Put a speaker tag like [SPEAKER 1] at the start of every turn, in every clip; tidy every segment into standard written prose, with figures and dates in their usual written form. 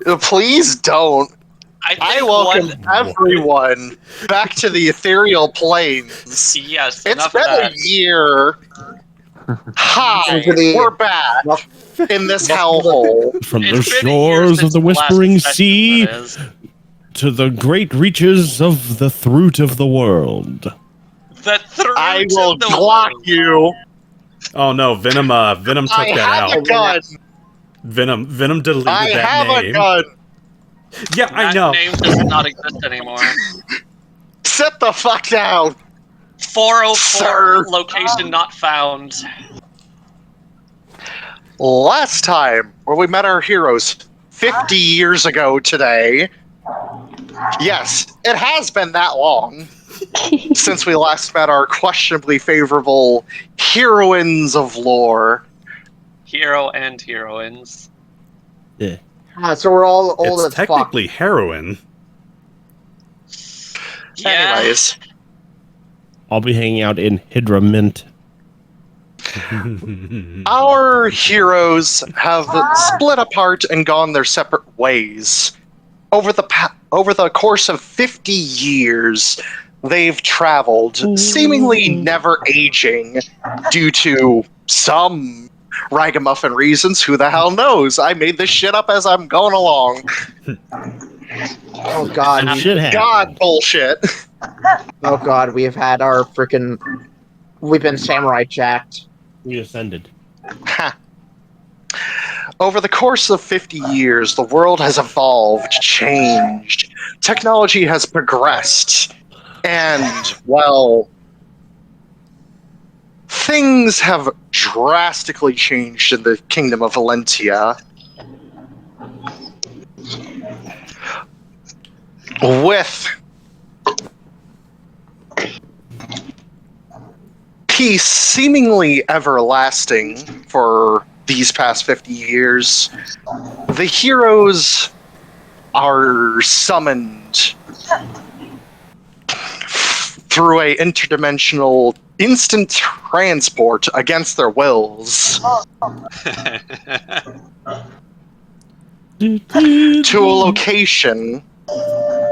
[SPEAKER 1] Please don't. I welcome everyone back to the ethereal planes.
[SPEAKER 2] Yes,
[SPEAKER 1] It's been a year. Hi, we're back in this hellhole.
[SPEAKER 3] From the shores of the Whispering Sea to the great reaches of the throat of the world.
[SPEAKER 1] I will block you.
[SPEAKER 4] Oh no, Venom took that out.
[SPEAKER 1] I have a gun.
[SPEAKER 4] Venom deleted
[SPEAKER 1] I
[SPEAKER 4] that
[SPEAKER 1] have
[SPEAKER 4] name.
[SPEAKER 1] a gun.
[SPEAKER 4] Yeah, I know.
[SPEAKER 2] That name does not exist anymore.
[SPEAKER 1] Sit the fuck down.
[SPEAKER 2] 404
[SPEAKER 1] Sir.
[SPEAKER 2] location not found.
[SPEAKER 1] Last time, where we met our heroes 50 years ago today. Yes, it has been that long since we last met our questionably favorable heroines of lore.
[SPEAKER 2] Hero and heroines.
[SPEAKER 3] Yeah.
[SPEAKER 5] So we're all old
[SPEAKER 4] It's
[SPEAKER 5] as fuck.
[SPEAKER 4] technically heroin.
[SPEAKER 2] Yeah.
[SPEAKER 1] Anyways,
[SPEAKER 3] I'll be hanging out in Hydra Mint.
[SPEAKER 1] our heroes have split apart and gone their separate ways. Over the course of 50 years, they've traveled, seemingly never aging, due to some ragamuffin reasons. Who the hell knows? I made this shit up as I'm going along.
[SPEAKER 5] Oh god.
[SPEAKER 3] Shit happened.
[SPEAKER 1] God bullshit.
[SPEAKER 5] Oh god, we have had our freaking. We've been samurai jacked.
[SPEAKER 3] We ascended.
[SPEAKER 1] Over the course of 50 years, the world has evolved, changed. Technology has progressed. And, well, things have drastically changed in the Kingdom of Valentia. With peace seemingly everlasting for these past 50 years, the heroes are summoned through a interdimensional instant transport against their wills to a location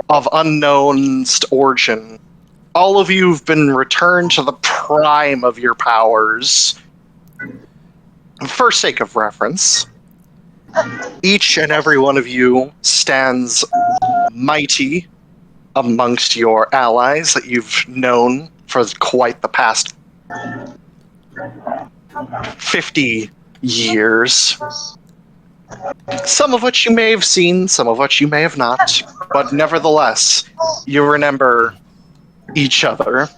[SPEAKER 1] of unknown origin. All of you have been returned to the prime of your powers. For sake of reference, each and every one of you stands mighty amongst your allies that you've known for quite the past 50 years. Some of which you may have seen, some of which you may have not, but nevertheless, you remember each other.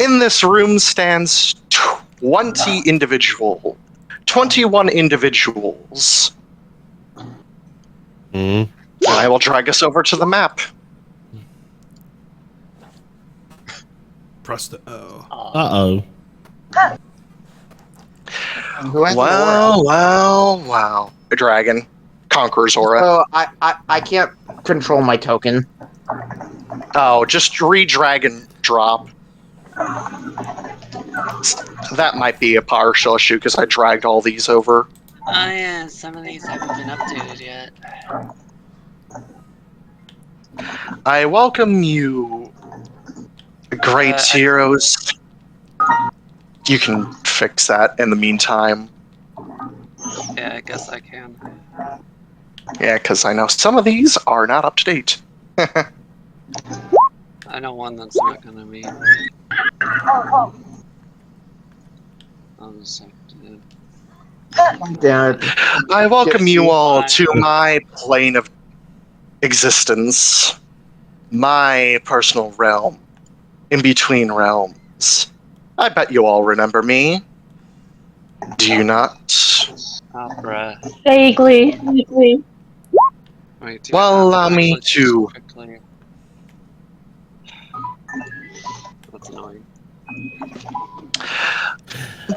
[SPEAKER 1] In this room stands 21 individuals. I will drag us over to the map.
[SPEAKER 4] Press the O.
[SPEAKER 3] Uh-oh.
[SPEAKER 5] Who has the aura?
[SPEAKER 1] Wow. A dragon. Conqueror's aura.
[SPEAKER 5] Oh, I can't control my token.
[SPEAKER 1] Oh, just re-drag and drop. That might be a partial issue because I dragged all these over.
[SPEAKER 2] Oh yeah, some of these haven't been updated yet.
[SPEAKER 1] I welcome you, great heroes. You can fix that in the meantime.
[SPEAKER 2] Yeah, I guess I can.
[SPEAKER 1] Yeah, because I know some of these are not up to date.
[SPEAKER 2] I know one that's not gonna be. I'll just have to...
[SPEAKER 5] Damn it.
[SPEAKER 1] I welcome you all to my plane of existence, my personal realm, in between realms. I bet you all remember me. Do you not?
[SPEAKER 2] Opera.
[SPEAKER 6] Vaguely.
[SPEAKER 2] Wait, do
[SPEAKER 1] Well,
[SPEAKER 2] I have
[SPEAKER 1] allow me
[SPEAKER 2] actually
[SPEAKER 1] to-
[SPEAKER 2] quickly? That's annoying.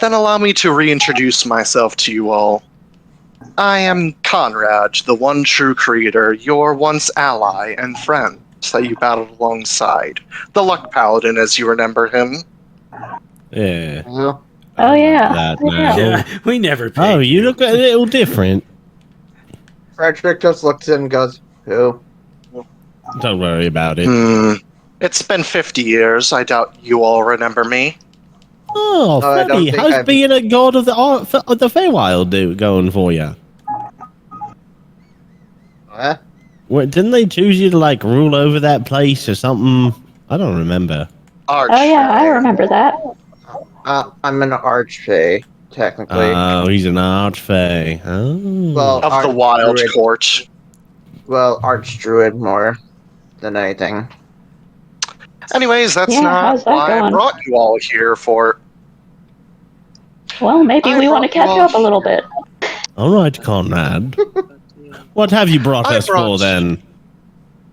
[SPEAKER 1] Then allow me to reintroduce myself to you all. I am Conrad, the one true creator, your once ally and friend that you battled alongside. The Luck Paladin, as you remember him.
[SPEAKER 3] Yeah.
[SPEAKER 6] Oh yeah.
[SPEAKER 3] That now.
[SPEAKER 4] Yeah, we never paid.
[SPEAKER 3] Oh, you look a little different.
[SPEAKER 5] Fredrick just looks in and goes, "Who?"
[SPEAKER 3] Don't worry about it.
[SPEAKER 1] It's been 50 years. I doubt you all remember me.
[SPEAKER 3] Oh,
[SPEAKER 5] I don't
[SPEAKER 3] Freddy,
[SPEAKER 5] think
[SPEAKER 3] how's
[SPEAKER 5] I've-
[SPEAKER 3] being a god of the Feywild going for you?
[SPEAKER 5] What?
[SPEAKER 3] Didn't they choose you to like rule over that place or something? I don't remember.
[SPEAKER 1] Arch.
[SPEAKER 6] Oh yeah, I remember that.
[SPEAKER 5] I'm an archfey, technically.
[SPEAKER 3] Oh, he's an archfey. Oh.
[SPEAKER 5] Well,
[SPEAKER 1] Of the Wild
[SPEAKER 5] Druid.
[SPEAKER 1] Court.
[SPEAKER 5] Well, archdruid more than anything.
[SPEAKER 1] Anyways, that's
[SPEAKER 6] Yeah,
[SPEAKER 1] not
[SPEAKER 6] how's that
[SPEAKER 1] why I
[SPEAKER 6] going?
[SPEAKER 1] brought you all here for.
[SPEAKER 6] Well, maybe
[SPEAKER 1] I
[SPEAKER 6] we want to
[SPEAKER 1] brought you
[SPEAKER 6] catch
[SPEAKER 1] all
[SPEAKER 6] up a little bit.
[SPEAKER 3] All right, Conrad. What have you brought
[SPEAKER 1] I
[SPEAKER 3] us
[SPEAKER 1] brought-
[SPEAKER 3] for then?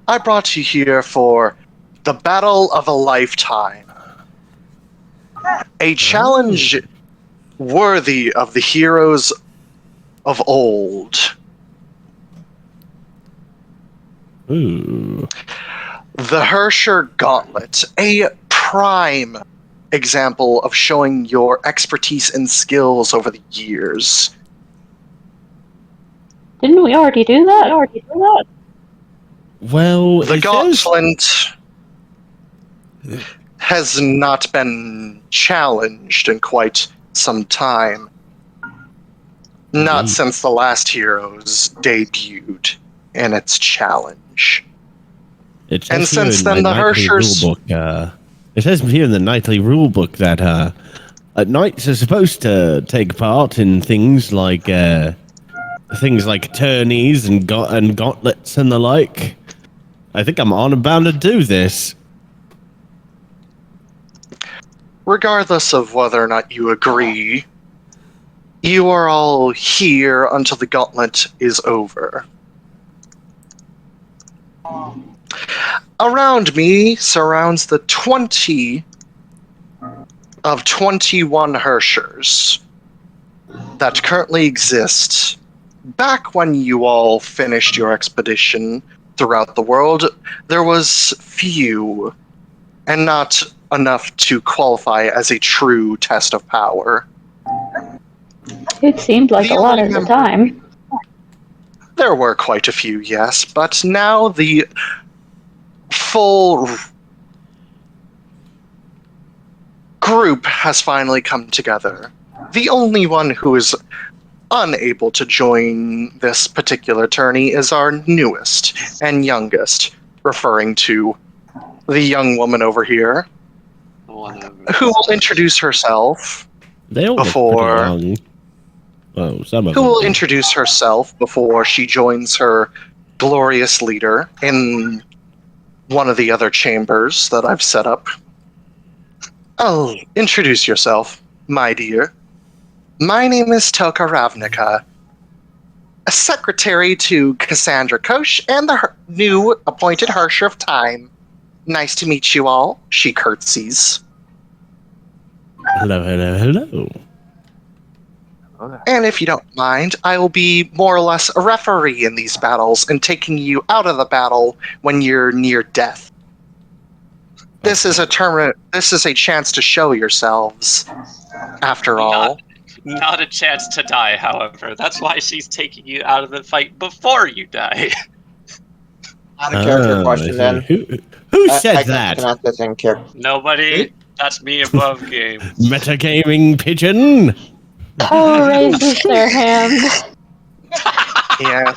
[SPEAKER 1] I brought you here for the Battle of a Lifetime. A challenge worthy of the heroes of old.
[SPEAKER 3] Ooh.
[SPEAKER 1] The Herrscher Gauntlet, a prime example of showing your expertise and skills over the years.
[SPEAKER 6] Didn't we already do that?
[SPEAKER 3] Well,
[SPEAKER 1] The
[SPEAKER 3] it says-
[SPEAKER 1] Gauntlet has not been challenged in quite some time. Not
[SPEAKER 3] Mhm.
[SPEAKER 1] since the last Heroes debuted in its challenge.
[SPEAKER 3] It says
[SPEAKER 1] And
[SPEAKER 3] here
[SPEAKER 1] since
[SPEAKER 3] in
[SPEAKER 1] then,
[SPEAKER 3] my
[SPEAKER 1] the
[SPEAKER 3] nightly
[SPEAKER 1] Herrschers-
[SPEAKER 3] rulebook, it says here in the nightly rulebook that knights are supposed to take part in things like tourneys and gauntlets and the like. I think I'm on bound to do this.
[SPEAKER 1] Regardless of whether or not you agree, you are all here until the Gauntlet is over. Around me surrounds the 20 of 21 Herrschers that currently exist. Back when you all finished your expedition throughout the world, there was few, and not enough to qualify as a true test of power.
[SPEAKER 6] It seemed like
[SPEAKER 1] The
[SPEAKER 6] a lot
[SPEAKER 1] only
[SPEAKER 6] at the
[SPEAKER 1] member-
[SPEAKER 6] time.
[SPEAKER 1] There were quite a few, yes, but now the full group has finally come together. The only one who is unable to join this particular tourney is our newest and youngest, referring to the young woman over here,
[SPEAKER 2] The one over
[SPEAKER 1] who will introduce herself.
[SPEAKER 3] They all
[SPEAKER 1] Before-
[SPEAKER 3] look pretty young. Oh, some of
[SPEAKER 1] Who
[SPEAKER 3] them.
[SPEAKER 1] will
[SPEAKER 3] do.
[SPEAKER 1] introduce herself before she joins her glorious leader in one of the other chambers that I've set up. Oh, introduce yourself, my dear. My name is Toka Ravnica, a secretary to Cassandra Kosh and the new appointed Herrscher of Time. Nice to meet you all, she curtsies.
[SPEAKER 3] Hello, hello, hello.
[SPEAKER 1] And if you don't mind, I will be more or less a referee in these battles and taking you out of the battle when you're near death. This is a tournament. This is a chance to show yourselves. After all,
[SPEAKER 2] Not a chance to die, however. That's why she's taking you out of the fight before you die.
[SPEAKER 5] Not a character question then.
[SPEAKER 3] Who said
[SPEAKER 5] I
[SPEAKER 3] that?
[SPEAKER 5] can ask this in character.
[SPEAKER 2] Nobody. That's me above game.
[SPEAKER 3] Metagaming pigeon?
[SPEAKER 6] Toe raises their hand.
[SPEAKER 1] yeah.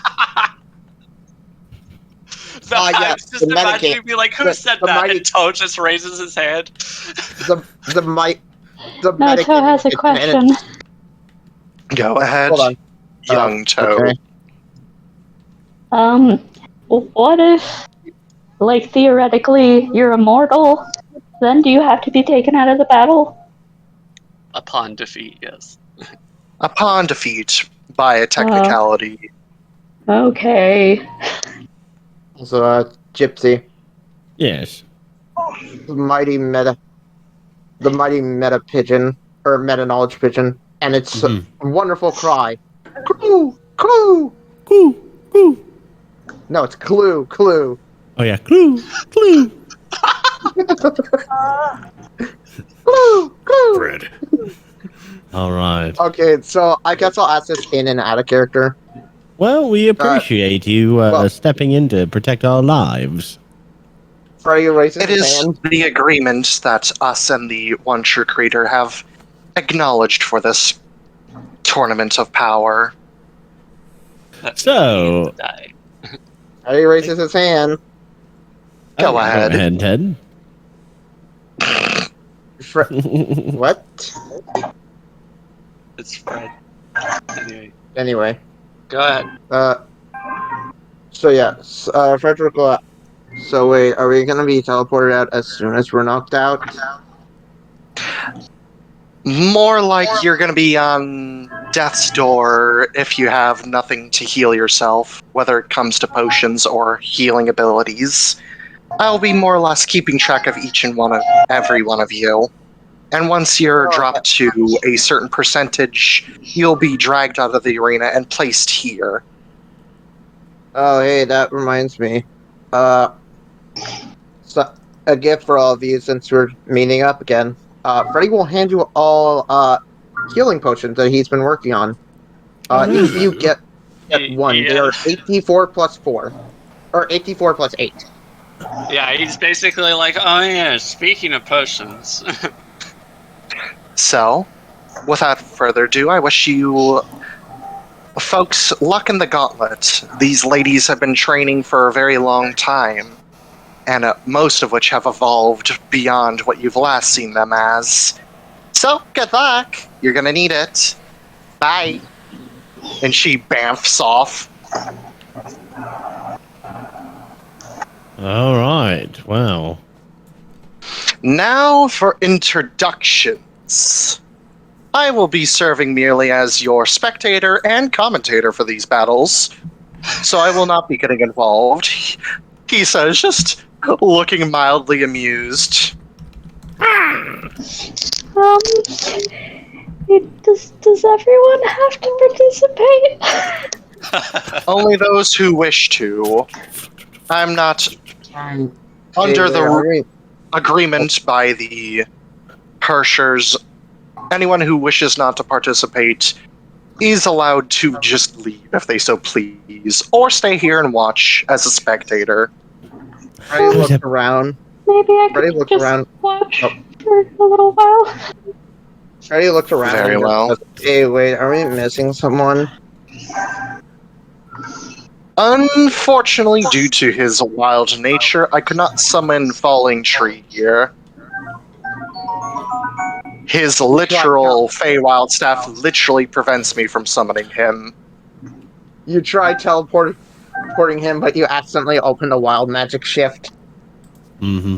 [SPEAKER 5] Ah,
[SPEAKER 2] I
[SPEAKER 5] yeah,
[SPEAKER 2] was just
[SPEAKER 5] the
[SPEAKER 2] imagining
[SPEAKER 5] metagame.
[SPEAKER 2] be like, who
[SPEAKER 5] The-
[SPEAKER 2] said
[SPEAKER 5] the
[SPEAKER 2] that?
[SPEAKER 5] mighty-
[SPEAKER 2] And Toe just raises his hand.
[SPEAKER 5] The might. The
[SPEAKER 6] No, Toe has a question.
[SPEAKER 1] Go ahead,
[SPEAKER 5] Hold on.
[SPEAKER 1] young Toe.
[SPEAKER 5] Okay.
[SPEAKER 6] What if, like, theoretically, you're immortal? Then do you have to be taken out of the battle?
[SPEAKER 2] Upon defeat, yes.
[SPEAKER 1] Upon defeat by a technicality.
[SPEAKER 6] Okay.
[SPEAKER 5] So, Gipsy,
[SPEAKER 3] Yes.
[SPEAKER 5] the mighty meta pigeon, or meta knowledge pigeon, and its
[SPEAKER 3] Mhm.
[SPEAKER 5] wonderful cry. Clue, clue.
[SPEAKER 3] Clue, clue.
[SPEAKER 5] No, it's clue, clue.
[SPEAKER 3] Oh yeah, clue, clue.
[SPEAKER 5] Clue, clue.
[SPEAKER 4] Fred.
[SPEAKER 3] All right.
[SPEAKER 5] Okay, so I guess I'll ask this in and out of character.
[SPEAKER 3] Well, we appreciate you stepping in to protect our lives.
[SPEAKER 5] Freddy raises
[SPEAKER 1] It
[SPEAKER 5] his
[SPEAKER 1] is
[SPEAKER 5] hand.
[SPEAKER 1] the agreement that us and the One True Creator have acknowledged for this tournament of power.
[SPEAKER 3] So,
[SPEAKER 5] Freddy raises his hand.
[SPEAKER 1] Go ahead.
[SPEAKER 3] Go ahead, Ted.
[SPEAKER 5] What?
[SPEAKER 2] It's Fred.
[SPEAKER 5] Anyway.
[SPEAKER 2] Go ahead.
[SPEAKER 5] So yeah, Fredrick will... So wait, are we gonna be teleported out as soon as we're knocked out?
[SPEAKER 1] More like you're going to be on death's door if you have nothing to heal yourself, whether it comes to potions or healing abilities. I'll be more or less keeping track of each and every one of you. And once you're dropped to a certain percentage, you'll be dragged out of the arena and placed here.
[SPEAKER 5] Oh, hey, that reminds me. So, a gift for all of you since we're meeting up again. Freddy will hand you all healing potions that he's been working on. Each of you get one.
[SPEAKER 2] Yeah.
[SPEAKER 5] They are 84 plus 4. Or 84 plus 8.
[SPEAKER 2] Yeah, he's basically like, oh yeah, speaking of potions.
[SPEAKER 1] So, without further ado, I wish you folks luck in the gauntlet. These ladies have been training for a very long time, and most of which have evolved beyond what you've last seen them as. So, good luck. You're gonna need it. Bye. And she bamfs off.
[SPEAKER 3] All right. Wow.
[SPEAKER 1] Now for introductions. I will be serving merely as your spectator and commentator for these battles, so I will not be getting involved. He says, just looking mildly amused.
[SPEAKER 6] Does everyone have to participate?
[SPEAKER 1] Only those who wish to. I'm not under the agreement by the Herrschers. Anyone who wishes not to participate is allowed to just leave if they so please, or stay here and watch as a spectator.
[SPEAKER 5] Freddy looked around.
[SPEAKER 6] Maybe I
[SPEAKER 5] Freddy
[SPEAKER 6] could
[SPEAKER 5] looked
[SPEAKER 6] just
[SPEAKER 5] around.
[SPEAKER 6] watch for a little while.
[SPEAKER 5] Freddy looked around.
[SPEAKER 1] Very
[SPEAKER 5] and
[SPEAKER 1] well.
[SPEAKER 5] goes, hey, wait, are we missing someone?
[SPEAKER 1] Unfortunately, due to his wild nature, I could not summon Falling Tree here. His literal Feywild staff literally prevents me from summoning him.
[SPEAKER 5] You tried teleporting him, but you accidentally opened a wild magic shift.
[SPEAKER 3] Mm-hmm.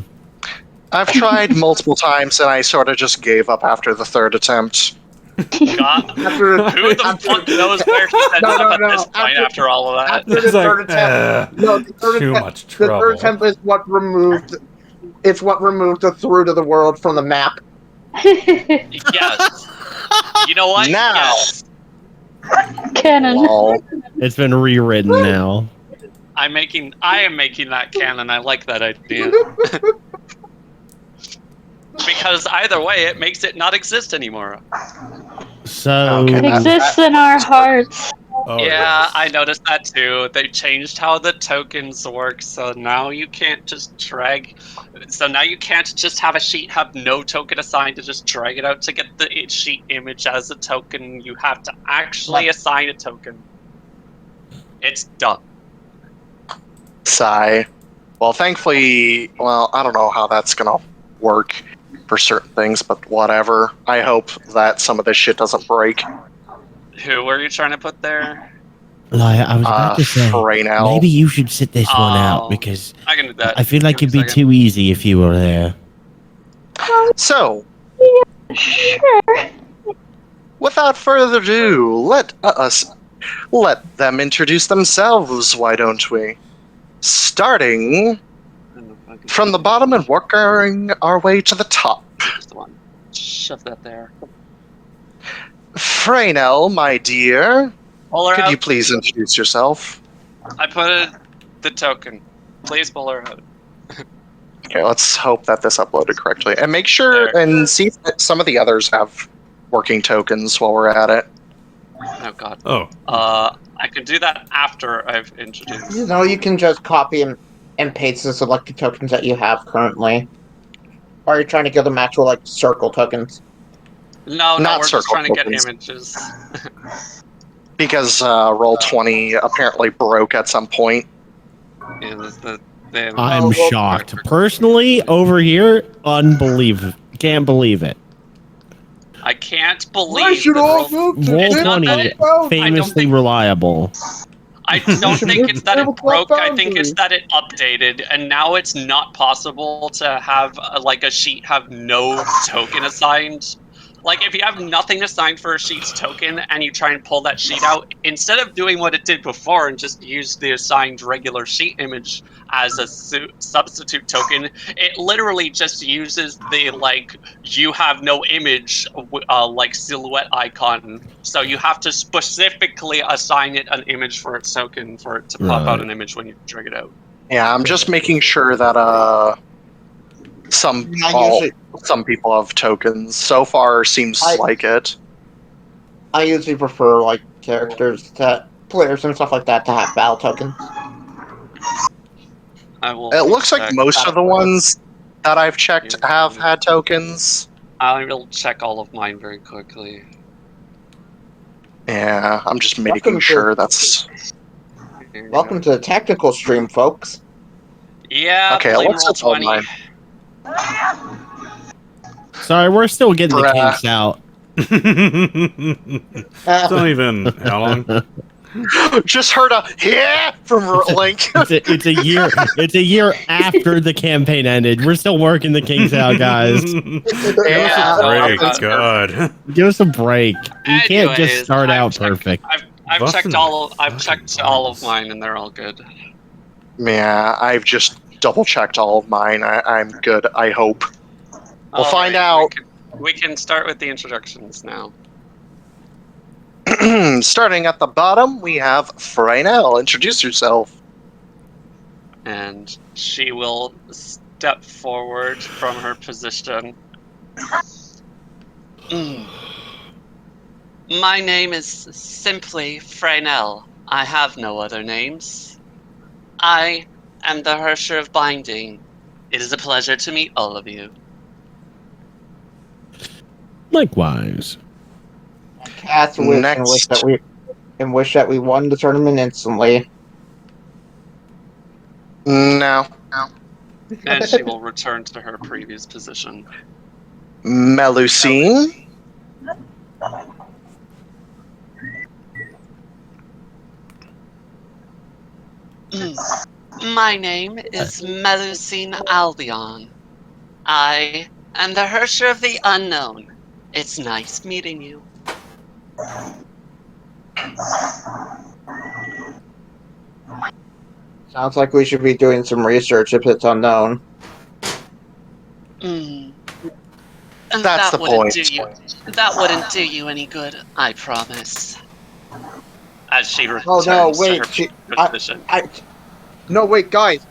[SPEAKER 1] I've tried multiple times, and I sort of just gave up after the third attempt.
[SPEAKER 2] God, who the fuck knows where he ended up at this point after all of that?
[SPEAKER 5] After the third attempt,
[SPEAKER 4] too much trouble.
[SPEAKER 5] The third attempt is what removed. It's what removed the Druid of the world from the map.
[SPEAKER 2] Yes. You know what?
[SPEAKER 1] Now.
[SPEAKER 2] Yes.
[SPEAKER 6] Canon.
[SPEAKER 1] Lol.
[SPEAKER 3] It's been rewritten now.
[SPEAKER 2] I am making that canon. I like that idea. Because either way, it makes it not exist anymore.
[SPEAKER 3] So
[SPEAKER 6] It exists in our hearts.
[SPEAKER 4] Oh,
[SPEAKER 2] Yeah,
[SPEAKER 4] yes.
[SPEAKER 2] I noticed that too. They changed how the tokens work, so now you can't just drag. So now you can't just have a sheet have no token assigned to just drag it out to get the sheet image as a token. You have to actually assign a token. It's dumb.
[SPEAKER 1] Sigh. Well, thankfully, I don't know how that's gonna work for certain things, but whatever. I hope that some of this shit doesn't break.
[SPEAKER 2] Who were you trying to put there?
[SPEAKER 3] Like, I was about to say,
[SPEAKER 1] Freynell.
[SPEAKER 3] maybe you should sit this one out
[SPEAKER 2] Oh,
[SPEAKER 3] because
[SPEAKER 2] I can do that.
[SPEAKER 3] I feel like
[SPEAKER 2] Give
[SPEAKER 3] it'd
[SPEAKER 2] me
[SPEAKER 3] be
[SPEAKER 2] a second.
[SPEAKER 3] too easy if you were there.
[SPEAKER 1] So,
[SPEAKER 6] Sure.
[SPEAKER 1] without further ado, let them introduce themselves, why don't we? Starting from the bottom and working our way to the top.
[SPEAKER 2] Just one. Shove that there.
[SPEAKER 1] Freynell, my dear,
[SPEAKER 2] Pull her
[SPEAKER 1] could
[SPEAKER 2] out.
[SPEAKER 1] you please introduce yourself?
[SPEAKER 2] I put the token. Please pull her out.
[SPEAKER 1] Okay, let's hope that this uploaded correctly. And make sure
[SPEAKER 2] There.
[SPEAKER 1] and see if some of the others have working tokens while we're at it.
[SPEAKER 2] Oh god.
[SPEAKER 4] Oh.
[SPEAKER 2] I can do that after I've introduced.
[SPEAKER 5] You know, you can just copy and paste the selected tokens that you have currently. Or are you trying to get them actual, like, circle tokens?
[SPEAKER 2] No,
[SPEAKER 1] Not
[SPEAKER 2] we're just
[SPEAKER 1] circle
[SPEAKER 2] trying to get
[SPEAKER 1] tokens.
[SPEAKER 2] images.
[SPEAKER 1] Because Roll20 apparently broke at some point.
[SPEAKER 2] Yeah, the
[SPEAKER 3] I'm
[SPEAKER 5] well,
[SPEAKER 3] shocked. Personally, over here, unbelievable. Can't believe it.
[SPEAKER 2] I can't
[SPEAKER 5] Why
[SPEAKER 2] believe
[SPEAKER 5] should
[SPEAKER 2] that
[SPEAKER 5] all move to
[SPEAKER 2] It's not that
[SPEAKER 3] Roll20,
[SPEAKER 2] it-
[SPEAKER 3] famously
[SPEAKER 2] think-
[SPEAKER 3] reliable.
[SPEAKER 2] I don't
[SPEAKER 5] should
[SPEAKER 2] think
[SPEAKER 5] move
[SPEAKER 2] it's
[SPEAKER 5] to
[SPEAKER 2] that it
[SPEAKER 5] tabletop
[SPEAKER 2] broke. I think it's
[SPEAKER 5] boundaries.
[SPEAKER 2] that it updated, and now it's not possible to have like a sheet have no token assigned. Like if you have nothing assigned for a sheet's token, and you try and pull that sheet out, instead of doing what it did before and just use the assigned regular sheet image as a substitute token, it literally just uses the like you have no image like silhouette icon. So you have to specifically assign it an image for its token for it to pop out
[SPEAKER 3] Right.
[SPEAKER 2] an image when you drag it out.
[SPEAKER 1] Yeah, I'm just making sure that some people have tokens. So far, seems like it.
[SPEAKER 5] I usually prefer, like, players and stuff like that to have battle tokens.
[SPEAKER 2] I will.
[SPEAKER 1] It looks like
[SPEAKER 2] check.
[SPEAKER 1] most of the ones that I've checked have had tokens.
[SPEAKER 2] I will check all of mine very quickly.
[SPEAKER 1] Yeah, I'm just making
[SPEAKER 5] Welcome to-
[SPEAKER 1] sure that's...
[SPEAKER 5] Welcome to the technical stream, folks.
[SPEAKER 2] Yeah,
[SPEAKER 1] Okay,
[SPEAKER 2] blame
[SPEAKER 1] let's just hold
[SPEAKER 2] Roll20.
[SPEAKER 3] Sorry, we're still getting the kinks out.
[SPEAKER 4] It's not even how long?
[SPEAKER 1] Just heard a yeah from Link.
[SPEAKER 3] It's a year. It's a year after the campaign ended. We're still working the kinks out, guys.
[SPEAKER 4] Break, God.
[SPEAKER 3] Give us a break. You can't just
[SPEAKER 2] Anyways,
[SPEAKER 3] start
[SPEAKER 2] I've
[SPEAKER 3] out
[SPEAKER 2] checked-
[SPEAKER 3] perfect.
[SPEAKER 2] I've
[SPEAKER 4] Busting
[SPEAKER 2] checked
[SPEAKER 4] the
[SPEAKER 2] I've checked all of mine, and they're all good.
[SPEAKER 1] Yeah, I've just double checked all of mine. I'm good. I hope. We'll find out.
[SPEAKER 2] We can start with the introductions now.
[SPEAKER 1] Starting at the bottom, we have Frynell. Introduce yourself.
[SPEAKER 2] And she will step forward from her position. My name is simply Frynell. I have no other names. I am the Herrscher of Binding. It is a pleasure to meet all of you.
[SPEAKER 3] Likewise.
[SPEAKER 5] Cast a wish and wish that we won the tournament instantly.
[SPEAKER 1] No.
[SPEAKER 2] And she will return to her previous position.
[SPEAKER 1] Melusine.
[SPEAKER 2] My name is Melusine Albion. I am the Herrscher of the Unknown. It's nice meeting you.
[SPEAKER 5] Sounds like we should be doing some research if it's unknown.
[SPEAKER 2] And
[SPEAKER 1] That's the point.
[SPEAKER 2] That wouldn't do you any good, I promise. As she returns
[SPEAKER 5] Oh no, wait,
[SPEAKER 2] to her position.
[SPEAKER 5] No, wait, guys.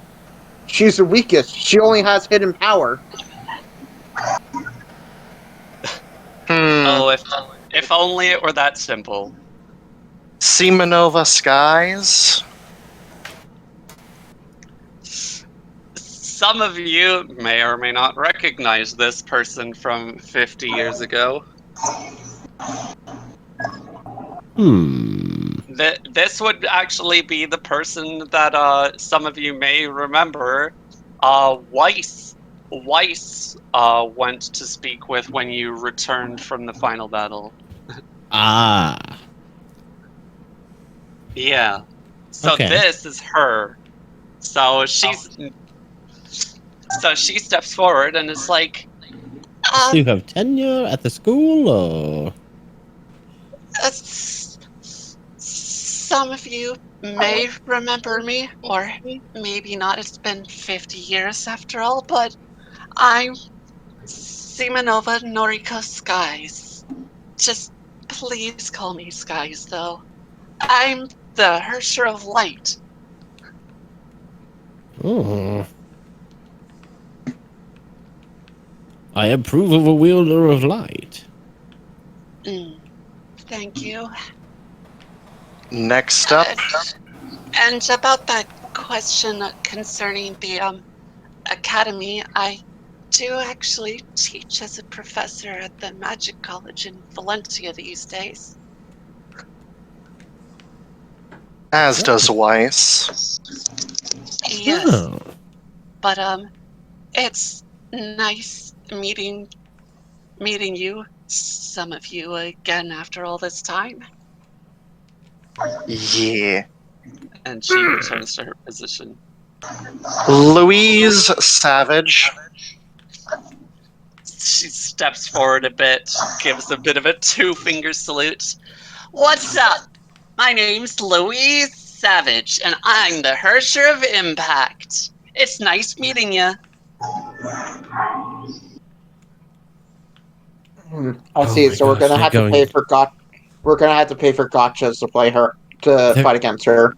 [SPEAKER 5] She's the weakest. She only has hidden power.
[SPEAKER 2] Oh, if only it were that simple.
[SPEAKER 1] Semenova Skies.
[SPEAKER 2] Some of you may or may not recognize this person from 50 years ago. This would actually be the person that some of you may remember. Weiss went to speak with when you returned from the final battle. Yeah. So
[SPEAKER 3] Okay.
[SPEAKER 2] This is her. So she steps forward and is like,
[SPEAKER 3] Do you have tenure at the school, or?
[SPEAKER 2] Some of you may remember me, or maybe not. It's been 50 years after all, but I'm Semenova Noriko Skies. Just please call me Skies, though. I'm the Herrscher of Light.
[SPEAKER 3] Oh. I approve of a wielder of light.
[SPEAKER 2] Thank you.
[SPEAKER 1] Next up,
[SPEAKER 2] And about that question concerning the academy, I do actually teach as a professor at the Magic College in Valencia these days.
[SPEAKER 1] as does Weiss.
[SPEAKER 2] Yes,
[SPEAKER 3] Oh.
[SPEAKER 2] but it's nice meeting you, some of you again after all this time.
[SPEAKER 1] Yeah.
[SPEAKER 2] And she returns to her position.
[SPEAKER 1] Louise Savage.
[SPEAKER 2] She steps forward a bit, gives a bit of a two-finger salute. What's up? My name's Louise Savage, and I'm the Herrscher of Impact. It's nice meeting you.
[SPEAKER 5] I see.
[SPEAKER 3] my
[SPEAKER 5] So we're
[SPEAKER 3] gosh,
[SPEAKER 5] gonna
[SPEAKER 3] they're
[SPEAKER 5] have to
[SPEAKER 3] going-
[SPEAKER 5] pay for We're gonna have to pay for gotchas to play her fight against her.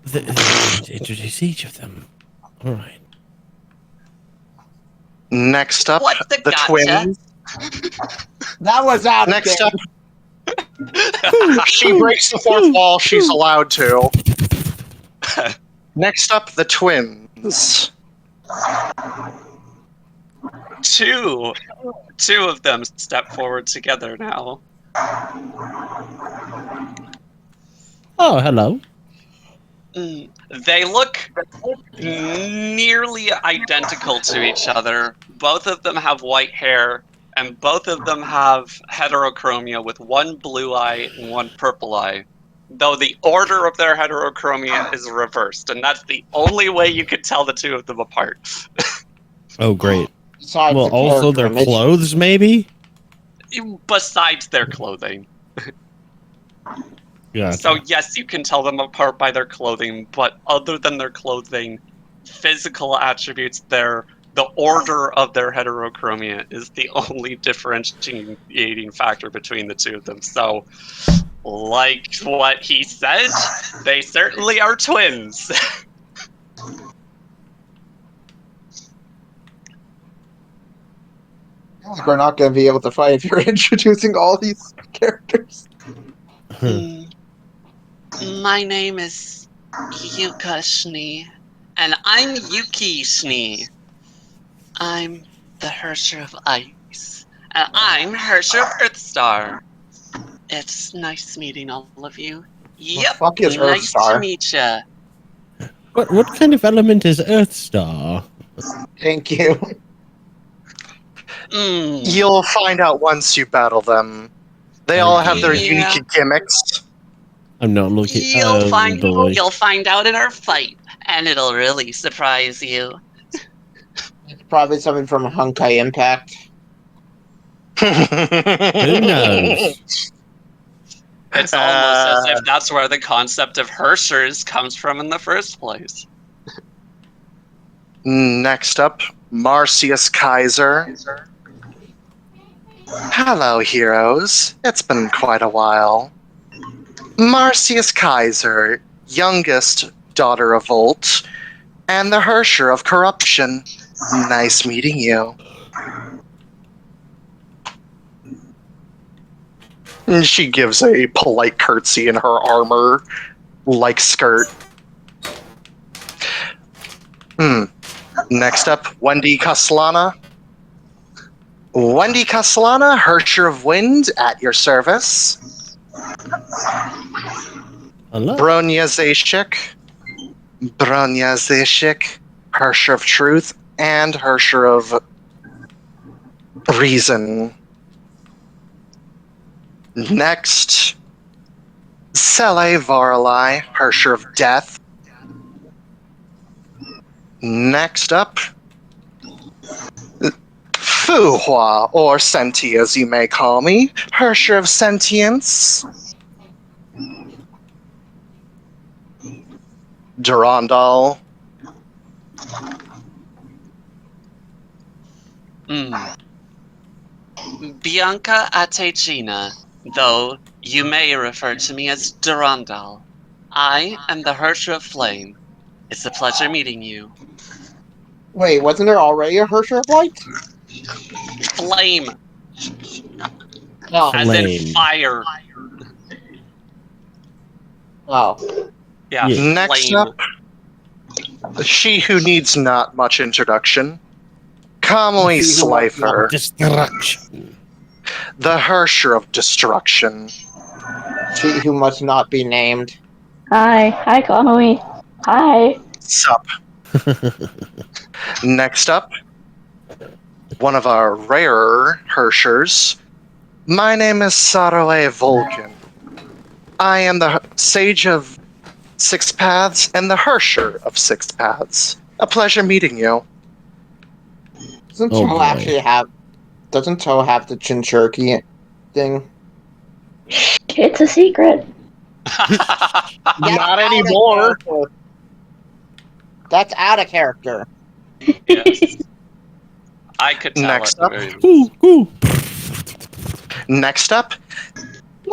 [SPEAKER 3] They're going to introduce each of them. All right.
[SPEAKER 1] Next up,
[SPEAKER 2] What's the
[SPEAKER 1] the
[SPEAKER 2] gotcha?
[SPEAKER 1] twins.
[SPEAKER 5] That was out.
[SPEAKER 1] Next
[SPEAKER 5] of
[SPEAKER 1] up, she breaks the fourth wall. She's allowed to. Next up, the twins.
[SPEAKER 2] Two of them step forward together now.
[SPEAKER 3] Oh, hello.
[SPEAKER 2] They look nearly identical to each other. Both of them have white hair, and both of them have heterochromia with one blue eye and one purple eye. Though the order of their heterochromia is reversed, and that's the only way you could tell the two of them apart.
[SPEAKER 3] Oh, great.
[SPEAKER 5] Besides
[SPEAKER 3] Well,
[SPEAKER 5] the
[SPEAKER 3] also
[SPEAKER 5] character
[SPEAKER 3] their
[SPEAKER 5] image.
[SPEAKER 3] clothes, maybe?
[SPEAKER 2] Besides their clothing.
[SPEAKER 3] Yeah.
[SPEAKER 2] So yes, you can tell them apart by their clothing, but other than their clothing, physical attributes, the order of their heterochromia is the only differentiating factor between the two of them. So, like what he said, they certainly are twins.
[SPEAKER 5] We're not going to be able to fight if you're introducing all these characters.
[SPEAKER 2] My name is Yuka Schnee, and I'm Yuki Schnee. I'm the Herrscher of Ice, and I'm Herrscher of Earthstar. It's nice meeting all of you. Yep,
[SPEAKER 5] fuck is
[SPEAKER 2] nice
[SPEAKER 5] Earthstar?
[SPEAKER 2] to meet ya.
[SPEAKER 3] What kind of element is Earthstar?
[SPEAKER 5] Thank you.
[SPEAKER 1] You'll find out once you battle them. They all have their
[SPEAKER 2] Yeah.
[SPEAKER 1] unique gimmicks.
[SPEAKER 3] I'm not looking.
[SPEAKER 2] You'll
[SPEAKER 3] boy.
[SPEAKER 2] find out in our fight, and it'll really surprise you.
[SPEAKER 5] It's probably something from Honkai Impact.
[SPEAKER 3] Who knows?
[SPEAKER 2] It's almost as if that's where the concept of Herrschers comes from in the first place.
[SPEAKER 1] Next up, Marcius Kaiser. Hello, heroes. It's been quite a while. Marcius Kaiser, youngest daughter of Volt, and the Herrscher of Corruption. Nice meeting you. And she gives a polite curtsy in her armor-like skirt. Next up, Wendy Castellana. Wendy Castellana, Herrscher of Wind, at your service.
[SPEAKER 3] Hello.
[SPEAKER 1] Bronya Zacic. Bronya Zacic, Herrscher of Truth, and Herrscher of Reason. Next, Sele Varalai, Herrscher of Death. Next up, Fuhua, or Senti as you may call me, Herrscher of Sentience. Durandal.
[SPEAKER 2] Bianca Atecina, though you may refer to me as Durandal. I am the Herrscher of Flame. It's a pleasure meeting you.
[SPEAKER 5] Wait, wasn't there already a Herrscher of Light?
[SPEAKER 2] Flame,
[SPEAKER 5] No.
[SPEAKER 2] as in
[SPEAKER 3] Flame.
[SPEAKER 2] fire.
[SPEAKER 5] Oh.
[SPEAKER 2] Yeah.
[SPEAKER 3] Yeah.
[SPEAKER 1] Next
[SPEAKER 2] Flame.
[SPEAKER 1] up, she who needs not much introduction, Kamui
[SPEAKER 5] She who was
[SPEAKER 1] Slifer,
[SPEAKER 3] Destruction.
[SPEAKER 1] the Herrscher of Destruction.
[SPEAKER 5] She who must not be named.
[SPEAKER 6] Hi, Kamui. Hi.
[SPEAKER 1] Sup. Next up, one of our rarer Herrschers. My name is Saroe Vulcan. I am the Sage of Six Paths and the Herrscher of Six Paths. A pleasure meeting you.
[SPEAKER 5] Doesn't
[SPEAKER 3] Oh,
[SPEAKER 5] Toe
[SPEAKER 3] boy.
[SPEAKER 5] actually have? Doesn't Toe have the Chinchurki thing?
[SPEAKER 6] It's a secret.
[SPEAKER 1] Not anymore.
[SPEAKER 5] That's out of character.
[SPEAKER 2] Yes. I could tell
[SPEAKER 1] Next
[SPEAKER 2] at
[SPEAKER 1] up.
[SPEAKER 2] the very least.
[SPEAKER 3] Ooh, ooh.
[SPEAKER 1] Next up.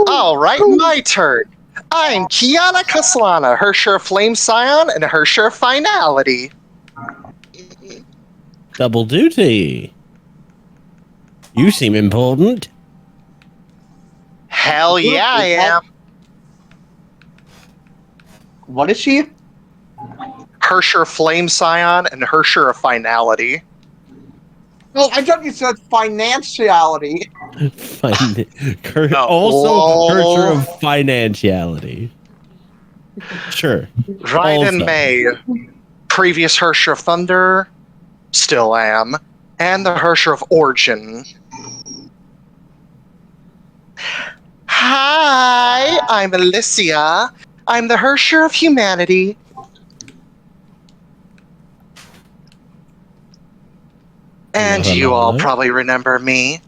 [SPEAKER 1] All right, my turn. I'm Kiana Kaslana, Herrscher of Flame Scion and Herrscher of Finality.
[SPEAKER 3] Double duty. You seem important.
[SPEAKER 1] Hell yeah, I am.
[SPEAKER 5] What is she?
[SPEAKER 1] Herrscher of Flame Scion and Herrscher of Finality.
[SPEAKER 5] Well, I thought you said financiality.
[SPEAKER 2] No.
[SPEAKER 3] Also,
[SPEAKER 1] Lol.
[SPEAKER 3] Herrscher of financiality. Sure.
[SPEAKER 1] Right
[SPEAKER 3] Also.
[SPEAKER 1] in May. Previous Herrscher of Thunder, still am, and the Herrscher of Origin. Hi, I'm Alicia. I'm the Herrscher of Humanity. And
[SPEAKER 3] Hello,
[SPEAKER 1] you all
[SPEAKER 3] hello.
[SPEAKER 1] probably remember me.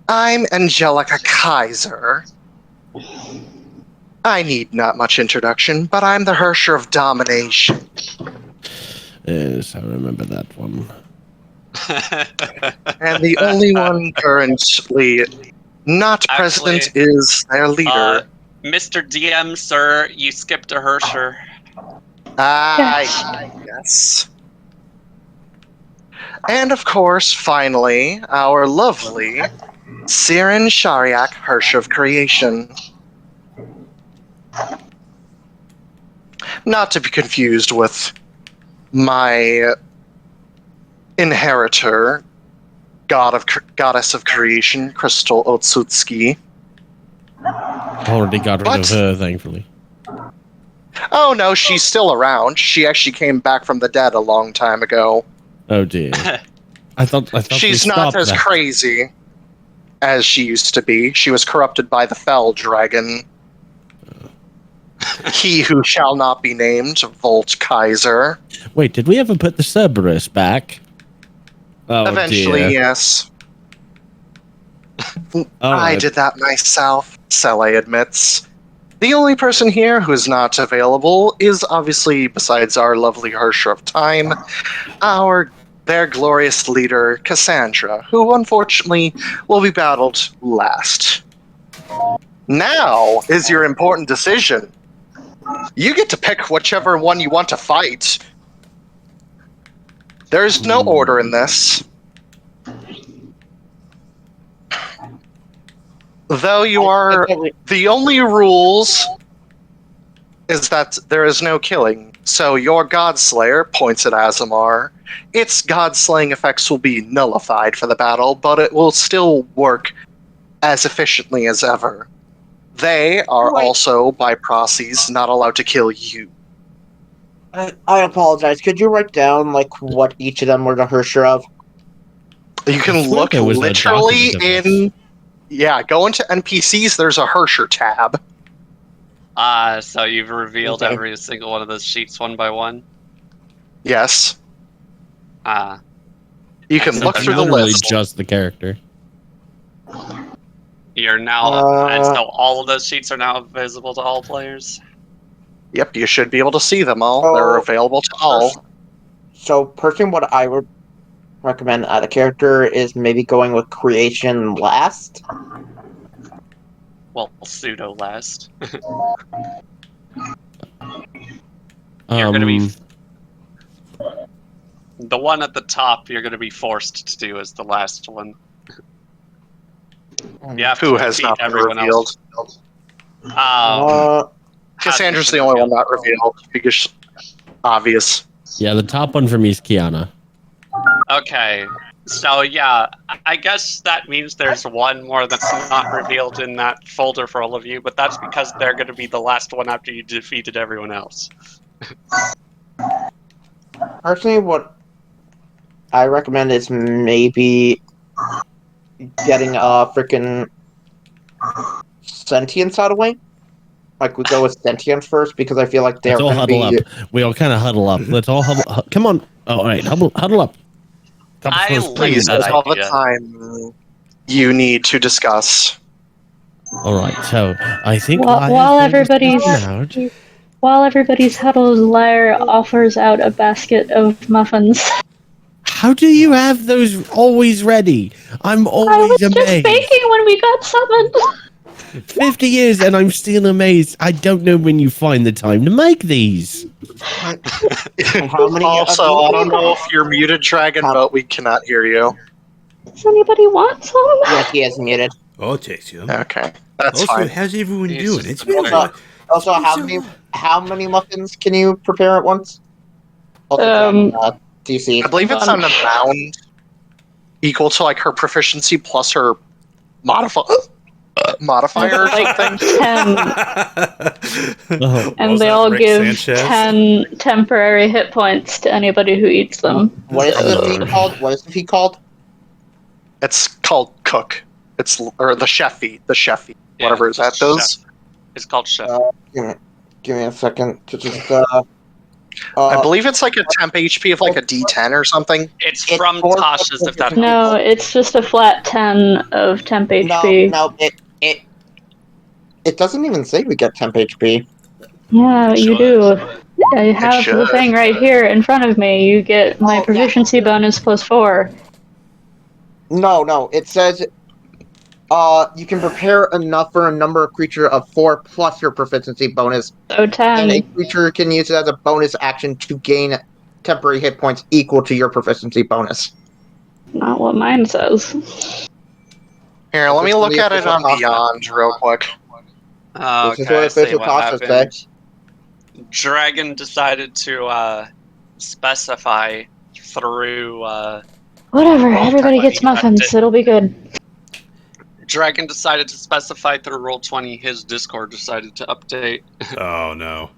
[SPEAKER 1] I'm Angelica Kaiser. I need not much introduction, but I'm the Herrscher of Domination.
[SPEAKER 3] Yes, I remember that one.
[SPEAKER 1] And the only one currently not present
[SPEAKER 2] Actually,
[SPEAKER 1] is their leader.
[SPEAKER 2] Mr. DM, sir, you skipped a Herrscher.
[SPEAKER 1] Yes. And of course, finally, our lovely Siren Shariak, Herrscher of Creation. Not to be confused with my inheritor, goddess of creation, Crystal Otsutsuki.
[SPEAKER 3] Already got rid
[SPEAKER 1] What?
[SPEAKER 3] of her, thankfully.
[SPEAKER 1] Oh no, she's still around. She actually came back from the dead a long time ago.
[SPEAKER 3] Oh dear. I thought
[SPEAKER 1] She's
[SPEAKER 3] we
[SPEAKER 1] not
[SPEAKER 3] stopped
[SPEAKER 1] as
[SPEAKER 3] that.
[SPEAKER 1] crazy as she used to be. She was corrupted by the Fell Dragon. He who shall not be named, Volt Kaiser.
[SPEAKER 3] Wait, did we ever put the Cerberus back? Oh
[SPEAKER 1] Eventually,
[SPEAKER 3] dear.
[SPEAKER 1] yes.
[SPEAKER 3] All
[SPEAKER 1] I
[SPEAKER 3] right.
[SPEAKER 1] did that myself, Sele admits. The only person here who is not available is obviously, besides our lovely Herrscher of Time, their glorious leader, Cassandra, who unfortunately will be battled last. Now is your important decision. You get to pick whichever one you want to fight. There's no order in this. Though you are... The only rules is that there is no killing. So your Godslayer points at Asemar. Its God-slaying effects will be nullified for the battle, but it will still work as efficiently as ever. They are
[SPEAKER 5] Wait.
[SPEAKER 1] also, by proxies, not allowed to kill you.
[SPEAKER 5] I apologize. Could you write down like what each of them were the Herrscher of?
[SPEAKER 1] You
[SPEAKER 3] I
[SPEAKER 1] can
[SPEAKER 3] swear
[SPEAKER 1] look
[SPEAKER 3] there was a
[SPEAKER 1] literally
[SPEAKER 3] document of this.
[SPEAKER 1] in... Yeah, go into NPCs, there's a Herrscher tab.
[SPEAKER 2] So you've revealed
[SPEAKER 5] Okay.
[SPEAKER 2] every single one of those sheets one by one?
[SPEAKER 1] Yes. You can
[SPEAKER 2] It's
[SPEAKER 1] look
[SPEAKER 3] It's
[SPEAKER 1] through the
[SPEAKER 3] literally
[SPEAKER 1] list.
[SPEAKER 3] just the character.
[SPEAKER 2] You're now... and
[SPEAKER 5] Uh,
[SPEAKER 2] so all of those sheets are now visible to all players?
[SPEAKER 1] Yep, you should be able to see them all.
[SPEAKER 5] Oh,
[SPEAKER 1] They're available to all.
[SPEAKER 5] So, personally, what I would recommend out of character is maybe going with creation last.
[SPEAKER 2] Well, pseudo last. You're gonna be... The one at the top you're gonna be forced to do as the last one. You have
[SPEAKER 1] Who
[SPEAKER 2] to
[SPEAKER 1] has
[SPEAKER 2] defeat
[SPEAKER 1] not been
[SPEAKER 2] everyone
[SPEAKER 1] revealed.
[SPEAKER 2] else.
[SPEAKER 5] Uh,
[SPEAKER 1] Cassandra's the only one not revealed because obvious.
[SPEAKER 3] Yeah, the top one for me is Kiana.
[SPEAKER 2] Okay. So yeah, I guess that means there's one more that's not revealed in that folder for all of you, but that's because they're going to be the last one after you defeated everyone else.
[SPEAKER 5] Personally, what I recommend is maybe getting a freaking sentience out of the way. Like, we go with sentience first because I feel like they're
[SPEAKER 3] Let's all
[SPEAKER 5] going to
[SPEAKER 3] huddle
[SPEAKER 5] be...
[SPEAKER 3] up. We all kind of huddle up. Let's all huddle. Come on. Oh, all right, huddle up.
[SPEAKER 2] I like
[SPEAKER 1] Please,
[SPEAKER 2] that
[SPEAKER 1] that's all the
[SPEAKER 2] idea.
[SPEAKER 1] time you need to discuss.
[SPEAKER 3] All right, so I think
[SPEAKER 6] While everybody's huddled, Lyre offers out a basket of muffins.
[SPEAKER 3] How do you have those always ready? I'm
[SPEAKER 6] I
[SPEAKER 3] always
[SPEAKER 6] was just
[SPEAKER 3] amazed.
[SPEAKER 6] baking when we got summoned.
[SPEAKER 3] 50 years and I'm still amazed. I don't know when you find the time to make these.
[SPEAKER 5] How many
[SPEAKER 1] Also, I don't know if you're muted, Dragon, but we cannot hear you.
[SPEAKER 6] Does anybody want some?
[SPEAKER 5] Yes, he is muted.
[SPEAKER 4] I'll take you.
[SPEAKER 1] Okay, that's
[SPEAKER 4] Also,
[SPEAKER 1] fine.
[SPEAKER 4] how's everyone
[SPEAKER 2] It's
[SPEAKER 4] doing?
[SPEAKER 2] just
[SPEAKER 4] It's been a
[SPEAKER 2] annoying.
[SPEAKER 4] while.
[SPEAKER 5] Also, how many muffins can you prepare at once? Also, DC.
[SPEAKER 1] I believe it's an amount equal to like her proficiency plus her modifier or
[SPEAKER 6] Like
[SPEAKER 1] something.
[SPEAKER 6] 10,
[SPEAKER 3] Oh,
[SPEAKER 6] and
[SPEAKER 4] Was
[SPEAKER 6] they
[SPEAKER 4] that
[SPEAKER 6] all
[SPEAKER 4] Rick
[SPEAKER 6] give
[SPEAKER 4] Sanchez?
[SPEAKER 6] 10 temporary hit points to anybody who eats them.
[SPEAKER 5] What is the feat called? What is the feat called?
[SPEAKER 1] It's called Cook. Or the Chefy,
[SPEAKER 2] Yeah,
[SPEAKER 1] whatever
[SPEAKER 2] it's
[SPEAKER 1] that
[SPEAKER 2] just
[SPEAKER 1] does.
[SPEAKER 2] chef. It's called chef.
[SPEAKER 5] Give me a second to just.
[SPEAKER 1] I believe it's like a temp HP of like a D10 or something.
[SPEAKER 2] It's
[SPEAKER 5] it's
[SPEAKER 2] from
[SPEAKER 5] for-
[SPEAKER 2] Tasha's, if that
[SPEAKER 6] No,
[SPEAKER 2] helps.
[SPEAKER 6] it's just a flat 10 of temp HP.
[SPEAKER 5] No, it doesn't even say we get temp HP.
[SPEAKER 6] Yeah, you do. I have the
[SPEAKER 1] should.
[SPEAKER 6] thing right here in front of me. You get my
[SPEAKER 5] Oh, yeah.
[SPEAKER 6] proficiency bonus plus 4.
[SPEAKER 5] No, it says you can prepare enough for a number of creature of 4 plus your proficiency bonus,
[SPEAKER 6] So
[SPEAKER 5] and a
[SPEAKER 6] 10.
[SPEAKER 5] creature can use it as a bonus action to gain temporary hit points equal to your proficiency bonus.
[SPEAKER 6] Not what mine says.
[SPEAKER 1] Here, let me
[SPEAKER 5] It's
[SPEAKER 1] look
[SPEAKER 5] the
[SPEAKER 1] at it on
[SPEAKER 5] official
[SPEAKER 1] Beyond real quick.
[SPEAKER 5] This is
[SPEAKER 2] Okay,
[SPEAKER 5] what
[SPEAKER 2] I see
[SPEAKER 5] official
[SPEAKER 2] what
[SPEAKER 5] Tasha say.
[SPEAKER 2] happened. Dragon decided to specify through
[SPEAKER 6] Whatever, everybody
[SPEAKER 2] Roll20
[SPEAKER 6] gets muffins.
[SPEAKER 2] update.
[SPEAKER 6] It'll be good.
[SPEAKER 2] Dragon decided to specify through Roll20. His Discord decided to update.
[SPEAKER 4] Oh no.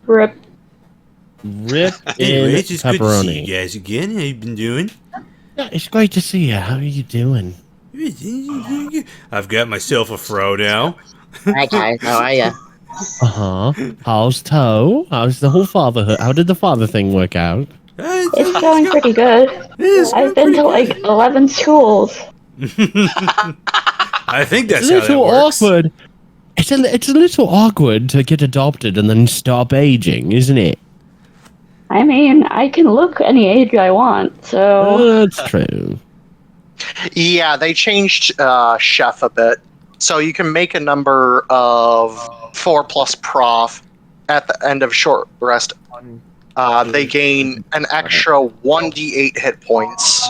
[SPEAKER 6] Rip.
[SPEAKER 3] Rip in
[SPEAKER 4] Anyway, it's just good to see
[SPEAKER 3] pepperoni.
[SPEAKER 4] you guys again. How you been doing?
[SPEAKER 3] Yeah, it's great to see you. How are you doing?
[SPEAKER 4] I've got myself a fro now.
[SPEAKER 5] Hi guys, how are ya?
[SPEAKER 3] Uh-huh. How's Toe? How's the whole fatherhood? How did the father thing work out?
[SPEAKER 6] It's going pretty good. I've been to like 11 schools.
[SPEAKER 4] I think that's
[SPEAKER 3] It's a
[SPEAKER 4] how that
[SPEAKER 3] little
[SPEAKER 4] works.
[SPEAKER 3] awkward. It's a little awkward to get adopted and then stop aging, isn't it?
[SPEAKER 6] I mean, I can look any age I want, so...
[SPEAKER 3] That's true.
[SPEAKER 1] Yeah, they changed Chef a bit. So you can make a number of 4 plus prof at the end of short rest. They gain an extra 1d8 hit points.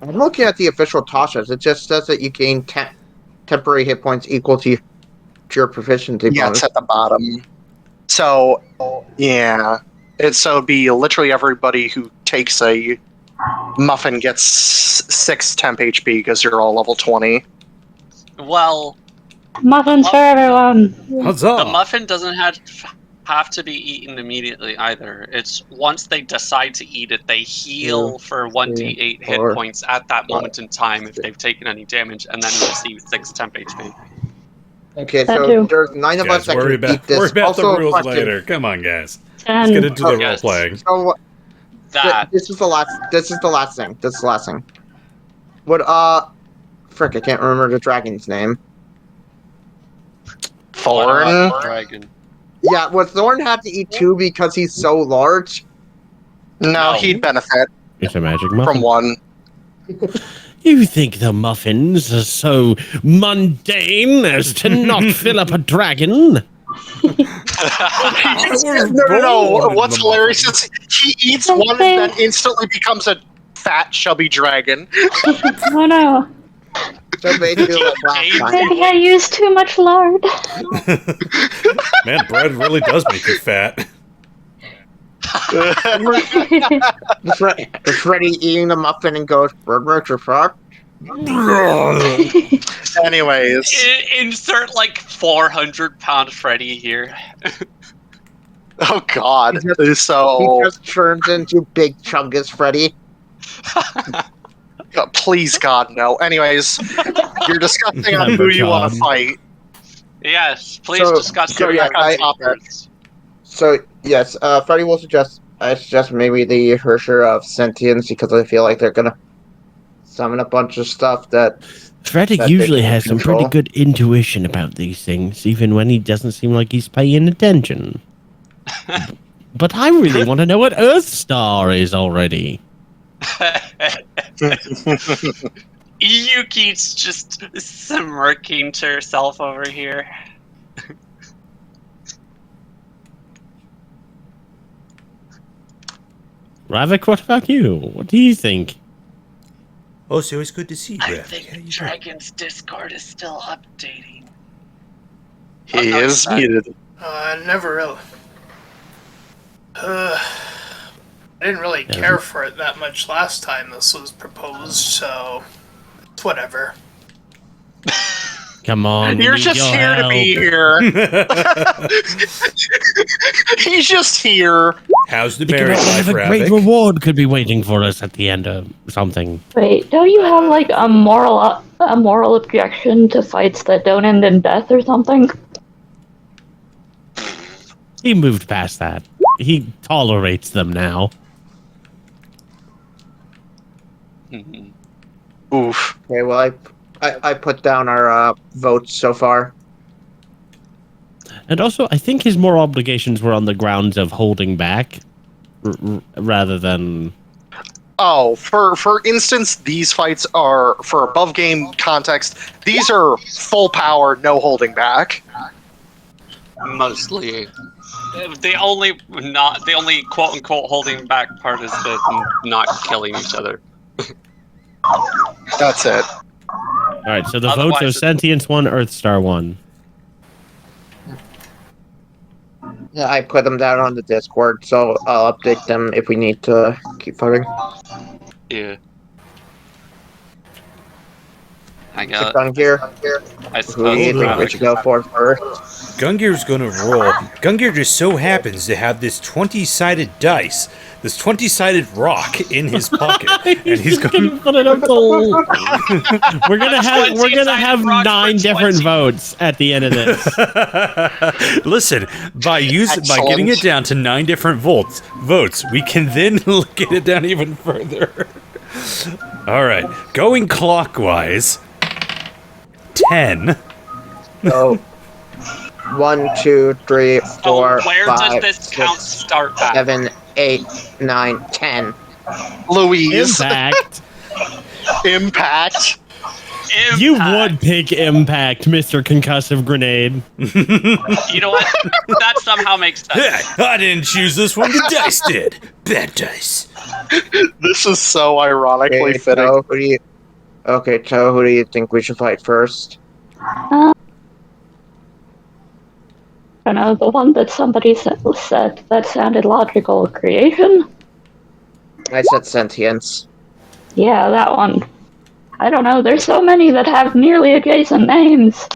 [SPEAKER 5] I'm looking at the official Tasha's. It just says that you gain temporary hit points equal to your proficiency
[SPEAKER 1] Yeah,
[SPEAKER 5] bonus.
[SPEAKER 1] it's at the bottom. So, yeah. It'd be literally everybody who takes a muffin gets 6 temp HP because you're all level 20.
[SPEAKER 2] Well,
[SPEAKER 6] Muffins for everyone!
[SPEAKER 4] What's
[SPEAKER 2] the
[SPEAKER 4] up?
[SPEAKER 2] muffin doesn't have to be eaten immediately either. It's once they decide to eat it, they heal for 1d8 hit
[SPEAKER 5] 4,
[SPEAKER 2] points at that moment in time if they've taken any damage, and then receive 6 temp HP.
[SPEAKER 5] Okay,
[SPEAKER 6] That
[SPEAKER 5] so
[SPEAKER 6] too.
[SPEAKER 5] there's 9 of us
[SPEAKER 4] Guys,
[SPEAKER 5] that
[SPEAKER 4] worry
[SPEAKER 5] can eat
[SPEAKER 4] about,
[SPEAKER 5] this.
[SPEAKER 4] worry about
[SPEAKER 5] Also,
[SPEAKER 4] the rules
[SPEAKER 5] question.
[SPEAKER 4] later. Come on, guys. Let's
[SPEAKER 6] 10.
[SPEAKER 4] get into the role
[SPEAKER 2] Yes.
[SPEAKER 4] playing.
[SPEAKER 5] So,
[SPEAKER 2] That
[SPEAKER 5] this is the last thing. What, frick, I can't remember the dragon's name.
[SPEAKER 1] Thorn?
[SPEAKER 2] Dragon.
[SPEAKER 5] Yeah, would Thorn have to eat 2 because he's so large?
[SPEAKER 1] No,
[SPEAKER 2] No.
[SPEAKER 1] he'd benefit
[SPEAKER 3] It's a magic
[SPEAKER 1] from
[SPEAKER 3] muffin.
[SPEAKER 1] 1.
[SPEAKER 3] You think the muffins are so mundane as to not fill up a dragon?
[SPEAKER 1] No. What's hilarious is he eats one and then instantly becomes a fat, chubby dragon.
[SPEAKER 6] Oh no.
[SPEAKER 5] So basically, like last time.
[SPEAKER 6] Maybe I used too much lard.
[SPEAKER 4] Man, bread really does make you fat.
[SPEAKER 5] Freddy eating the muffin and goes, "Burgers are fuck."
[SPEAKER 1] Anyways,
[SPEAKER 2] Insert like 400-pound Freddy here.
[SPEAKER 1] oh god.
[SPEAKER 5] He
[SPEAKER 1] So,
[SPEAKER 5] just turns into Big Chungus Freddy.
[SPEAKER 1] please God, no. Anyways, you're discussing on who you want to fight.
[SPEAKER 2] Yes, please discuss
[SPEAKER 5] so
[SPEAKER 2] your
[SPEAKER 5] yeah,
[SPEAKER 2] topics.
[SPEAKER 5] So yes, Freddy will suggest maybe the Herrscher of Sentience because I feel like they're gonna summon a bunch of stuff that
[SPEAKER 3] Fredrick usually has some pretty good intuition about these things, even when he doesn't seem like he's paying attention. But I really want to know what Earthstar is already.
[SPEAKER 2] Yuki's just smirking to herself over here.
[SPEAKER 3] Ravak, what about you? What do you think?
[SPEAKER 4] Oh, so it's good to see you.
[SPEAKER 2] I
[SPEAKER 4] Ravak.
[SPEAKER 2] think Dragon's Discord is still updating.
[SPEAKER 1] He is muted.
[SPEAKER 7] Never really. I didn't really care for it that much last time this was proposed, so it's whatever.
[SPEAKER 3] Come on.
[SPEAKER 1] You're just here to be here. He's just here.
[SPEAKER 4] How's the
[SPEAKER 3] Think
[SPEAKER 4] marriage
[SPEAKER 3] about
[SPEAKER 4] life,
[SPEAKER 3] what a great
[SPEAKER 4] Ravak?
[SPEAKER 3] reward could be waiting for us at the end of something.
[SPEAKER 6] Wait, don't you have like a moral objection to fights that don't end in death or something?
[SPEAKER 3] He moved past that. He tolerates them now.
[SPEAKER 1] Oof.
[SPEAKER 5] Okay, well, I put down our votes so far.
[SPEAKER 3] And also, I think his moral obligations were on the grounds of holding back, rather than...
[SPEAKER 1] Oh, for instance, these fights are, for above game context, these are full power, no holding back.
[SPEAKER 2] Mostly. The only quote unquote holding back part is the not killing each other.
[SPEAKER 1] That's it.
[SPEAKER 3] Alright, so the
[SPEAKER 2] Otherwise
[SPEAKER 3] votes are Sentience 1, Earthstar 1.
[SPEAKER 5] Yeah, I put them down on the Discord, so I'll update them if we need to keep fighting.
[SPEAKER 2] Yeah. I
[SPEAKER 5] The
[SPEAKER 2] got.
[SPEAKER 5] Gungir,
[SPEAKER 2] I
[SPEAKER 5] who do you
[SPEAKER 2] suppose.
[SPEAKER 5] think we should go for first?
[SPEAKER 4] Gungir's gonna roll. Gungir just so happens to have this 20-sided dice, this 20-sided rock in his pocket, and he's gonna
[SPEAKER 3] put it up goal. We're gonna have 9 different
[SPEAKER 2] 20.
[SPEAKER 3] votes at the end of this.
[SPEAKER 4] Listen, by getting it down to 9 different votes, we can then get it down even further. All right, going clockwise. 10.
[SPEAKER 5] So, 1, 2, 3, 4,
[SPEAKER 2] So where
[SPEAKER 5] 5,
[SPEAKER 2] does this
[SPEAKER 5] 6,
[SPEAKER 2] count start at?
[SPEAKER 5] 7, 8, 9, 10.
[SPEAKER 1] Louise.
[SPEAKER 3] Impact.
[SPEAKER 1] Impact.
[SPEAKER 3] You would pick Impact, Mr. Concussive Grenade.
[SPEAKER 2] You know what? That somehow makes sense.
[SPEAKER 4] I didn't choose this one, the dice did. Bad dice.
[SPEAKER 1] This is so ironically fitting.
[SPEAKER 5] So who do you think we should fight first?
[SPEAKER 6] I don't know, the one that somebody said that sounded logical. Creation?
[SPEAKER 5] I said Sentience.
[SPEAKER 6] Yeah, that one. I don't know, there's so many that have nearly adjacent names.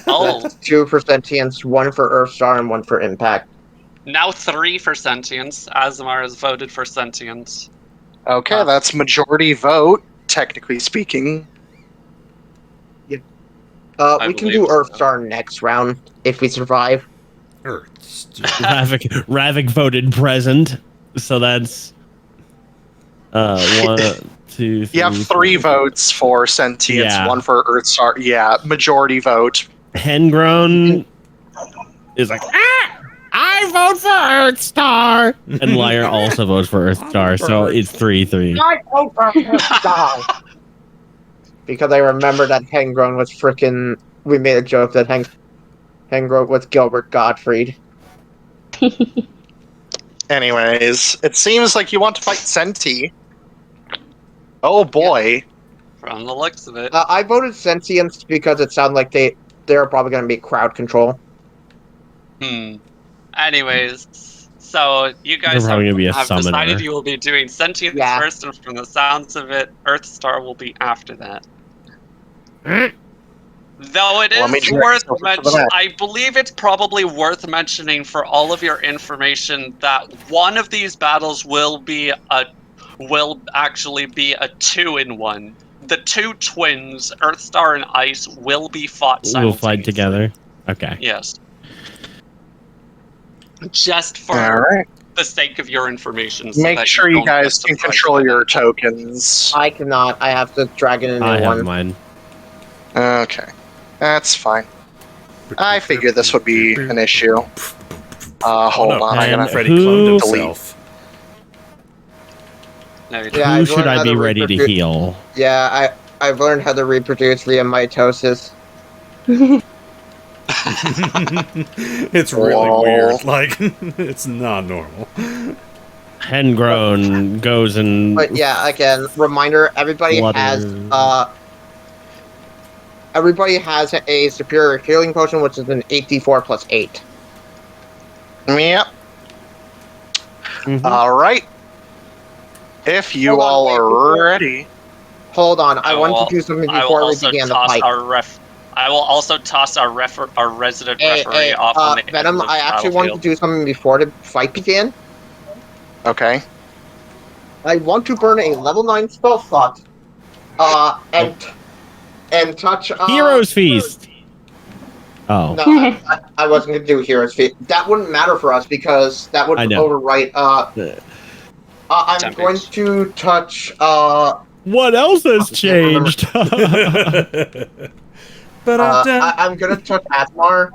[SPEAKER 2] Oh,
[SPEAKER 5] That's 2 for Sentience, 1 for Earthstar, and 1 for Impact.
[SPEAKER 2] now 3 for Sentience. Asemar has voted for Sentience.
[SPEAKER 1] Okay, that's majority vote, technically speaking.
[SPEAKER 2] I
[SPEAKER 5] We can
[SPEAKER 2] believe
[SPEAKER 5] do
[SPEAKER 2] so.
[SPEAKER 5] Earthstar next round, if we survive.
[SPEAKER 3] Ravak voted present, so that's 1, 2, 3.
[SPEAKER 1] You have 3 votes for Sentience,
[SPEAKER 3] Yeah.
[SPEAKER 1] 1 for Earthstar. Yeah, majority vote.
[SPEAKER 3] Hengrown is like, I vote for Earthstar! And Liar also votes for Earthstar, so it's 3-3.
[SPEAKER 5] I vote for Earthstar! Because I remember that Hengrown was frickin'... We made a joke that Hengrown was Gilbert Gottfried.
[SPEAKER 1] Anyways, it seems like you want to fight Senti. Oh boy.
[SPEAKER 2] From the looks of it.
[SPEAKER 5] I voted sentience because it sounded like they're probably going to be crowd control.
[SPEAKER 2] Anyways, so you guys
[SPEAKER 3] They're probably gonna be a
[SPEAKER 2] have
[SPEAKER 3] summoner.
[SPEAKER 2] decided you will be doing sentience
[SPEAKER 5] Yeah.
[SPEAKER 2] first, and from the sounds of it, Earthstar will be after that. Though it
[SPEAKER 1] Let me
[SPEAKER 2] is
[SPEAKER 1] direct
[SPEAKER 2] worth
[SPEAKER 1] myself to the
[SPEAKER 2] mentioning,
[SPEAKER 1] map.
[SPEAKER 2] I believe it's probably worth mentioning for all of your information that one of these battles will actually be a 2-in-1. The two twins, Earthstar and Ice, will be fought
[SPEAKER 3] We'll
[SPEAKER 2] simultaneously.
[SPEAKER 3] fight together. Okay.
[SPEAKER 2] Yes. Just for
[SPEAKER 1] Alright.
[SPEAKER 2] the sake of your information. So
[SPEAKER 1] Make
[SPEAKER 2] that
[SPEAKER 1] sure you
[SPEAKER 2] don't get
[SPEAKER 1] guys can
[SPEAKER 2] surprised
[SPEAKER 1] control
[SPEAKER 2] by
[SPEAKER 1] your
[SPEAKER 2] that.
[SPEAKER 1] tokens.
[SPEAKER 5] I cannot. I have to drag in a new
[SPEAKER 3] I have
[SPEAKER 5] one.
[SPEAKER 3] mine.
[SPEAKER 1] Okay. That's fine. I figured this would be an issue. Hold
[SPEAKER 4] no.
[SPEAKER 1] on, I
[SPEAKER 3] And
[SPEAKER 1] gotta...
[SPEAKER 4] Freddy
[SPEAKER 3] who-
[SPEAKER 4] cloned himself.
[SPEAKER 2] No, you don't.
[SPEAKER 5] Yeah,
[SPEAKER 3] Who
[SPEAKER 5] I've
[SPEAKER 3] should
[SPEAKER 5] learned
[SPEAKER 3] I
[SPEAKER 5] how
[SPEAKER 3] be
[SPEAKER 5] to
[SPEAKER 3] ready to
[SPEAKER 5] reproduce-
[SPEAKER 3] heal?
[SPEAKER 5] Yeah, I've learned how to reproduce via mitosis.
[SPEAKER 4] It's really
[SPEAKER 1] Lol.
[SPEAKER 4] weird. Like, it's not normal.
[SPEAKER 3] Hengrown goes and
[SPEAKER 5] But yeah, again, reminder: everybody has a superior healing potion, which is an 8d4 plus 8.
[SPEAKER 1] Yep.
[SPEAKER 3] Mhm.
[SPEAKER 1] Alright. If you
[SPEAKER 5] Hold on,
[SPEAKER 1] all
[SPEAKER 5] wait,
[SPEAKER 1] are
[SPEAKER 5] before-
[SPEAKER 1] ready...
[SPEAKER 5] Hold on, I want
[SPEAKER 2] will-
[SPEAKER 5] to do something
[SPEAKER 2] I will
[SPEAKER 5] before we
[SPEAKER 2] also
[SPEAKER 5] begin the
[SPEAKER 2] toss
[SPEAKER 5] fight.
[SPEAKER 2] I will also toss our resident referee off on the edge
[SPEAKER 5] Venom,
[SPEAKER 2] of the
[SPEAKER 5] I actually want to
[SPEAKER 2] battlefield.
[SPEAKER 5] do something before the fight begin.
[SPEAKER 1] Okay.
[SPEAKER 5] I want to burn a level 9 spell slot. And touch.
[SPEAKER 3] Heroes Feast. Oh.
[SPEAKER 5] No, I wasn't going to do Heroes Feast. That wouldn't matter for us because that would
[SPEAKER 3] I know.
[SPEAKER 5] overwrite. I'm
[SPEAKER 2] Damage.
[SPEAKER 5] going to touch.
[SPEAKER 3] What else has changed?
[SPEAKER 5] I'm going to touch Asemar.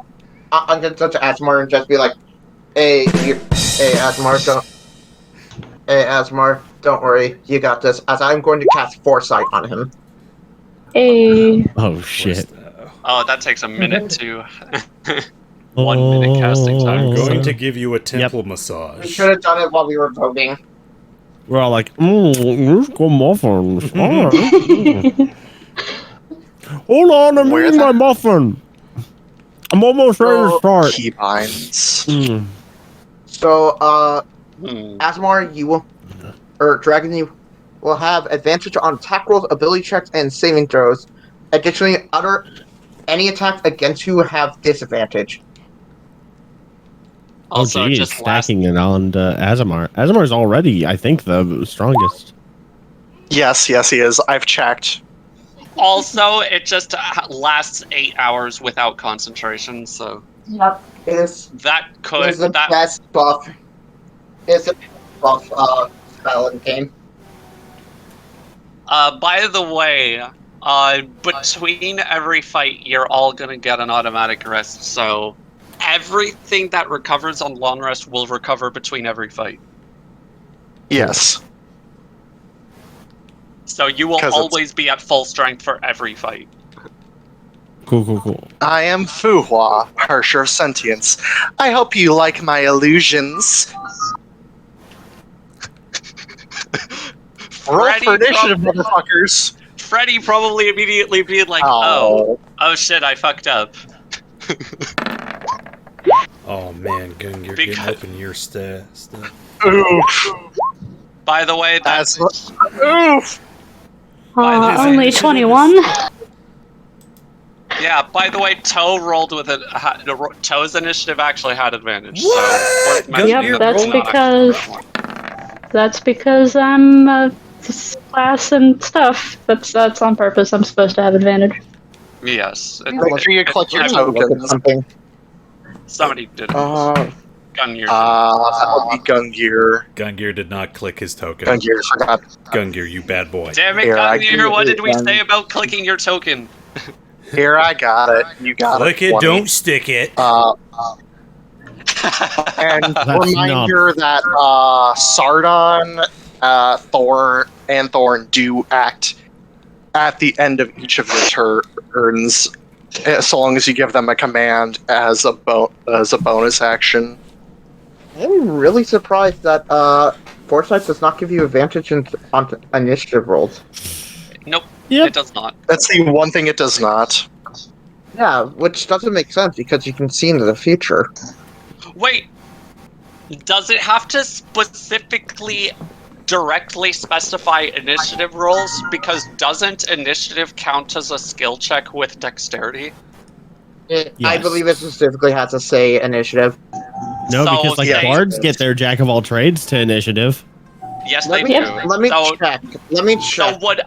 [SPEAKER 5] I'm going to touch Asemar and just be like, "Hey, Asemar, don't worry, you got this." As I'm going to cast Foresight on him.
[SPEAKER 6] Hey.
[SPEAKER 3] Oh shit.
[SPEAKER 2] Oh, that takes a minute to 1 minute casting time.
[SPEAKER 4] I'm going
[SPEAKER 3] Oh.
[SPEAKER 4] to give you a temple
[SPEAKER 5] We
[SPEAKER 4] massage.
[SPEAKER 5] should have done it while we were voting.
[SPEAKER 3] We're all like, let's go muffins. All right. Hold on, I'm
[SPEAKER 1] Where's
[SPEAKER 3] eating my
[SPEAKER 1] that?
[SPEAKER 3] muffin. I'm almost ready to start.
[SPEAKER 1] Keybinds.
[SPEAKER 3] Mm.
[SPEAKER 5] So,
[SPEAKER 2] Hmm.
[SPEAKER 5] Asemar, you will, or Dragon, you will have advantage on attack rolls, ability checks, and saving throws. Additionally, any attacks against you have disadvantage.
[SPEAKER 2] Also,
[SPEAKER 3] Oh, geez,
[SPEAKER 2] just last
[SPEAKER 3] stacking it on Asemar. Asemar's already, I think, the strongest.
[SPEAKER 1] Yes, he is. I've checked.
[SPEAKER 2] Also, it just lasts 8 hours without concentration, so
[SPEAKER 6] Yep.
[SPEAKER 5] Is
[SPEAKER 2] that could
[SPEAKER 5] is the
[SPEAKER 2] that
[SPEAKER 5] best buff? Is the buff spell in the game?
[SPEAKER 2] by the way, between every fight, you're all gonna get an automatic rest. So everything that recovers on long rest will recover between every fight.
[SPEAKER 1] Yes.
[SPEAKER 2] So you will
[SPEAKER 1] 'Cause it's-
[SPEAKER 2] always be at full strength for every fight.
[SPEAKER 3] Cool.
[SPEAKER 1] I am Fuhua, Herrscher of Sentience. I hope you like my illusions. Roll for initiative, motherfuckers.
[SPEAKER 2] Freddy probably immediately being like,
[SPEAKER 1] Oh.
[SPEAKER 2] oh shit, I fucked up.
[SPEAKER 4] Oh man, Gung, you're getting
[SPEAKER 2] Because-
[SPEAKER 4] open your stuff.
[SPEAKER 1] Oof.
[SPEAKER 2] By the way, that's
[SPEAKER 1] Oof.
[SPEAKER 6] Only 21.
[SPEAKER 2] yeah. By the way, Toe rolled with it. Toe's initiative actually had advantage.
[SPEAKER 4] What?
[SPEAKER 2] So worth mentioning
[SPEAKER 6] Yep,
[SPEAKER 2] that
[SPEAKER 6] that's
[SPEAKER 2] it's not actually
[SPEAKER 6] because- That's because I'm class and stuff. That's on purpose. I'm supposed to have advantage.
[SPEAKER 2] Yes.
[SPEAKER 1] Make sure you click your
[SPEAKER 2] I mean,
[SPEAKER 5] Look at
[SPEAKER 1] tokens.
[SPEAKER 5] something.
[SPEAKER 2] Somebody did it.
[SPEAKER 5] Uh,
[SPEAKER 2] Gungir.
[SPEAKER 1] That would be Gungir.
[SPEAKER 4] Gungir did not click his token.
[SPEAKER 1] Gungir forgot.
[SPEAKER 4] Gungir, you bad boy.
[SPEAKER 2] Damn it,
[SPEAKER 1] Here, I
[SPEAKER 2] Gungir, what did we
[SPEAKER 5] can-
[SPEAKER 2] say about clicking your token?
[SPEAKER 1] Here, I got it. You got
[SPEAKER 4] Click
[SPEAKER 1] it.
[SPEAKER 4] it,
[SPEAKER 1] 20.
[SPEAKER 4] don't stick it.
[SPEAKER 1] And
[SPEAKER 3] That's
[SPEAKER 1] reminder that Sardon, Thorn do act at the end of each of your turns, so long as you give them a command as a bonus action.
[SPEAKER 5] I'm really surprised that Foresight does not give you advantage on initiative rolls.
[SPEAKER 2] Nope.
[SPEAKER 3] Yep.
[SPEAKER 2] It does not.
[SPEAKER 1] That's the one thing it does not.
[SPEAKER 5] Yeah, which doesn't make sense because you can see into the future.
[SPEAKER 2] Wait, does it have to specifically directly specify initiative rolls? Because doesn't initiative count as a skill check with dexterity?
[SPEAKER 5] I
[SPEAKER 3] Yes.
[SPEAKER 5] believe it specifically has to say initiative.
[SPEAKER 3] No,
[SPEAKER 2] So,
[SPEAKER 3] because like
[SPEAKER 2] yeah.
[SPEAKER 3] bards get their jack of all trades to initiative.
[SPEAKER 2] Yes,
[SPEAKER 5] Let
[SPEAKER 2] they
[SPEAKER 5] me
[SPEAKER 2] do.
[SPEAKER 5] let me
[SPEAKER 2] So-
[SPEAKER 5] check. Let me
[SPEAKER 2] So
[SPEAKER 5] check.
[SPEAKER 2] would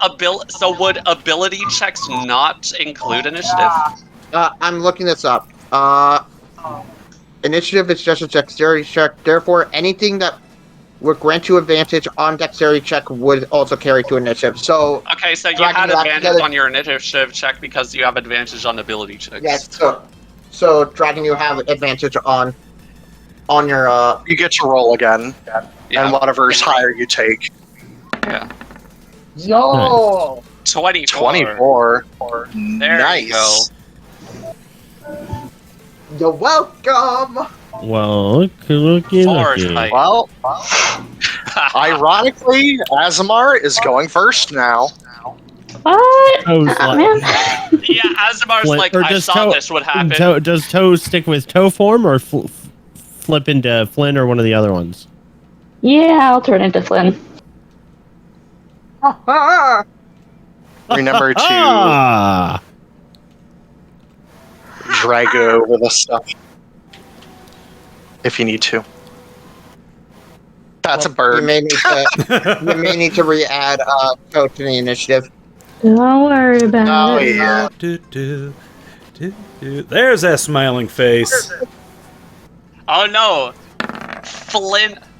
[SPEAKER 2] ability checks not include initiative?
[SPEAKER 5] I'm looking this up. Initiative is just a dexterity check. Therefore, anything that would grant you advantage on dexterity check would also carry to initiative. So
[SPEAKER 2] Okay, so you
[SPEAKER 5] Dragging
[SPEAKER 2] had
[SPEAKER 5] you back
[SPEAKER 2] advantage
[SPEAKER 5] together-
[SPEAKER 2] on your initiative check because you have advantage on ability checks.
[SPEAKER 5] yes, so Dragon, you have advantage on your
[SPEAKER 1] You get to roll again,
[SPEAKER 2] Yeah.
[SPEAKER 1] and whatever's higher you take.
[SPEAKER 2] Yeah.
[SPEAKER 5] Yo.
[SPEAKER 2] 24.
[SPEAKER 1] 24.
[SPEAKER 2] There
[SPEAKER 1] Nice.
[SPEAKER 2] you go.
[SPEAKER 5] You're welcome.
[SPEAKER 3] Well, looky.
[SPEAKER 2] Foresight.
[SPEAKER 1] Well, ironically, Asemar is going first now.
[SPEAKER 6] What?
[SPEAKER 3] Toe's
[SPEAKER 6] Man.
[SPEAKER 2] Yeah, Asemar's
[SPEAKER 3] Flint-
[SPEAKER 2] like,
[SPEAKER 3] or
[SPEAKER 2] I
[SPEAKER 3] does
[SPEAKER 2] saw
[SPEAKER 3] Toe-
[SPEAKER 2] this would happen.
[SPEAKER 3] Does Toe stick with toe form or flip into Flynn or one of the other ones?
[SPEAKER 6] Yeah, I'll turn into Flynn.
[SPEAKER 1] Remember to
[SPEAKER 3] Ah!
[SPEAKER 1] drag it over the stuff if you need to. That's a bird.
[SPEAKER 5] You may need to re-add Toe to the initiative.
[SPEAKER 6] Don't worry about
[SPEAKER 1] Oh,
[SPEAKER 6] it.
[SPEAKER 1] yeah.
[SPEAKER 4] There's that smiling face.
[SPEAKER 2] Oh no!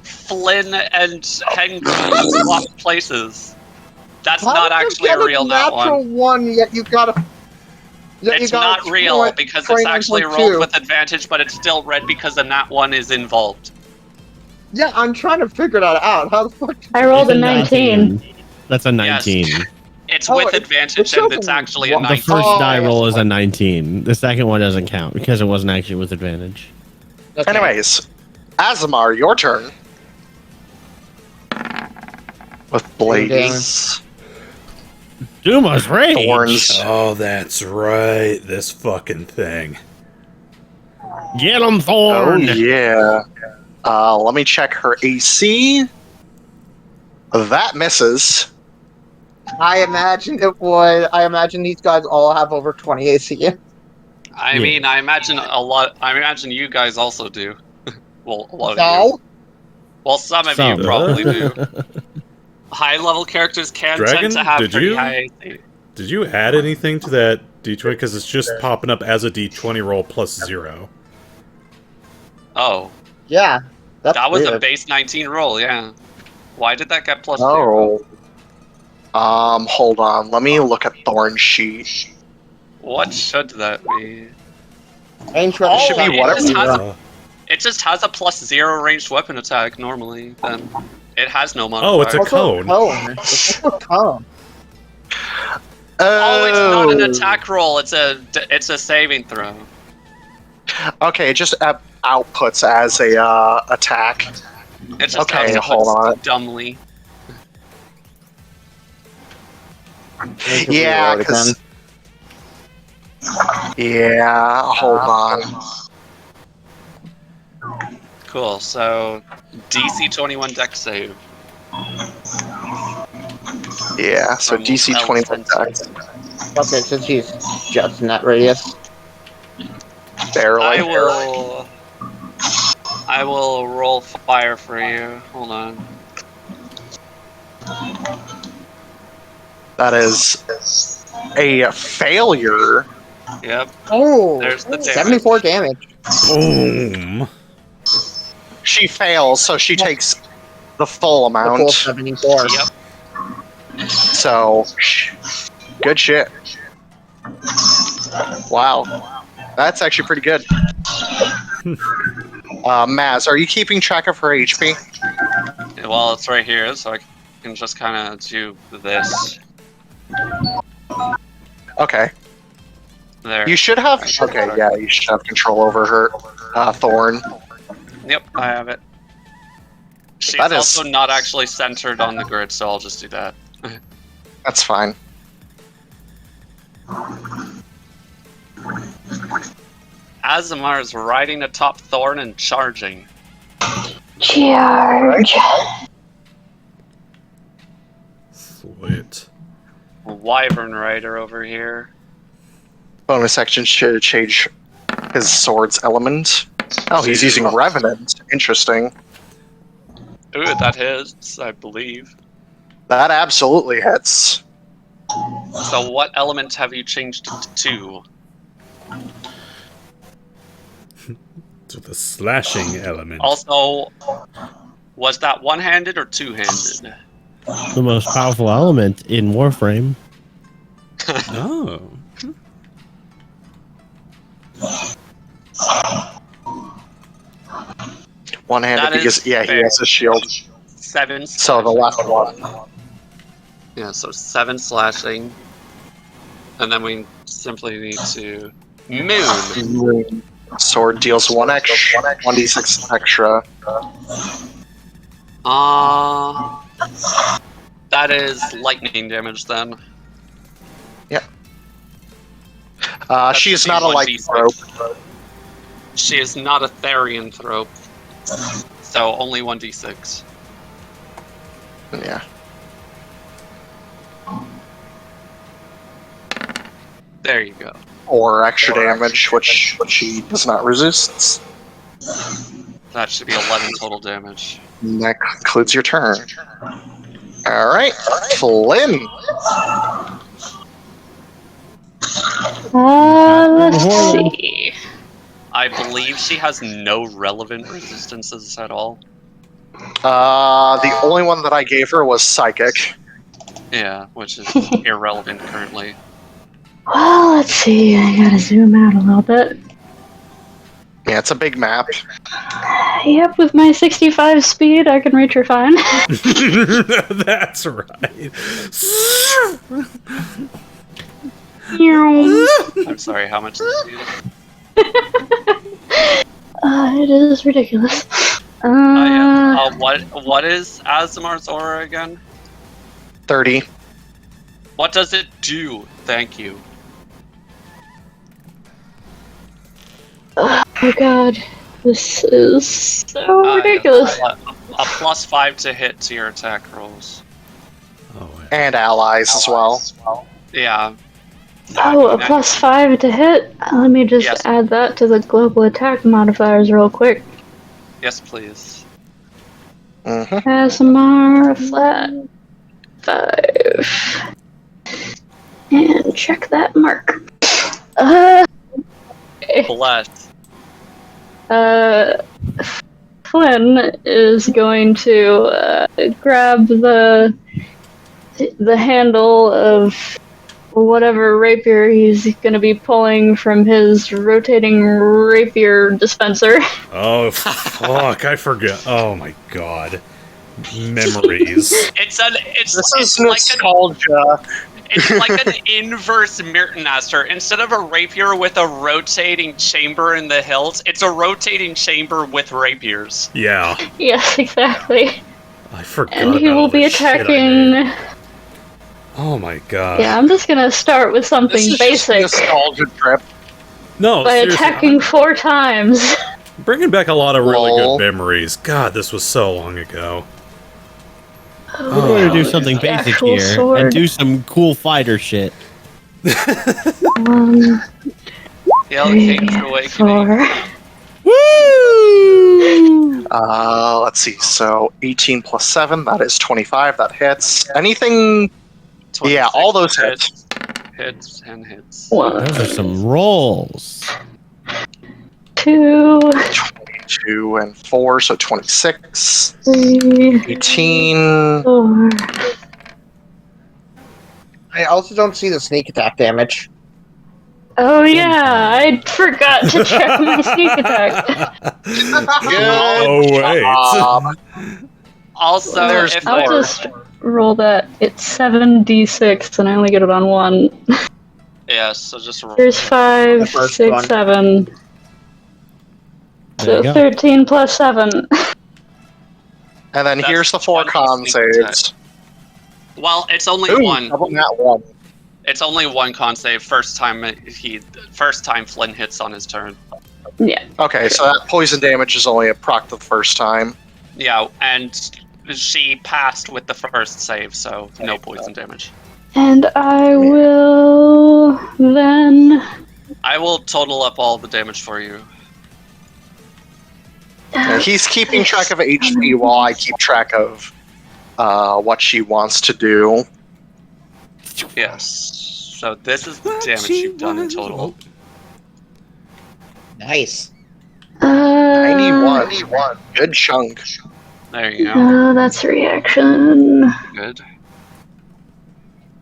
[SPEAKER 2] Flynn and Henry swapped places. That's not actually a real nat
[SPEAKER 5] natural
[SPEAKER 2] one.
[SPEAKER 5] Yet you got a. Yet
[SPEAKER 2] It's
[SPEAKER 5] you got
[SPEAKER 2] not
[SPEAKER 5] a
[SPEAKER 2] real
[SPEAKER 5] point-
[SPEAKER 2] because it's actually
[SPEAKER 5] 29.2.
[SPEAKER 2] rolled with advantage, but it's still red because the nat one is involved.
[SPEAKER 5] Yeah, I'm trying to figure that out. How the fuck?
[SPEAKER 6] I rolled a
[SPEAKER 3] It's
[SPEAKER 6] 19.
[SPEAKER 3] That's a 19.
[SPEAKER 2] It's
[SPEAKER 5] Oh,
[SPEAKER 2] with
[SPEAKER 5] it
[SPEAKER 2] advantage
[SPEAKER 5] shows
[SPEAKER 2] and it's actually a
[SPEAKER 5] the
[SPEAKER 3] The
[SPEAKER 2] 19.
[SPEAKER 3] first
[SPEAKER 5] Oh,
[SPEAKER 3] die
[SPEAKER 5] yeah.
[SPEAKER 3] roll is a 19. The second one doesn't count because it wasn't actually with advantage.
[SPEAKER 5] Okay.
[SPEAKER 1] Anyways, Asemar, your turn. With blades.
[SPEAKER 3] Duma's rage.
[SPEAKER 1] Thorns.
[SPEAKER 4] Oh, that's right. This fucking thing.
[SPEAKER 3] Get him,
[SPEAKER 1] Oh,
[SPEAKER 3] Thorn.
[SPEAKER 1] yeah. Let me check her AC. That misses.
[SPEAKER 5] I imagine it would. I imagine these guys all have over 20 AC.
[SPEAKER 2] I mean, I imagine you guys also do. Well, a lot of you.
[SPEAKER 5] No.
[SPEAKER 2] Well, some of
[SPEAKER 3] Some.
[SPEAKER 2] you probably do. High-level characters can
[SPEAKER 4] Dragon,
[SPEAKER 2] tend to have
[SPEAKER 4] did
[SPEAKER 2] pretty
[SPEAKER 4] you?
[SPEAKER 2] high.
[SPEAKER 4] Did you add anything to that D20? Because it's just popping up as a D20 roll plus 0.
[SPEAKER 2] Oh,
[SPEAKER 5] Yeah. That's
[SPEAKER 2] that was a
[SPEAKER 5] weird.
[SPEAKER 2] base 19 roll. Yeah. Why did that get plus 0?
[SPEAKER 1] Oh. Hold on. Let me look at Thorn's sheet.
[SPEAKER 2] What should that be?
[SPEAKER 5] Range
[SPEAKER 2] Oh,
[SPEAKER 1] should be
[SPEAKER 2] it
[SPEAKER 1] whatever
[SPEAKER 2] just
[SPEAKER 1] you
[SPEAKER 2] has-
[SPEAKER 1] want.
[SPEAKER 2] It just has a plus 0 ranged weapon attack normally. Then it has no modifier.
[SPEAKER 4] Oh, it's a
[SPEAKER 5] Also,
[SPEAKER 4] cone.
[SPEAKER 5] It's a cone.
[SPEAKER 2] Oh, it's not an attack roll. It's a saving throw.
[SPEAKER 1] Okay, it just outputs as a attack.
[SPEAKER 2] It just
[SPEAKER 1] Okay,
[SPEAKER 2] outputs
[SPEAKER 1] hold on.
[SPEAKER 2] dumbly.
[SPEAKER 5] Need to
[SPEAKER 1] Yeah,
[SPEAKER 5] reload again.
[SPEAKER 1] because. Yeah, hold on.
[SPEAKER 2] Cool. So DC 21 dex save.
[SPEAKER 1] Yeah, so
[SPEAKER 2] From
[SPEAKER 1] DC
[SPEAKER 2] L
[SPEAKER 1] 21
[SPEAKER 2] 10.
[SPEAKER 5] Okay, since he's just in that radius.
[SPEAKER 1] barely.
[SPEAKER 2] I will roll fire for you. Hold on.
[SPEAKER 1] That is a failure.
[SPEAKER 2] Yep.
[SPEAKER 5] Oh,
[SPEAKER 2] There's the damage.
[SPEAKER 5] 74 damage.
[SPEAKER 4] Boom.
[SPEAKER 1] She fails, so she takes the full
[SPEAKER 5] The full
[SPEAKER 1] amount.
[SPEAKER 5] 74.
[SPEAKER 2] Yep.
[SPEAKER 1] So, good shit. Wow. That's actually pretty good. Maz, are you keeping track of her HP?
[SPEAKER 2] Well, it's right here, so I can just kind of do this.
[SPEAKER 1] Okay.
[SPEAKER 2] There.
[SPEAKER 1] You should have. Okay, yeah, you should have control over her. Thorn.
[SPEAKER 2] Yep, I have it. She's
[SPEAKER 1] That is-
[SPEAKER 2] also not actually centered on the grid, so I'll just do that.
[SPEAKER 1] That's fine.
[SPEAKER 2] Asemar is riding atop Thorn and charging.
[SPEAKER 6] Charge.
[SPEAKER 4] Sweet.
[SPEAKER 2] Wyvern Rider over here.
[SPEAKER 1] Bonus action should change his sword's element. Oh, he's using Revenant. Interesting.
[SPEAKER 2] Ooh, that hits, I believe.
[SPEAKER 1] That absolutely hits.
[SPEAKER 2] So what element have you changed it to?
[SPEAKER 4] To the slashing element.
[SPEAKER 2] Also, was that one-handed or two-handed?
[SPEAKER 3] The most powerful element in Warframe.
[SPEAKER 4] Oh.
[SPEAKER 1] One-handed
[SPEAKER 2] That is
[SPEAKER 1] because, yeah, he
[SPEAKER 2] fair.
[SPEAKER 1] has a shield.
[SPEAKER 2] 7
[SPEAKER 1] So the left one.
[SPEAKER 2] Yeah, so 7 slashing. And then we simply need to moon.
[SPEAKER 1] Sword deals 1d6 extra.
[SPEAKER 2] That is lightning damage then.
[SPEAKER 1] She is
[SPEAKER 2] should be
[SPEAKER 1] not a light
[SPEAKER 2] 1d6.
[SPEAKER 1] throw.
[SPEAKER 2] She is not a Therian thrope. So only 1d6.
[SPEAKER 1] Yeah.
[SPEAKER 2] There you go.
[SPEAKER 1] Or extra damage, which she does not resist.
[SPEAKER 2] That should be 11 total damage.
[SPEAKER 1] And that concludes your turn. Alright, Flynn.
[SPEAKER 6] Let's see.
[SPEAKER 2] I believe she has no relevant resistances at all.
[SPEAKER 1] The only one that I gave her was Psychic.
[SPEAKER 2] Yeah, which is irrelevant currently.
[SPEAKER 6] Well, let's see. I gotta zoom out a little bit.
[SPEAKER 1] Yeah, it's a big map.
[SPEAKER 6] Yep, with my 65 speed, I can reach her fine.
[SPEAKER 4] That's right.
[SPEAKER 2] I'm sorry, how much is it?
[SPEAKER 6] It is ridiculous.
[SPEAKER 2] What is Asemar's aura again?
[SPEAKER 1] 30.
[SPEAKER 2] What does it do? Thank you.
[SPEAKER 6] Oh god, this is so ridiculous.
[SPEAKER 2] A +5 to hit to your attack rolls.
[SPEAKER 4] Oh, yeah.
[SPEAKER 1] And allies as well.
[SPEAKER 2] Yeah.
[SPEAKER 6] Oh, a +5 to hit? Let me just
[SPEAKER 2] Yes.
[SPEAKER 6] add that to the global attack modifiers real quick.
[SPEAKER 2] Yes, please.
[SPEAKER 1] Mm-hmm.
[SPEAKER 6] Asemar, flat 5. And check that mark.
[SPEAKER 2] Bless.
[SPEAKER 6] Flynn is going to grab the handle of whatever rapier he's going to be pulling from his rotating rapier dispenser.
[SPEAKER 4] Oh, fuck, I forgot. Oh my god. Memories.
[SPEAKER 2] It's
[SPEAKER 1] This is
[SPEAKER 2] like
[SPEAKER 1] nostalgia.
[SPEAKER 2] it's like an inverse Mirtonaster. Instead of a rapier with a rotating chamber in the hilt, it's a rotating chamber with rapiers.
[SPEAKER 4] Yeah,
[SPEAKER 6] Yes, exactly.
[SPEAKER 4] I forgot.
[SPEAKER 6] And he
[SPEAKER 4] about
[SPEAKER 6] will
[SPEAKER 4] all
[SPEAKER 6] be
[SPEAKER 4] the shit I
[SPEAKER 6] attacking.
[SPEAKER 4] did. Oh my god.
[SPEAKER 6] Yeah, I'm just gonna start with something
[SPEAKER 1] This is
[SPEAKER 6] basic
[SPEAKER 1] just a nostalgia trip.
[SPEAKER 4] No,
[SPEAKER 6] by
[SPEAKER 4] seriously,
[SPEAKER 6] attacking 4 times.
[SPEAKER 4] I'm bringing back a lot of really
[SPEAKER 1] Lol.
[SPEAKER 4] good memories. God, this was so long ago.
[SPEAKER 3] We're going to do something
[SPEAKER 6] The
[SPEAKER 3] basic
[SPEAKER 6] actual
[SPEAKER 3] here
[SPEAKER 6] sword.
[SPEAKER 3] and do some cool fighter shit.
[SPEAKER 6] 1,
[SPEAKER 2] Hail
[SPEAKER 6] 3,
[SPEAKER 2] King's Awakening.
[SPEAKER 6] 4.
[SPEAKER 3] Woo!
[SPEAKER 1] Let's see. So 18 plus 7, that is 25. That hits. Anything? Yeah, all those hit.
[SPEAKER 2] Hits and hits.
[SPEAKER 6] 1,
[SPEAKER 3] Those are some rolls.
[SPEAKER 6] 2,
[SPEAKER 1] 22 and 4, so 26.
[SPEAKER 6] 3,
[SPEAKER 1] 18.
[SPEAKER 6] 4.
[SPEAKER 5] I also don't see the sneak attack damage.
[SPEAKER 6] Oh yeah, I forgot to check my sneak attack.
[SPEAKER 4] Oh, wait.
[SPEAKER 1] job.
[SPEAKER 2] Also,
[SPEAKER 1] There's
[SPEAKER 2] if
[SPEAKER 6] I'll
[SPEAKER 1] more.
[SPEAKER 6] just roll that. It's 7d6 and I only get it on 1.
[SPEAKER 2] yeah, so just roll.
[SPEAKER 6] There's 5,
[SPEAKER 5] The first
[SPEAKER 6] 6,
[SPEAKER 5] one.
[SPEAKER 6] 7.
[SPEAKER 3] There
[SPEAKER 6] So
[SPEAKER 3] you go.
[SPEAKER 6] 13 plus 7.
[SPEAKER 1] And then
[SPEAKER 2] That's
[SPEAKER 1] here's the 4
[SPEAKER 2] 20
[SPEAKER 1] con
[SPEAKER 2] sneak attack.
[SPEAKER 1] saves.
[SPEAKER 2] Well, it's only
[SPEAKER 1] Ooh,
[SPEAKER 2] one.
[SPEAKER 1] double that one.
[SPEAKER 2] It's only one con save. First time Flynn hits on his turn.
[SPEAKER 6] Yeah.
[SPEAKER 1] Okay, so that poison damage is only a proc the first time.
[SPEAKER 2] Yeah, and she passed with the first save, so no poison damage.
[SPEAKER 6] And I will then.
[SPEAKER 2] I will total up all the damage for you.
[SPEAKER 1] He's keeping track of HP while I keep track of what she wants to do.
[SPEAKER 2] Yes. So this is the damage you've done in total.
[SPEAKER 5] Nice.
[SPEAKER 1] 91. Good chunk.
[SPEAKER 2] There you go.
[SPEAKER 6] That's a reaction.
[SPEAKER 2] Good.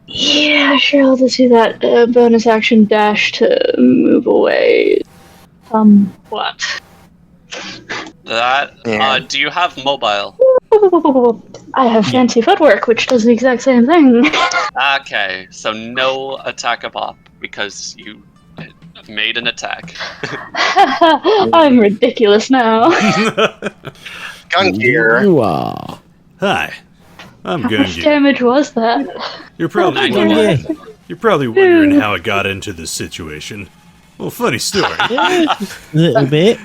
[SPEAKER 6] Yeah, sure, I'll just do that bonus action dash to move away. What?
[SPEAKER 2] That.
[SPEAKER 1] Yeah.
[SPEAKER 2] Do you have mobile?
[SPEAKER 6] I have fancy footwork, which does the exact same thing.
[SPEAKER 2] Okay, so no attack of op because you made an attack.
[SPEAKER 6] I'm ridiculous now.
[SPEAKER 1] Gungir.
[SPEAKER 3] You are.
[SPEAKER 4] Hi, I'm
[SPEAKER 6] How much
[SPEAKER 4] Gungir.
[SPEAKER 6] damage was that?
[SPEAKER 4] You're probably
[SPEAKER 2] Nine.
[SPEAKER 4] wondering. You're probably wondering how I got into this situation. Well, funny story.
[SPEAKER 3] A little bit.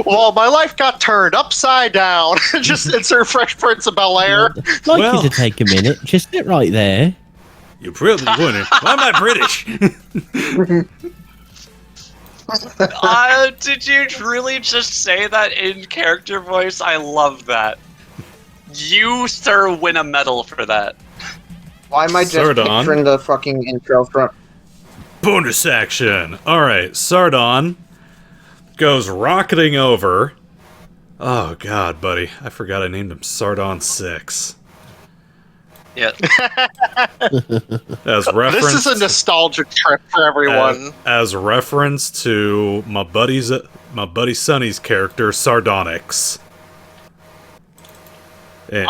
[SPEAKER 1] Well, my life got turned upside down. Just insert Fresh Prince of Bel-Air.
[SPEAKER 3] I'd like
[SPEAKER 4] Well-
[SPEAKER 3] you to take a minute. Just sit right there.
[SPEAKER 4] You're probably wondering why am I British?
[SPEAKER 2] Did you really just say that in character voice? I love that. You, sir, win a medal for that.
[SPEAKER 5] Why am I just
[SPEAKER 4] Sardon.
[SPEAKER 5] picturing the fucking intro from...
[SPEAKER 4] Bonus action. All right, Sardon goes rocketing over. Oh God, buddy, I forgot I named him Sardon 6.
[SPEAKER 2] Yeah.
[SPEAKER 4] As reference.
[SPEAKER 1] This is a nostalgic trip for everyone.
[SPEAKER 4] As reference to my buddy Sonny's character Sardonyx. And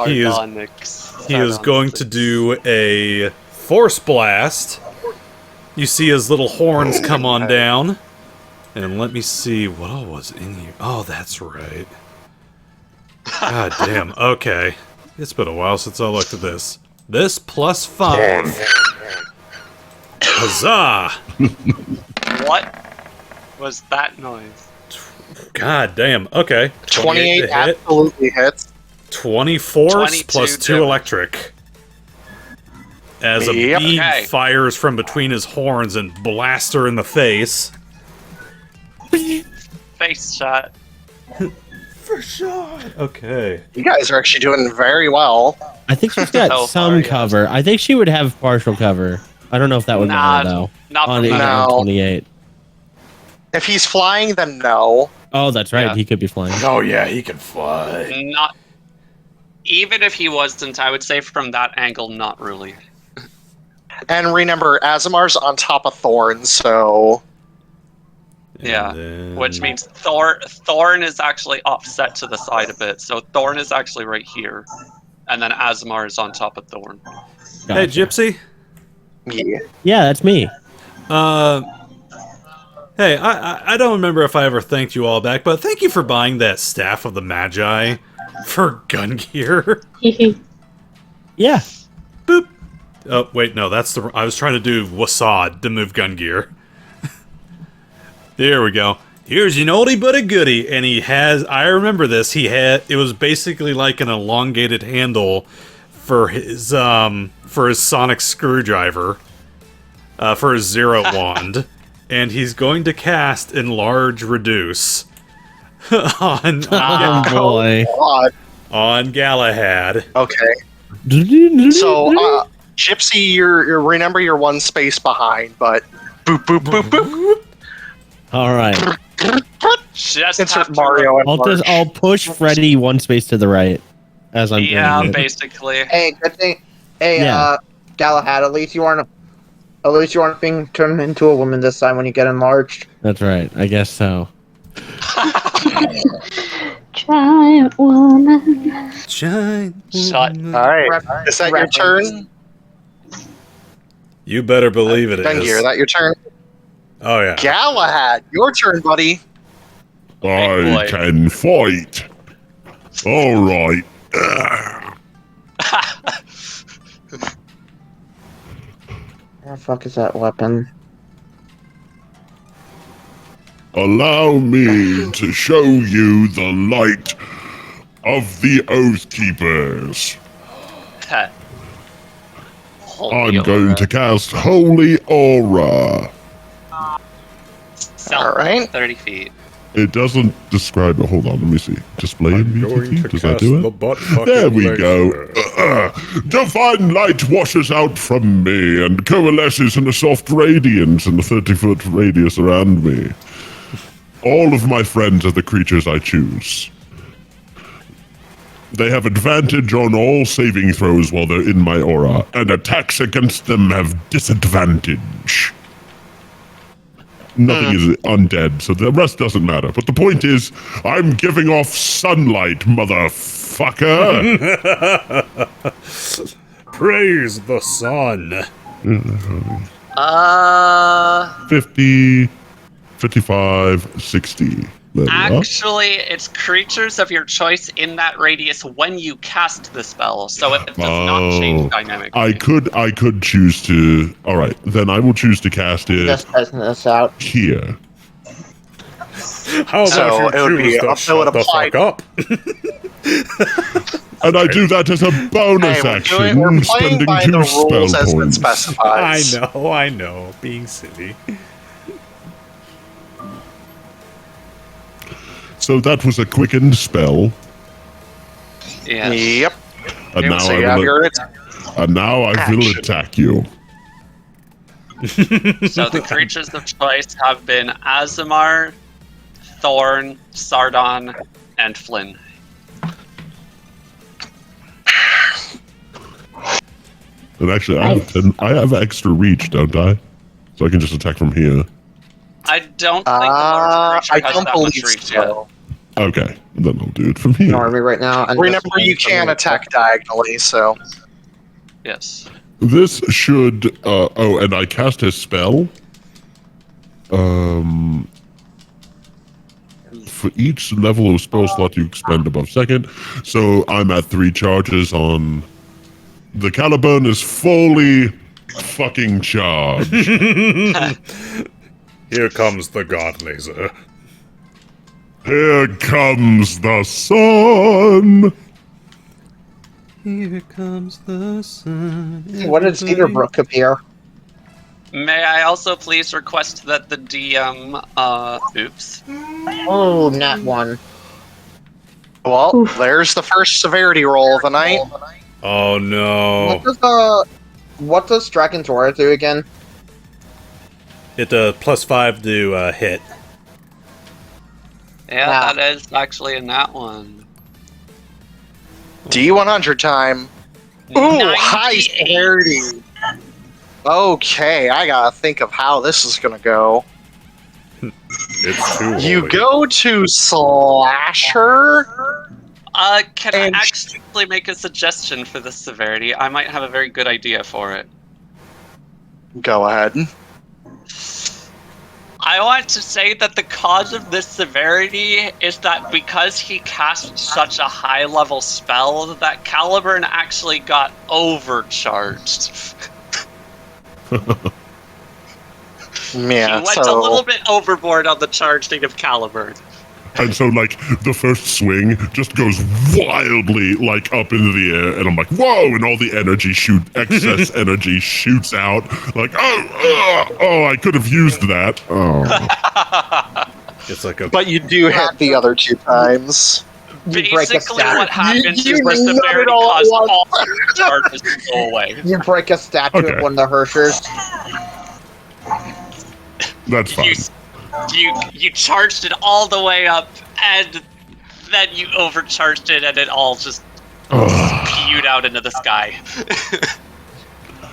[SPEAKER 4] he is
[SPEAKER 2] Sardonyx.
[SPEAKER 4] going to do a force blast. You see his little horns come on down. And let me see what all was in here. Oh, that's right. God damn. Okay. It's been a while since I looked at this. This plus 5. Huzzah!
[SPEAKER 2] What was that noise?
[SPEAKER 4] God damn. Okay.
[SPEAKER 1] 28
[SPEAKER 4] to hit.
[SPEAKER 1] absolutely hits.
[SPEAKER 4] 24
[SPEAKER 2] 22
[SPEAKER 4] plus 2
[SPEAKER 2] damage.
[SPEAKER 4] electric. As a
[SPEAKER 1] Yep.
[SPEAKER 4] beam
[SPEAKER 2] Okay.
[SPEAKER 4] fires from between his horns and blasts her in the face.
[SPEAKER 2] Face shot.
[SPEAKER 4] For sure. Okay.
[SPEAKER 1] You guys are actually doing very well.
[SPEAKER 3] I think she's got
[SPEAKER 2] So
[SPEAKER 3] some
[SPEAKER 2] far, yes.
[SPEAKER 3] cover. I think she would have partial cover. I don't know if that would
[SPEAKER 2] Nah,
[SPEAKER 3] matter though.
[SPEAKER 2] Not
[SPEAKER 3] On
[SPEAKER 2] from that.
[SPEAKER 1] No.
[SPEAKER 3] 28.
[SPEAKER 1] If he's flying, then no.
[SPEAKER 3] Oh, that's right.
[SPEAKER 2] Yeah.
[SPEAKER 3] He could be flying.
[SPEAKER 4] Oh yeah, he can fly.
[SPEAKER 2] Not. Even if he wasn't, I would say from that angle, not really.
[SPEAKER 1] And remember, Asemar's on top of Thorn, so...
[SPEAKER 2] Yeah,
[SPEAKER 4] And then-
[SPEAKER 2] which means Thorn is actually offset to the side a bit. So Thorn is actually right here, and then Asemar is on top of Thorn.
[SPEAKER 4] Hey,
[SPEAKER 3] Gotcha.
[SPEAKER 4] Gypsy.
[SPEAKER 1] Yeah.
[SPEAKER 3] Yeah, that's me.
[SPEAKER 4] Hey, I don't remember if I ever thanked you all back, but thank you for buying that Staff of the Magi for Gungir.
[SPEAKER 3] Yeah.
[SPEAKER 4] Boop. Oh, wait, no, that's the... I was trying to do Wasad to move Gungir. There we go. Here's an oldie but a goodie, and he has... I remember this. It was basically like an elongated handle for his sonic screwdriver, for his zero wand, and he's going to cast Enlarge Reduce on
[SPEAKER 3] Oh boy.
[SPEAKER 1] God.
[SPEAKER 4] on Galahad.
[SPEAKER 1] Okay. So, Gypsy, you're remember you're one space behind, but boop boop boop boop.
[SPEAKER 3] All right.
[SPEAKER 2] Just
[SPEAKER 1] Insert
[SPEAKER 2] have to
[SPEAKER 1] Mario and
[SPEAKER 3] I'll push Freddy one space to the right as I'm
[SPEAKER 2] Yeah,
[SPEAKER 3] doing it.
[SPEAKER 2] basically.
[SPEAKER 5] Hey, good thing. Hey,
[SPEAKER 3] Yeah.
[SPEAKER 5] Galahad, at least you aren't being turned into a woman this time when you get enlarged.
[SPEAKER 3] That's right. I guess so.
[SPEAKER 6] Giant woman.
[SPEAKER 4] Shut.
[SPEAKER 1] Alright. Is that your turn?
[SPEAKER 4] You better believe it
[SPEAKER 1] Gungir,
[SPEAKER 4] is.
[SPEAKER 1] that your turn?
[SPEAKER 4] Oh yeah.
[SPEAKER 1] Galahad, your turn, buddy.
[SPEAKER 2] Big boy.
[SPEAKER 8] I can fight. All right.
[SPEAKER 5] Where the fuck is that weapon?
[SPEAKER 8] Allow me to show you the light of the Oathkeepers. I'm going to cast Holy Aura.
[SPEAKER 2] Self,
[SPEAKER 1] Alright.
[SPEAKER 2] 30 feet.
[SPEAKER 8] It doesn't describe it. Hold on, let me see. Display in VTT? Does that do it? There we go. Divine light washes out from me and coalesces in a soft radiance in the 30-foot radius around me. All of my friends are the creatures I choose. They have advantage on all saving throws while they're in my aura, and attacks against them have disadvantage. Nothing is undead, so the rest doesn't matter. But the point is, I'm giving off sunlight, motherfucker!
[SPEAKER 4] Praise the sun.
[SPEAKER 8] 50, 55, 60.
[SPEAKER 2] Actually, it's creatures of your choice in that radius when you cast the spell, so it does not change dynamically.
[SPEAKER 8] I could choose to. All right, then I will choose to cast it
[SPEAKER 5] Just testing this out.
[SPEAKER 8] here.
[SPEAKER 4] How about you choose to shut the fuck up?
[SPEAKER 8] And I do that as a bonus action,
[SPEAKER 1] we're playing
[SPEAKER 8] spending
[SPEAKER 1] by
[SPEAKER 8] 2
[SPEAKER 1] the
[SPEAKER 8] spell
[SPEAKER 1] rules as it
[SPEAKER 8] points.
[SPEAKER 1] specifies.
[SPEAKER 4] I know, being silly.
[SPEAKER 8] So that was a quickened spell,
[SPEAKER 2] Yeah.
[SPEAKER 1] Yep.
[SPEAKER 8] and now
[SPEAKER 1] So
[SPEAKER 8] I
[SPEAKER 1] you have
[SPEAKER 8] will.
[SPEAKER 1] your
[SPEAKER 8] And now I will
[SPEAKER 1] action.
[SPEAKER 8] attack you.
[SPEAKER 2] So the creatures of choice have been Asemar, Thorn, Sardon, and Flynn.
[SPEAKER 8] And actually, I have extra reach, don't I? So I can just attack from here.
[SPEAKER 2] I don't think the large
[SPEAKER 1] I
[SPEAKER 2] creature has
[SPEAKER 1] don't
[SPEAKER 2] that much
[SPEAKER 1] believe
[SPEAKER 2] reach
[SPEAKER 1] so.
[SPEAKER 8] Okay, then I'll do it from here.
[SPEAKER 5] Ignore me right now. and
[SPEAKER 1] Remember,
[SPEAKER 5] just-
[SPEAKER 1] you can attack diagonally, so.
[SPEAKER 2] yet. Yes.
[SPEAKER 8] This should. Oh, and I cast a spell. For each level of spell slot you expend above second, so I'm at 3 charges on. The Caliburn is fully fucking charged.
[SPEAKER 4] Here comes the god laser.
[SPEAKER 8] Here comes the sun.
[SPEAKER 4] Here comes the sun.
[SPEAKER 5] What did Cedarbrook appear?
[SPEAKER 2] May I also please request that the DM, oops.
[SPEAKER 5] Oh, not one.
[SPEAKER 1] Well, there's the first severity roll of the night.
[SPEAKER 4] Oh no.
[SPEAKER 5] What does Dragon's Aura do again?
[SPEAKER 4] It +5 to hit.
[SPEAKER 2] Yeah,
[SPEAKER 5] Wow.
[SPEAKER 2] that is actually in that one.
[SPEAKER 1] D100 time. Ooh, high
[SPEAKER 2] 98.
[SPEAKER 1] severity. Okay, I gotta think of how this is gonna go.
[SPEAKER 4] It's too
[SPEAKER 1] You
[SPEAKER 4] holy.
[SPEAKER 1] go to Slasher.
[SPEAKER 2] Can
[SPEAKER 1] And-
[SPEAKER 2] I actually make a suggestion for this severity? I might have a very good idea for it.
[SPEAKER 1] Go ahead.
[SPEAKER 2] I want to say that the cause of this severity is that because he cast such a high level spell, that Caliburn actually got overcharged.
[SPEAKER 1] Yeah,
[SPEAKER 2] He went
[SPEAKER 1] so
[SPEAKER 2] a little bit overboard on the charging of Caliburn.
[SPEAKER 8] And so, like, the first swing just goes wildly, like, up into the air, and I'm like, whoa! And all the excess energy shoots out. Like, oh, I could have used that. Oh.
[SPEAKER 4] It's like a.
[SPEAKER 1] but you do hit the other 2 times.
[SPEAKER 5] You break a
[SPEAKER 2] Basically,
[SPEAKER 5] statue.
[SPEAKER 2] what happens
[SPEAKER 5] You
[SPEAKER 2] is the
[SPEAKER 5] nut it
[SPEAKER 2] severity
[SPEAKER 5] all at
[SPEAKER 2] caused
[SPEAKER 5] once.
[SPEAKER 2] all the charges to go away.
[SPEAKER 5] You break a statue
[SPEAKER 8] Okay.
[SPEAKER 5] of one of the Herrschers.
[SPEAKER 8] That's fine.
[SPEAKER 2] You charged it all the way up, and then you overcharged it, and it all just spewed out into the sky.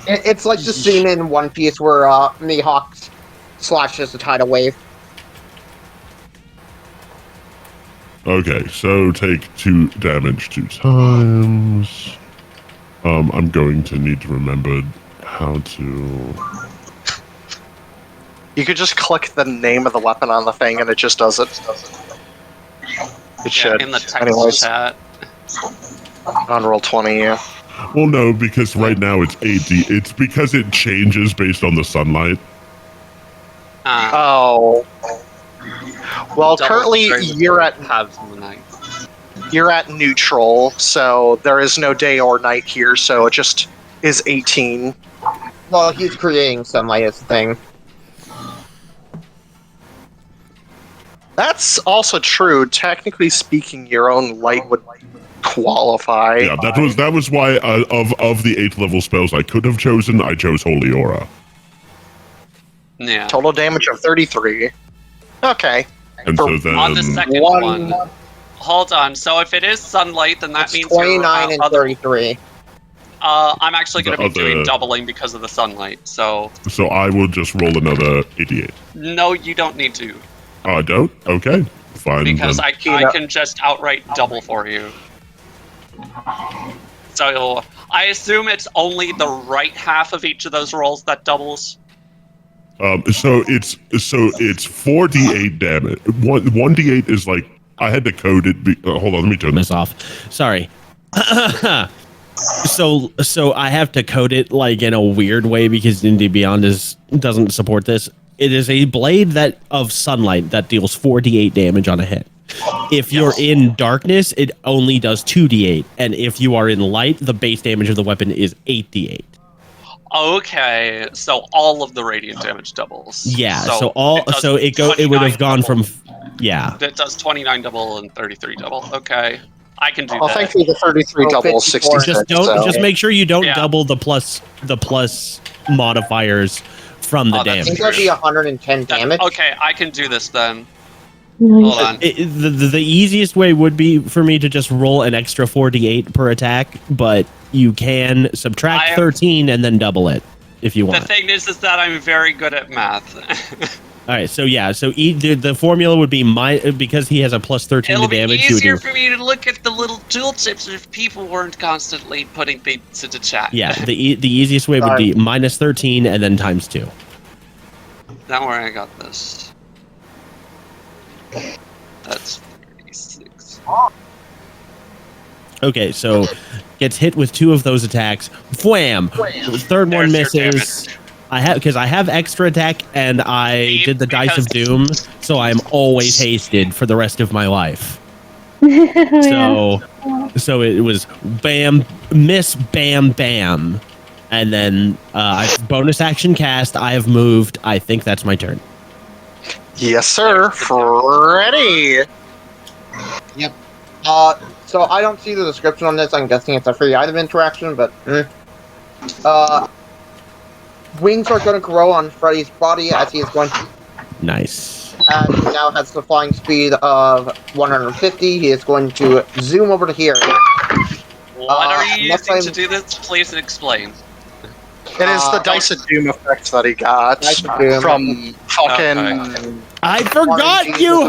[SPEAKER 5] It's like the scene in One Piece where Mihawk slashes the tidal wave.
[SPEAKER 8] Okay, so take 2 damage 2 times. I'm going to need to remember how to...
[SPEAKER 1] You could just click the name of the weapon on the thing and it just does it. It should.
[SPEAKER 2] In the text
[SPEAKER 1] Anyways,
[SPEAKER 2] chat.
[SPEAKER 1] on roll 20, yeah.
[SPEAKER 8] Well, no, because right now it's 8D. It's because it changes based on the sunlight.
[SPEAKER 1] Oh. Well, currently you're at neutral, so there is no day or night here, so it just is 18.
[SPEAKER 5] Well, he's creating sunlight as the thing.
[SPEAKER 1] That's also true. Technically speaking, your own light would qualify.
[SPEAKER 8] Yeah, that was why of the 8th level spells I could have chosen, I chose Holy Aura.
[SPEAKER 2] Yeah.
[SPEAKER 1] Total damage of 33. Okay.
[SPEAKER 8] And so then
[SPEAKER 2] On the second one. Hold on. So if it is sunlight, then that means
[SPEAKER 5] 29 and 33.
[SPEAKER 2] I'm actually going to be
[SPEAKER 8] The
[SPEAKER 2] doing
[SPEAKER 8] other-
[SPEAKER 2] doubling because of the sunlight. So
[SPEAKER 8] I will just roll another 88.
[SPEAKER 2] no, you don't need to
[SPEAKER 8] I don't? Okay. Fine.
[SPEAKER 2] because
[SPEAKER 8] then.
[SPEAKER 2] I can just outright double for you. So I assume it's only the right half of each of those rolls that doubles.
[SPEAKER 8] So it's 4d8 damage. 1d8 is like I had to code it. Hold on, let me turn
[SPEAKER 3] this off. Sorry. So I have to code it like in a weird way because D&D Beyond doesn't support this. It is a blade of sunlight that deals 4d8 damage on a hit. If you're in darkness, it only does 2d8, and if you are in light, the base damage of the weapon is 8d8.
[SPEAKER 2] Okay, so all of the radiant damage doubles.
[SPEAKER 3] Yeah,
[SPEAKER 2] it
[SPEAKER 3] it would have gone
[SPEAKER 2] double.
[SPEAKER 3] from yeah.
[SPEAKER 2] It does 29 double and 33 double. Okay, I can do
[SPEAKER 1] Well,
[SPEAKER 2] that.
[SPEAKER 1] thankfully the 33 double is 66.
[SPEAKER 3] Just make sure you don't
[SPEAKER 2] Yeah.
[SPEAKER 3] double the plus modifiers from the
[SPEAKER 2] Oh, that's
[SPEAKER 5] I think
[SPEAKER 3] damage.
[SPEAKER 5] that'd be 110 damage.
[SPEAKER 2] Okay, I can do this then.
[SPEAKER 6] Nice.
[SPEAKER 2] Hold on.
[SPEAKER 3] The easiest way would be for me to just roll an extra 4d8 per attack, but you can subtract 13 and then double it if you want.
[SPEAKER 2] The thing is that I'm very good at math.
[SPEAKER 3] All right, so the formula would be because he has a plus 13
[SPEAKER 2] It'll
[SPEAKER 3] to
[SPEAKER 2] be
[SPEAKER 3] damage. you would
[SPEAKER 2] easier
[SPEAKER 3] do-
[SPEAKER 2] for me to look at the little tooltips if people weren't constantly putting things into chat.
[SPEAKER 3] Yeah, the easiest way would be minus 13 and then times 2.
[SPEAKER 2] Don't worry, I got this. That's 36.
[SPEAKER 3] Okay, so gets hit with 2 of those attacks. Wham! The third one
[SPEAKER 2] There's your
[SPEAKER 3] misses. I have extra attack and I did the Dice of Doom, so I'm always hasted for the rest of my life. So it was bam, miss, bam, bam, and then I bonus action cast. I have moved. I think that's my turn.
[SPEAKER 1] Yes, sir. Freddy.
[SPEAKER 5] Yep. So I don't see the description on this. I'm guessing it's a free item interaction, but wings are going to grow on Freddy's body as he is going to.
[SPEAKER 3] Nice.
[SPEAKER 5] And he now has the flying speed of 150. He is going to zoom over to here.
[SPEAKER 2] What are you
[SPEAKER 5] next
[SPEAKER 2] using to
[SPEAKER 5] time-
[SPEAKER 2] do this? Please explain.
[SPEAKER 1] It is the Dice of Doom effect that he got
[SPEAKER 5] Dice of Doom.
[SPEAKER 1] from fucking.
[SPEAKER 2] Okay.
[SPEAKER 3] I forgot
[SPEAKER 5] RNG
[SPEAKER 3] you're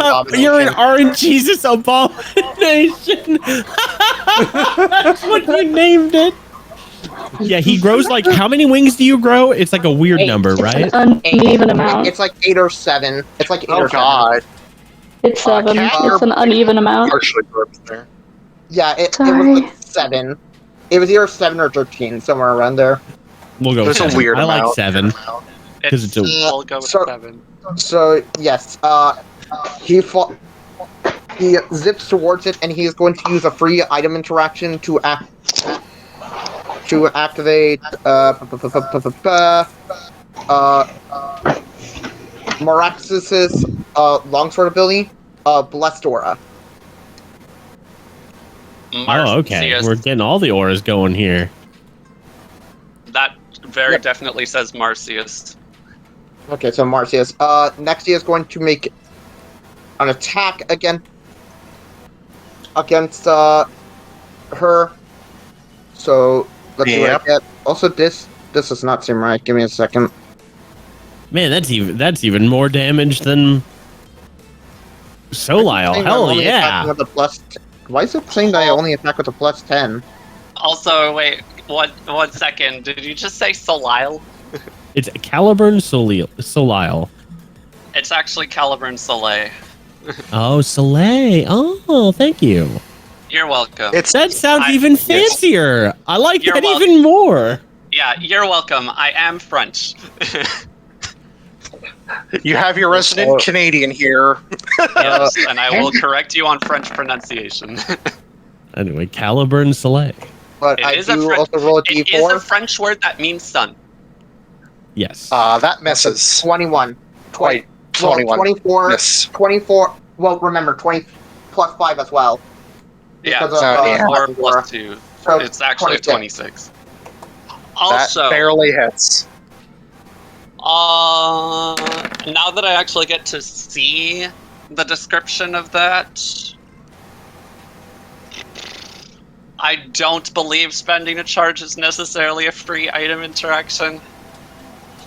[SPEAKER 3] an
[SPEAKER 5] abomination.
[SPEAKER 3] RNGesus abomination. That's what you named it. Yeah, he grows like how many wings do you grow? It's like a weird
[SPEAKER 5] 8.
[SPEAKER 3] number,
[SPEAKER 6] It's
[SPEAKER 3] right?
[SPEAKER 6] an uneven amount.
[SPEAKER 5] It's like 8 or 7. It's like 8
[SPEAKER 1] Oh
[SPEAKER 5] or 7.
[SPEAKER 1] god.
[SPEAKER 6] It's 7.
[SPEAKER 1] Cat,
[SPEAKER 6] It's an uneven amount.
[SPEAKER 1] Partially broken there.
[SPEAKER 5] Yeah, it
[SPEAKER 6] Sorry.
[SPEAKER 5] was like 7. It was either 7 or 13, somewhere around there.
[SPEAKER 3] We'll go.
[SPEAKER 1] There's
[SPEAKER 3] with
[SPEAKER 1] a
[SPEAKER 3] 7.
[SPEAKER 1] weird
[SPEAKER 3] I like
[SPEAKER 1] amount.
[SPEAKER 3] 7. 'Cause it's a-
[SPEAKER 2] I'll go with
[SPEAKER 5] So-
[SPEAKER 2] 7.
[SPEAKER 5] So yes, he zips towards it, and he is going to use a free item interaction to activate Maraxis's longsword ability, Blessed Aura.
[SPEAKER 3] Oh, okay.
[SPEAKER 2] Marcius.
[SPEAKER 3] We're getting all the auras going here.
[SPEAKER 2] That very
[SPEAKER 5] Yep.
[SPEAKER 2] definitely says Marcius.
[SPEAKER 5] Okay, so Marcius. Next he is going to make an attack against her. So let's see what I
[SPEAKER 1] Yep.
[SPEAKER 5] get. Also, this does not seem right. Give me a second.
[SPEAKER 3] Man, that's even more damage than Solile.
[SPEAKER 5] Saying I'm
[SPEAKER 3] Hell
[SPEAKER 5] only
[SPEAKER 3] yeah!
[SPEAKER 5] attacking with a plus Why is it saying that I only attack with a plus 10?
[SPEAKER 2] Also, wait, one second. Did you just say Solile?
[SPEAKER 3] It's Caliburn Solile.
[SPEAKER 2] It's actually Caliburn Soleil.
[SPEAKER 3] Oh, Soleil. Oh, thank you.
[SPEAKER 2] You're welcome.
[SPEAKER 3] That sounds even fancier. I like
[SPEAKER 2] You're
[SPEAKER 3] that
[SPEAKER 2] welcome.
[SPEAKER 3] even more.
[SPEAKER 2] Yeah, you're welcome. I am French.
[SPEAKER 1] You have your resident Canadian here.
[SPEAKER 2] Yes, and I will correct you on French pronunciation.
[SPEAKER 3] Anyway, Caliber and Soleil.
[SPEAKER 5] But I do also roll a d4.
[SPEAKER 2] It is a French word that means sun.
[SPEAKER 3] Yes.
[SPEAKER 1] That misses.
[SPEAKER 5] 21.
[SPEAKER 1] 21.
[SPEAKER 5] 24.
[SPEAKER 1] Miss.
[SPEAKER 5] 24. Well, remember, 20 plus 5 as well.
[SPEAKER 2] Yeah,
[SPEAKER 5] Because of,
[SPEAKER 2] 4 plus 2.
[SPEAKER 5] So
[SPEAKER 2] It's actually 26.
[SPEAKER 1] That
[SPEAKER 2] Also,
[SPEAKER 1] barely hits.
[SPEAKER 2] now that I actually get to see the description of that, I don't believe spending a charge is necessarily a free item interaction.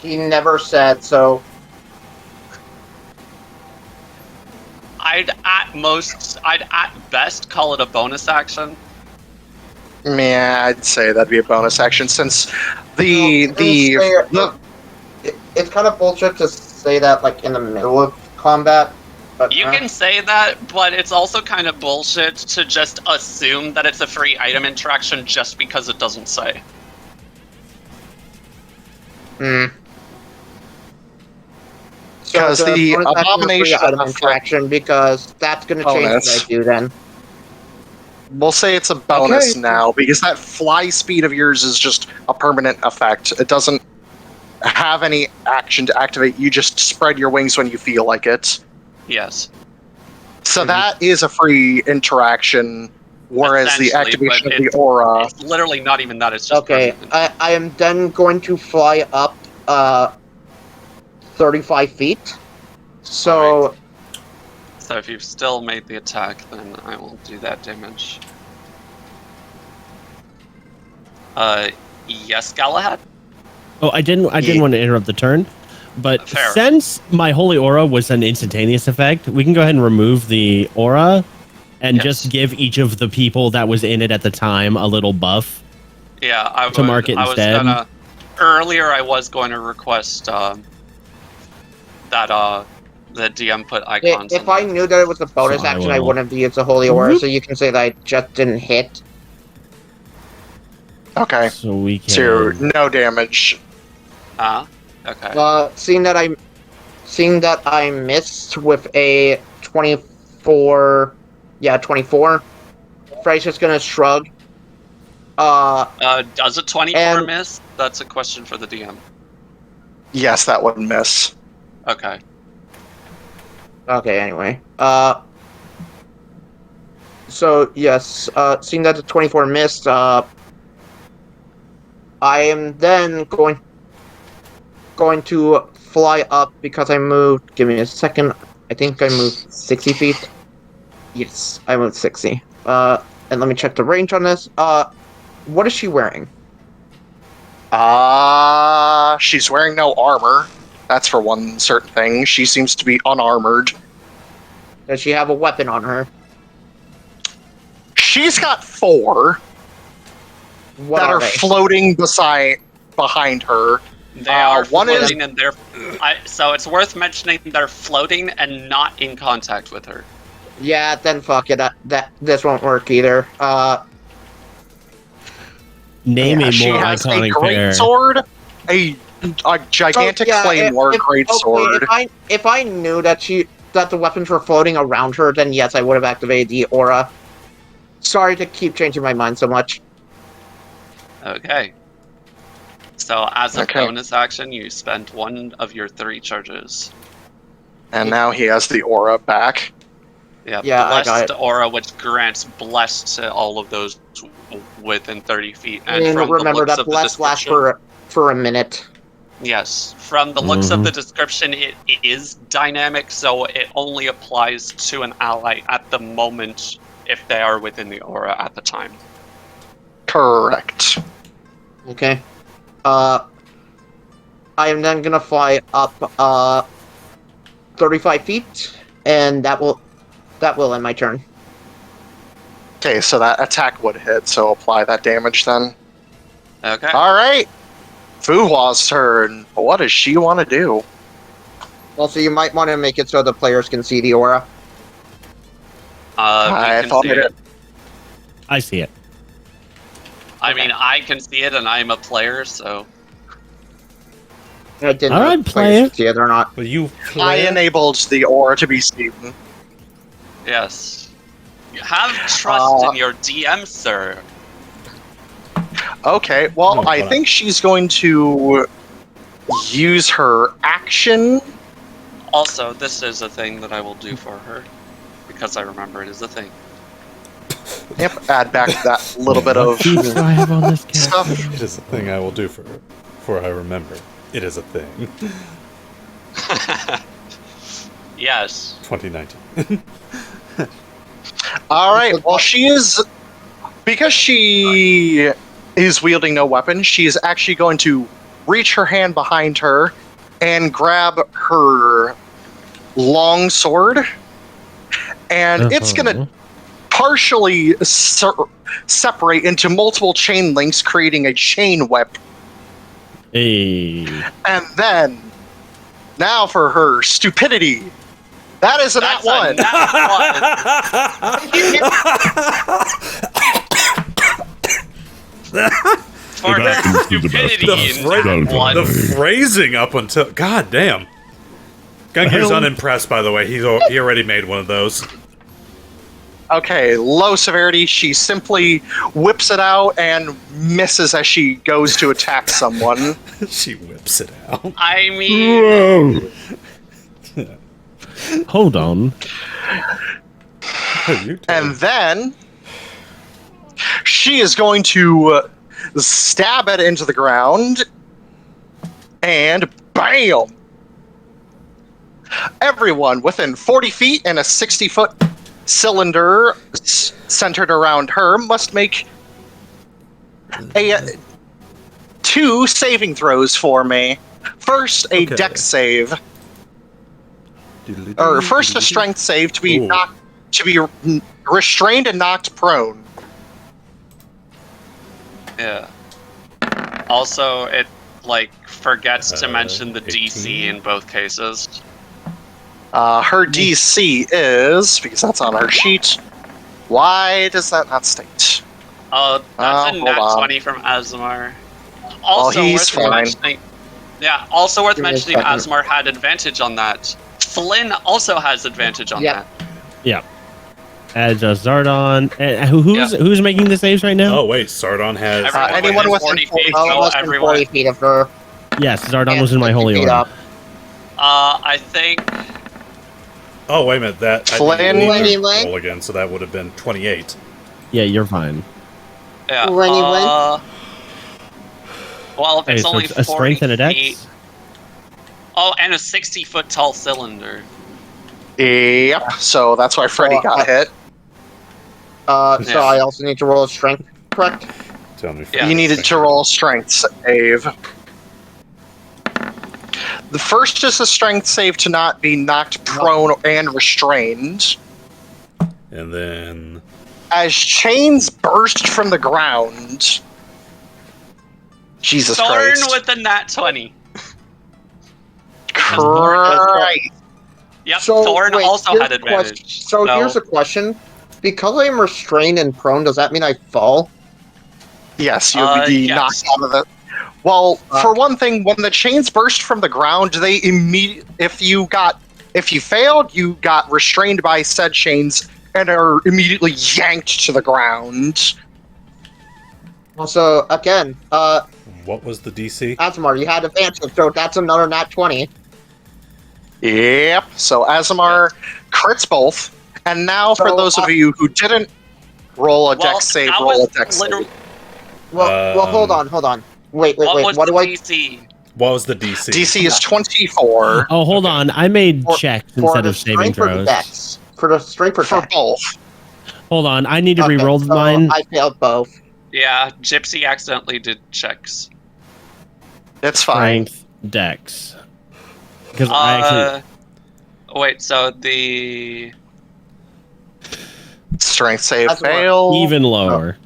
[SPEAKER 5] He never said so.
[SPEAKER 2] I'd at best call it a bonus action.
[SPEAKER 1] Yeah, I'd say that'd be a bonus action since it's
[SPEAKER 5] kind of bullshit to say that like in the middle of combat. But,
[SPEAKER 2] You can say that, but it's also kind of bullshit to just assume that it's a free item interaction just because it doesn't say.
[SPEAKER 1] Because the abomination
[SPEAKER 5] item interaction, because that's going to change what I do then.
[SPEAKER 1] We'll say it's a bonus now, because that fly speed of yours is just a permanent effect. It doesn't have any action to activate. You just spread your wings when you feel like it.
[SPEAKER 2] Yes.
[SPEAKER 1] So that is a free interaction, whereas the activation of the aura...
[SPEAKER 2] It's literally not even that, it's just...
[SPEAKER 5] Okay, I am then going to fly up 35 feet. So...
[SPEAKER 2] Right. So if you've still made the attack, then I will do that damage. Yes, Galahad?
[SPEAKER 3] Oh, I didn't want to interrupt the turn, but
[SPEAKER 2] Fair.
[SPEAKER 3] Since my holy aura was an instantaneous effect, we can go ahead and remove the aura and just give each of the people that was in it at the time a little buff.
[SPEAKER 2] Yeah,
[SPEAKER 3] to mark it instead.
[SPEAKER 2] Earlier, I was going to request that the DM put icons.
[SPEAKER 5] If I knew that it was a bonus action, I wouldn't have used a holy aura. So you can say that I just didn't hit.
[SPEAKER 1] Okay.
[SPEAKER 3] So we can.
[SPEAKER 1] So no damage.
[SPEAKER 2] Okay.
[SPEAKER 5] Seeing that I missed with a 24. Yeah, 24. Frey's just gonna shrug.
[SPEAKER 2] Does a 24 miss? That's a question for the DM.
[SPEAKER 1] Yes, that would miss.
[SPEAKER 2] Okay.
[SPEAKER 5] Okay, anyway. So, yes, seeing that the 24 missed, I am then going to fly up because I moved... Give me a second. I think I moved 60 feet. Yes, I moved 60. And let me check the range on this. What is she wearing?
[SPEAKER 1] She's wearing no armor. That's for one certain thing. She seems to be unarmored.
[SPEAKER 5] Does she have a weapon on her?
[SPEAKER 1] She's got 4
[SPEAKER 5] What
[SPEAKER 1] that are
[SPEAKER 5] they?
[SPEAKER 1] floating behind her.
[SPEAKER 2] They are
[SPEAKER 1] one
[SPEAKER 2] floating and they're... so it's worth mentioning they're floating and not in contact with her.
[SPEAKER 5] Yeah, then fuck it. This won't work either.
[SPEAKER 3] Name a more
[SPEAKER 1] she has
[SPEAKER 3] iconic
[SPEAKER 1] a great
[SPEAKER 3] pair.
[SPEAKER 1] sword, a gigantic claymore greatsword.
[SPEAKER 5] If I knew that the weapons were floating around her, then yes, I would have activated the aura. Sorry to keep changing my mind so much.
[SPEAKER 2] Okay. So as a bonus action, you spend 1 of your 3 charges.
[SPEAKER 1] And now he has the aura back.
[SPEAKER 2] Yeah,
[SPEAKER 5] I got
[SPEAKER 2] blessed
[SPEAKER 5] it.
[SPEAKER 2] aura, which grants blessed to all of those within 30 feet. And
[SPEAKER 5] And
[SPEAKER 2] from
[SPEAKER 5] remember
[SPEAKER 2] the looks
[SPEAKER 5] that
[SPEAKER 2] of the
[SPEAKER 5] bless lasts
[SPEAKER 2] description,
[SPEAKER 5] for a minute.
[SPEAKER 2] yes, from the looks of the description, it is dynamic, so it only applies to an ally at the moment if they are within the aura at the time.
[SPEAKER 1] Correct.
[SPEAKER 5] Okay. I am then gonna fly up 35 feet, and that will end my turn.
[SPEAKER 1] Okay, so that attack would hit, so apply that damage then.
[SPEAKER 2] Okay.
[SPEAKER 1] Alright! Fuhua's turn. What does she want to do?
[SPEAKER 5] Also, you might want to make it so the players can see the aura.
[SPEAKER 1] I thought it.
[SPEAKER 3] I see it.
[SPEAKER 2] I mean, I can see it, and I'm a player, so...
[SPEAKER 5] I didn't
[SPEAKER 3] All right,
[SPEAKER 5] know if
[SPEAKER 3] player.
[SPEAKER 5] you see it or not.
[SPEAKER 4] Will you
[SPEAKER 1] I
[SPEAKER 4] play?
[SPEAKER 1] enabled the aura to be seen.
[SPEAKER 2] Yes. You have trust in your DM, sir.
[SPEAKER 1] Okay, well,
[SPEAKER 4] Oh,
[SPEAKER 1] I
[SPEAKER 4] hold on.
[SPEAKER 1] think she's going to use her action.
[SPEAKER 2] Also, this is a thing that I will do for her. Because I remember it is a thing.
[SPEAKER 1] Yep, add back that little bit
[SPEAKER 3] What
[SPEAKER 1] of
[SPEAKER 3] feats do I have on this character?
[SPEAKER 1] stuff.
[SPEAKER 4] It is a thing I will do for her. For I remember. It is a thing.
[SPEAKER 2] Yes.
[SPEAKER 4] 2019.
[SPEAKER 1] Alright, well, she is... Because she is wielding no weapon, she is actually going to reach her hand behind her and grab her long sword. And it's going to partially separate into multiple chain links, creating a chain whip.
[SPEAKER 3] Hey.
[SPEAKER 1] And then, now for her stupidity. That is a nat
[SPEAKER 2] That's a
[SPEAKER 1] one.
[SPEAKER 2] For
[SPEAKER 8] That
[SPEAKER 2] her
[SPEAKER 8] is the best
[SPEAKER 2] stupidity
[SPEAKER 8] one.
[SPEAKER 2] in
[SPEAKER 8] Don't
[SPEAKER 2] nat one.
[SPEAKER 4] The phrasing up until... God damn. Gungir's unimpressed, by the way. He already made one of those.
[SPEAKER 1] Okay, low severity. She simply whips it out and misses as she goes to attack someone.
[SPEAKER 4] She whips it out.
[SPEAKER 2] I mean...
[SPEAKER 8] Whoa!
[SPEAKER 3] Hold on.
[SPEAKER 1] And then she is going to stab it into the ground, and bam! Everyone within 40 feet in a 60-foot cylinder centered around her must make two saving throws for me. First, a
[SPEAKER 4] Okay.
[SPEAKER 1] dex save, or first a strength save to be restrained and knocked prone.
[SPEAKER 2] Yeah. Also, it, like, forgets to mention the
[SPEAKER 4] 18.
[SPEAKER 2] DC in both cases.
[SPEAKER 1] Her DC is, because that's on her sheet. Why does that not state?
[SPEAKER 2] Oh, that's a
[SPEAKER 1] hold
[SPEAKER 2] nat
[SPEAKER 1] on.
[SPEAKER 2] 20 from Asemar. Also
[SPEAKER 1] he's
[SPEAKER 2] worth
[SPEAKER 1] fine.
[SPEAKER 2] mentioning. Yeah, also worth
[SPEAKER 5] Give me a
[SPEAKER 2] mentioning
[SPEAKER 5] second.
[SPEAKER 2] Asemar had advantage on that. Flynn also has advantage on
[SPEAKER 5] Yep.
[SPEAKER 2] that.
[SPEAKER 3] Yeah. As Zardon. Who's making the saves right now?
[SPEAKER 4] Oh, wait. Sardon has...
[SPEAKER 2] Everyone
[SPEAKER 1] anyone
[SPEAKER 2] within
[SPEAKER 1] within
[SPEAKER 2] 40 feet,
[SPEAKER 5] Oh,
[SPEAKER 2] so
[SPEAKER 5] less than
[SPEAKER 2] everyone.
[SPEAKER 5] 40 feet of her.
[SPEAKER 3] Yes, Zardon
[SPEAKER 5] and
[SPEAKER 3] was in my
[SPEAKER 5] 50
[SPEAKER 3] holy
[SPEAKER 5] feet
[SPEAKER 3] order.
[SPEAKER 5] up.
[SPEAKER 2] I think.
[SPEAKER 4] Oh, wait a minute. That... I
[SPEAKER 1] Flynn?
[SPEAKER 4] didn't need to
[SPEAKER 5] Flynn?
[SPEAKER 4] roll again, so that would have been 28.
[SPEAKER 3] Yeah, you're fine.
[SPEAKER 2] Yeah.
[SPEAKER 5] When you win?
[SPEAKER 2] Well, if
[SPEAKER 3] Hey,
[SPEAKER 2] it's
[SPEAKER 3] so
[SPEAKER 2] only
[SPEAKER 3] it's a
[SPEAKER 2] 40
[SPEAKER 3] strength and a dex?
[SPEAKER 2] feet. Oh, and a 60-foot tall cylinder.
[SPEAKER 1] Yep, so that's why Freddy got hit.
[SPEAKER 5] So
[SPEAKER 2] Yeah.
[SPEAKER 5] I also need to roll a strength, correct?
[SPEAKER 4] Tell me.
[SPEAKER 2] Yeah.
[SPEAKER 1] You needed to roll strength save. The first is a strength save to not be knocked prone and restrained.
[SPEAKER 4] And then...
[SPEAKER 1] As chains burst from the ground. Jesus
[SPEAKER 2] Thorn
[SPEAKER 1] Christ.
[SPEAKER 2] with the nat 20.
[SPEAKER 1] Christ.
[SPEAKER 2] Yep,
[SPEAKER 5] So,
[SPEAKER 2] Thorn
[SPEAKER 5] wait,
[SPEAKER 2] also
[SPEAKER 5] here's
[SPEAKER 2] had
[SPEAKER 5] a
[SPEAKER 2] advantage.
[SPEAKER 5] question. So here's a question. Because I am restrained and prone, does that mean I fall?
[SPEAKER 1] Yes, you'll be
[SPEAKER 2] Yes.
[SPEAKER 1] knocked out of the. Well, for one thing, when the chains burst from the ground, they if you failed, you got restrained by said chains and are immediately yanked to the ground.
[SPEAKER 5] Also, again,
[SPEAKER 4] What was the DC?
[SPEAKER 5] Asemar, you had advantage, so that's another nat 20.
[SPEAKER 1] Yep. So Asemar crits both, and now for
[SPEAKER 5] So,
[SPEAKER 1] those of you who didn't roll a dex save,
[SPEAKER 2] that
[SPEAKER 1] roll a
[SPEAKER 2] was
[SPEAKER 1] dex save.
[SPEAKER 2] literally-
[SPEAKER 5] Well, hold on. Wait.
[SPEAKER 2] What was
[SPEAKER 5] What
[SPEAKER 2] the
[SPEAKER 5] do I...
[SPEAKER 2] DC?
[SPEAKER 4] What was the DC?
[SPEAKER 1] DC is 24
[SPEAKER 3] Oh, hold on. I made checks
[SPEAKER 5] for
[SPEAKER 3] instead
[SPEAKER 5] the
[SPEAKER 3] of saving
[SPEAKER 5] strength or the
[SPEAKER 3] throws.
[SPEAKER 5] dex? For the strength or
[SPEAKER 1] for
[SPEAKER 5] dex?
[SPEAKER 1] both.
[SPEAKER 3] Hold on. I need to
[SPEAKER 5] Okay,
[SPEAKER 3] re-roll
[SPEAKER 5] so
[SPEAKER 3] mine.
[SPEAKER 5] I failed both.
[SPEAKER 2] Yeah, Gipsy accidentally did checks.
[SPEAKER 1] It's fine.
[SPEAKER 3] Strength, dex. Because I actually...
[SPEAKER 2] Wait, so the...
[SPEAKER 1] Strength save
[SPEAKER 5] That's what-
[SPEAKER 1] fail.
[SPEAKER 3] Even lower.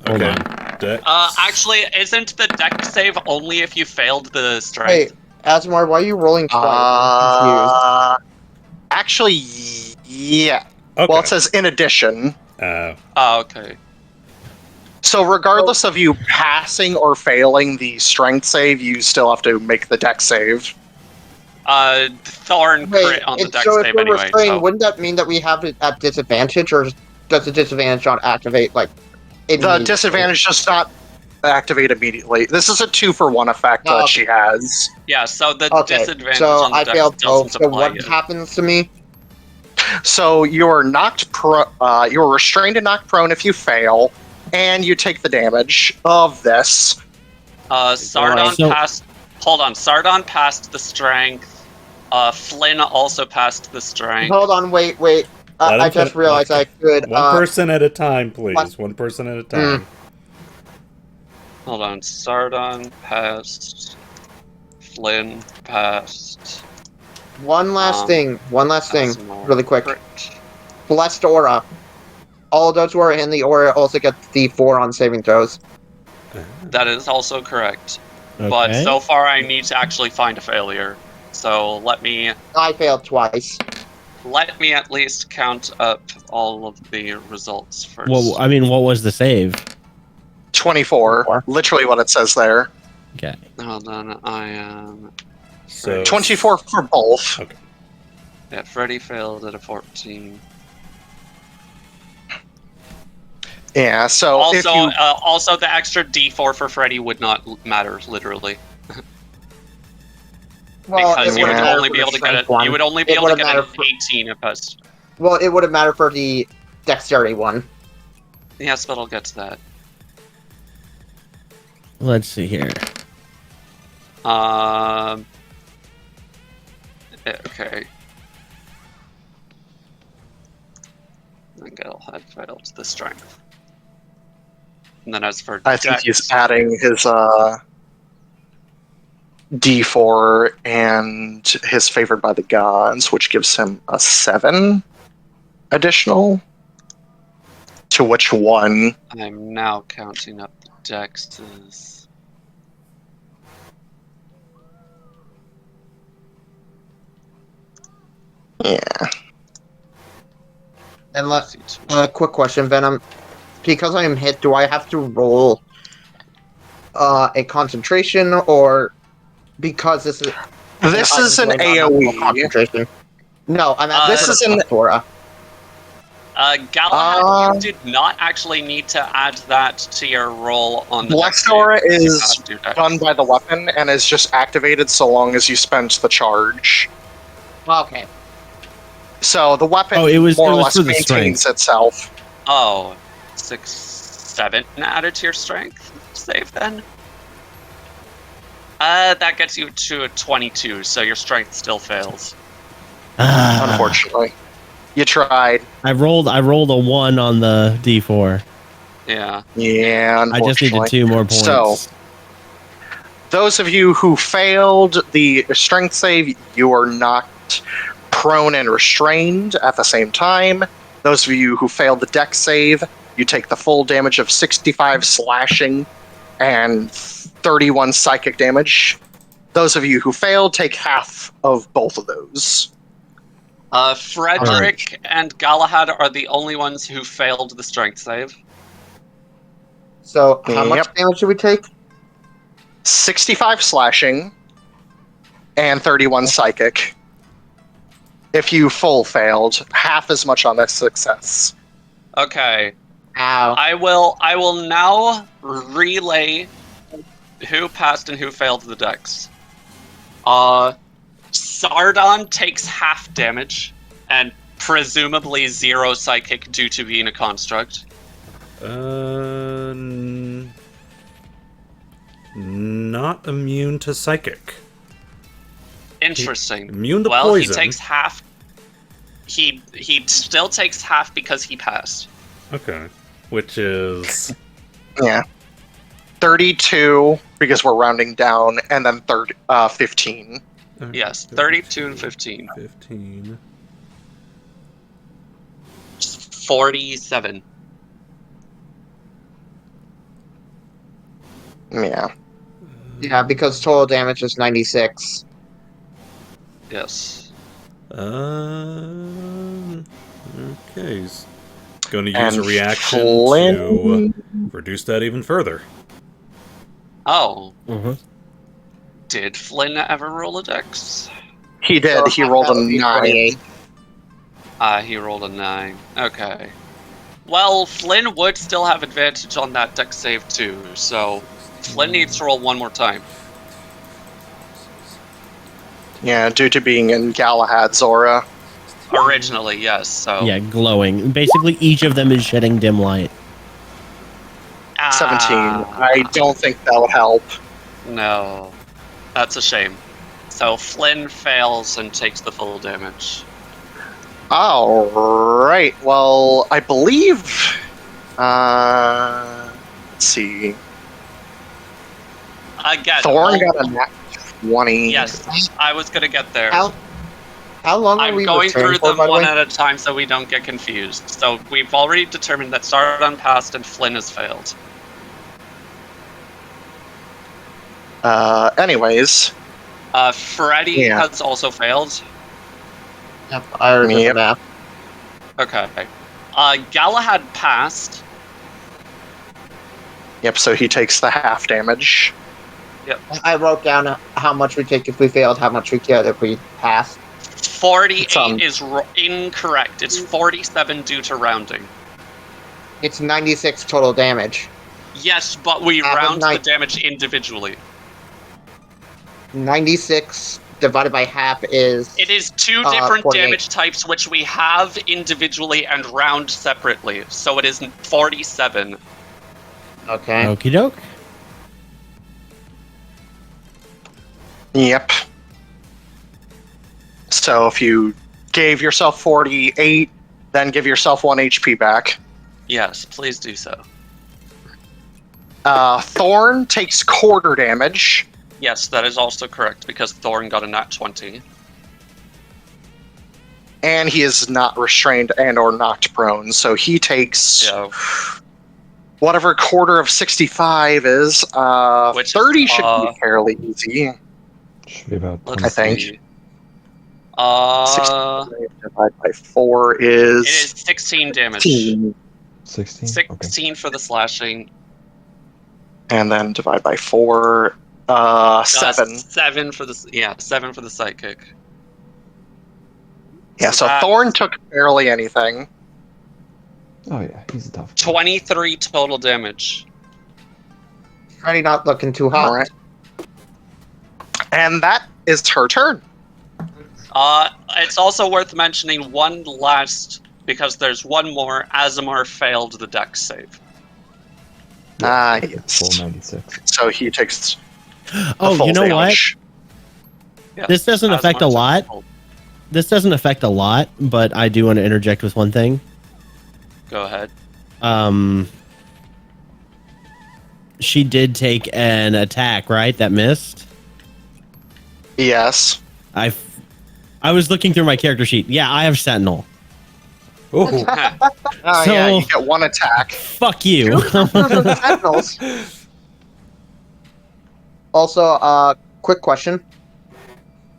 [SPEAKER 3] Hold
[SPEAKER 4] Okay.
[SPEAKER 3] on.
[SPEAKER 4] Dex.
[SPEAKER 2] Actually, isn't the deck save only if you failed the
[SPEAKER 5] Hey,
[SPEAKER 2] strength?
[SPEAKER 5] Asemar, why are you rolling twice? I'm
[SPEAKER 1] Actually, yeah.
[SPEAKER 4] Okay.
[SPEAKER 1] Well, it says in addition.
[SPEAKER 2] Oh, okay.
[SPEAKER 1] So regardless of you passing or failing the strength save, you still have to make the dex save.
[SPEAKER 2] Thorn crit on the dex
[SPEAKER 5] so if
[SPEAKER 2] save
[SPEAKER 5] we're
[SPEAKER 2] anyway.
[SPEAKER 5] restrained, wouldn't that mean that we have it at disadvantage, or does the disadvantage not activate, like,
[SPEAKER 1] The disadvantage does not activate immediately. This is a 2-for-1 effect that she has.
[SPEAKER 2] Yeah, so the disadvantage
[SPEAKER 5] so
[SPEAKER 2] on the
[SPEAKER 5] I
[SPEAKER 2] dex
[SPEAKER 5] failed both,
[SPEAKER 2] doesn't
[SPEAKER 5] so
[SPEAKER 2] apply
[SPEAKER 5] what
[SPEAKER 2] yet.
[SPEAKER 5] happens to me?
[SPEAKER 1] So you're you're restrained and knocked prone if you fail, and you take the damage of this.
[SPEAKER 2] Sardon passed. Hold on, Sardon passed the strength. Flynn also passed the strength.
[SPEAKER 5] Hold on, wait. I just realized I could.
[SPEAKER 4] One person at a time, please. One person at a time.
[SPEAKER 2] Hold on, Sardon passed. Flynn passed.
[SPEAKER 5] One last thing,
[SPEAKER 2] Asemar
[SPEAKER 5] really quick.
[SPEAKER 2] crit.
[SPEAKER 5] Blessed Aura. All those who are in the Aura also get D4 on saving throws.
[SPEAKER 2] That is also correct.
[SPEAKER 3] Okay.
[SPEAKER 2] But so far I need to actually find a failure. So let me
[SPEAKER 5] I failed twice.
[SPEAKER 2] at least count up all of the results first.
[SPEAKER 3] Well, I mean, what was the save?
[SPEAKER 1] 24. Literally what it says there.
[SPEAKER 3] Okay.
[SPEAKER 2] Hold on, I am...
[SPEAKER 4] So
[SPEAKER 1] 24 for both.
[SPEAKER 4] Okay.
[SPEAKER 2] Yeah, Freddy failed at a 14.
[SPEAKER 1] Yeah, so
[SPEAKER 2] Also,
[SPEAKER 1] if you...
[SPEAKER 2] also the extra D4 for Freddy would not matter, literally.
[SPEAKER 5] Well,
[SPEAKER 2] Because
[SPEAKER 5] it
[SPEAKER 2] you would
[SPEAKER 5] wouldn't
[SPEAKER 2] only
[SPEAKER 5] matter
[SPEAKER 2] be
[SPEAKER 5] for
[SPEAKER 2] able
[SPEAKER 5] the
[SPEAKER 2] to get it.
[SPEAKER 5] strength one.
[SPEAKER 2] You would only be
[SPEAKER 5] It
[SPEAKER 2] able to
[SPEAKER 5] wouldn't
[SPEAKER 2] get an
[SPEAKER 5] matter for-
[SPEAKER 2] 18 at best.
[SPEAKER 5] Well, it wouldn't matter for the dexterity one.
[SPEAKER 2] Yes, but I'll get to that.
[SPEAKER 3] Let's see here.
[SPEAKER 2] Okay. I think I'll head right up to the strength. And then as for
[SPEAKER 1] I think
[SPEAKER 2] dex,
[SPEAKER 1] he's adding his D4 and his favored by the gods, which gives him a 7 additional. To which one?
[SPEAKER 2] I'm now counting up the dexes.
[SPEAKER 1] Yeah.
[SPEAKER 5] And quick question, Venom. Because I am hit, do I have to roll a concentration, or because this is
[SPEAKER 1] an AoE.
[SPEAKER 5] concentration? No, I'm at
[SPEAKER 1] This is an
[SPEAKER 5] Aura.
[SPEAKER 2] Galahad, you did not actually need to add that to your roll on the
[SPEAKER 1] Blessed
[SPEAKER 2] dex
[SPEAKER 1] Aura
[SPEAKER 2] save, because you
[SPEAKER 1] is
[SPEAKER 2] have to do dex.
[SPEAKER 1] done by the weapon and is just activated so long as you spend the charge.
[SPEAKER 5] Okay.
[SPEAKER 1] So the weapon
[SPEAKER 3] Oh, it was
[SPEAKER 1] more or
[SPEAKER 3] for
[SPEAKER 1] less
[SPEAKER 3] the
[SPEAKER 1] maintains
[SPEAKER 3] strength.
[SPEAKER 1] itself.
[SPEAKER 2] Oh, 6, 7 added to your strength save then? That gets you to a 22, so your strength still fails.
[SPEAKER 1] Unfortunately. You tried.
[SPEAKER 3] I rolled a 1 on the D4.
[SPEAKER 2] Yeah.
[SPEAKER 1] Yeah,
[SPEAKER 3] I just
[SPEAKER 1] unfortunately.
[SPEAKER 3] needed 2 more points.
[SPEAKER 1] So, those of you who failed the strength save, you are knocked prone and restrained at the same time. Those of you who failed the dex save, you take the full damage of 65 slashing and 31 psychic damage. Those of you who failed take half of both of those.
[SPEAKER 2] Fredrick and Galahad are the only ones who failed the strength save.
[SPEAKER 5] So, how much damage do we take?
[SPEAKER 1] 65 slashing and 31 psychic. If you full failed, half as much on a success.
[SPEAKER 2] Okay.
[SPEAKER 5] Ow.
[SPEAKER 2] I will now relay who passed and who failed the dex. Sardon takes half damage, and presumably 0 psychic due to being a construct.
[SPEAKER 4] Not immune to psychic.
[SPEAKER 2] Interesting.
[SPEAKER 4] Immune to
[SPEAKER 2] well,
[SPEAKER 4] poison.
[SPEAKER 2] He takes half. He still takes half because he passed.
[SPEAKER 4] Okay. Which is...
[SPEAKER 1] Yeah. 32, because we're rounding down, and then 15.
[SPEAKER 2] Yes, 32 and 15.
[SPEAKER 4] 15.
[SPEAKER 2] 47.
[SPEAKER 1] Yeah.
[SPEAKER 5] Yeah, because total damage is 96.
[SPEAKER 2] Yes.
[SPEAKER 4] Okay. Going to use a reaction
[SPEAKER 1] Flynn...
[SPEAKER 4] to reduce that even further.
[SPEAKER 2] Oh.
[SPEAKER 3] Mm-hmm.
[SPEAKER 2] Did Flynn ever roll a dex?
[SPEAKER 1] He did.
[SPEAKER 5] So
[SPEAKER 1] He rolled a
[SPEAKER 5] that would be
[SPEAKER 1] 9.
[SPEAKER 5] 28.
[SPEAKER 2] He rolled a 9. Okay. Well, Flynn would still have advantage on that dex save too, so Flynn needs to roll one more time.
[SPEAKER 1] Yeah, due to being in Galahad's aura.
[SPEAKER 2] Originally, yes, so...
[SPEAKER 3] Yeah, glowing. Basically, each of them is shedding dim light.
[SPEAKER 1] 17. I don't think that'll help.
[SPEAKER 2] No. That's a shame. So Flynn fails and takes the full damage.
[SPEAKER 1] Alright, well, I believe... let's see.
[SPEAKER 2] Again,
[SPEAKER 1] Thorn got a nat 20.
[SPEAKER 2] Yes, I was gonna get there.
[SPEAKER 5] How long are
[SPEAKER 2] I'm
[SPEAKER 5] we
[SPEAKER 2] going
[SPEAKER 5] returning
[SPEAKER 2] through
[SPEAKER 5] for,
[SPEAKER 2] them
[SPEAKER 5] by the
[SPEAKER 2] one
[SPEAKER 5] way?
[SPEAKER 2] at a time so we don't get confused. So we've already determined that Sardon passed and Flynn has failed.
[SPEAKER 1] Anyways.
[SPEAKER 2] Freddy has also failed.
[SPEAKER 5] Yep, I remember
[SPEAKER 1] Yep.
[SPEAKER 5] that.
[SPEAKER 2] Okay. Galahad passed.
[SPEAKER 1] Yep, so he takes the half damage.
[SPEAKER 5] I wrote down how much we take if we failed, how much we get if we passed.
[SPEAKER 2] 48 is incorrect. It's 47 due to rounding.
[SPEAKER 5] It's 96 total damage.
[SPEAKER 2] Yes, but we
[SPEAKER 5] Half of
[SPEAKER 2] round the
[SPEAKER 5] nine-
[SPEAKER 2] damage individually.
[SPEAKER 5] 96 divided by half is...
[SPEAKER 2] It is two different
[SPEAKER 5] 48.
[SPEAKER 2] damage types which we have individually and round separately. So it is 47.
[SPEAKER 5] Okay.
[SPEAKER 3] Okie doke.
[SPEAKER 1] Yep. So if you gave yourself 48, then give yourself 1 HP back.
[SPEAKER 2] Yes, please do so.
[SPEAKER 1] Thorn takes quarter damage.
[SPEAKER 2] Yes, that is also correct because Thorn got a nat 20.
[SPEAKER 1] And he is not restrained and or knocked prone, so he takes whatever quarter of 65 is.
[SPEAKER 2] Which
[SPEAKER 1] 30
[SPEAKER 2] is,
[SPEAKER 1] should be fairly easy.
[SPEAKER 9] Should be about
[SPEAKER 2] let's
[SPEAKER 9] 20.
[SPEAKER 1] I think.
[SPEAKER 2] see.
[SPEAKER 1] 65 divided by 4 is...
[SPEAKER 2] It is 16 damage.
[SPEAKER 1] 16.
[SPEAKER 9] 16?
[SPEAKER 2] 16 for the slashing.
[SPEAKER 1] And then divide by 4, 7.
[SPEAKER 2] 7 for the 7 for the sidekick.
[SPEAKER 1] Yeah, so
[SPEAKER 2] that-
[SPEAKER 1] Thorn took barely anything.
[SPEAKER 9] Oh yeah, he's a tough guy.
[SPEAKER 2] 23 total damage.
[SPEAKER 5] Freddy not looking too hot.
[SPEAKER 1] Alright. And that is her turn.
[SPEAKER 2] It's also worth mentioning one last, because there's one more. Asemar failed the dex save.
[SPEAKER 1] Yes.
[SPEAKER 9] Full 96.
[SPEAKER 1] So he takes
[SPEAKER 3] Oh,
[SPEAKER 1] full
[SPEAKER 3] you know
[SPEAKER 1] damage.
[SPEAKER 2] Yeah,
[SPEAKER 3] This doesn't affect a
[SPEAKER 2] Asemar's
[SPEAKER 3] lot.
[SPEAKER 2] failed.
[SPEAKER 3] This doesn't affect a lot, but I do want to interject with one thing.
[SPEAKER 2] Go ahead.
[SPEAKER 3] She did take an attack, right? That missed.
[SPEAKER 1] Yes.
[SPEAKER 3] I was looking through my character sheet. Yeah, I have Sentinel.
[SPEAKER 4] Oh,
[SPEAKER 1] Oh,
[SPEAKER 3] So-
[SPEAKER 1] yeah, you get 1 attack.
[SPEAKER 3] Fuck you.
[SPEAKER 5] Sentinels. Also, quick question.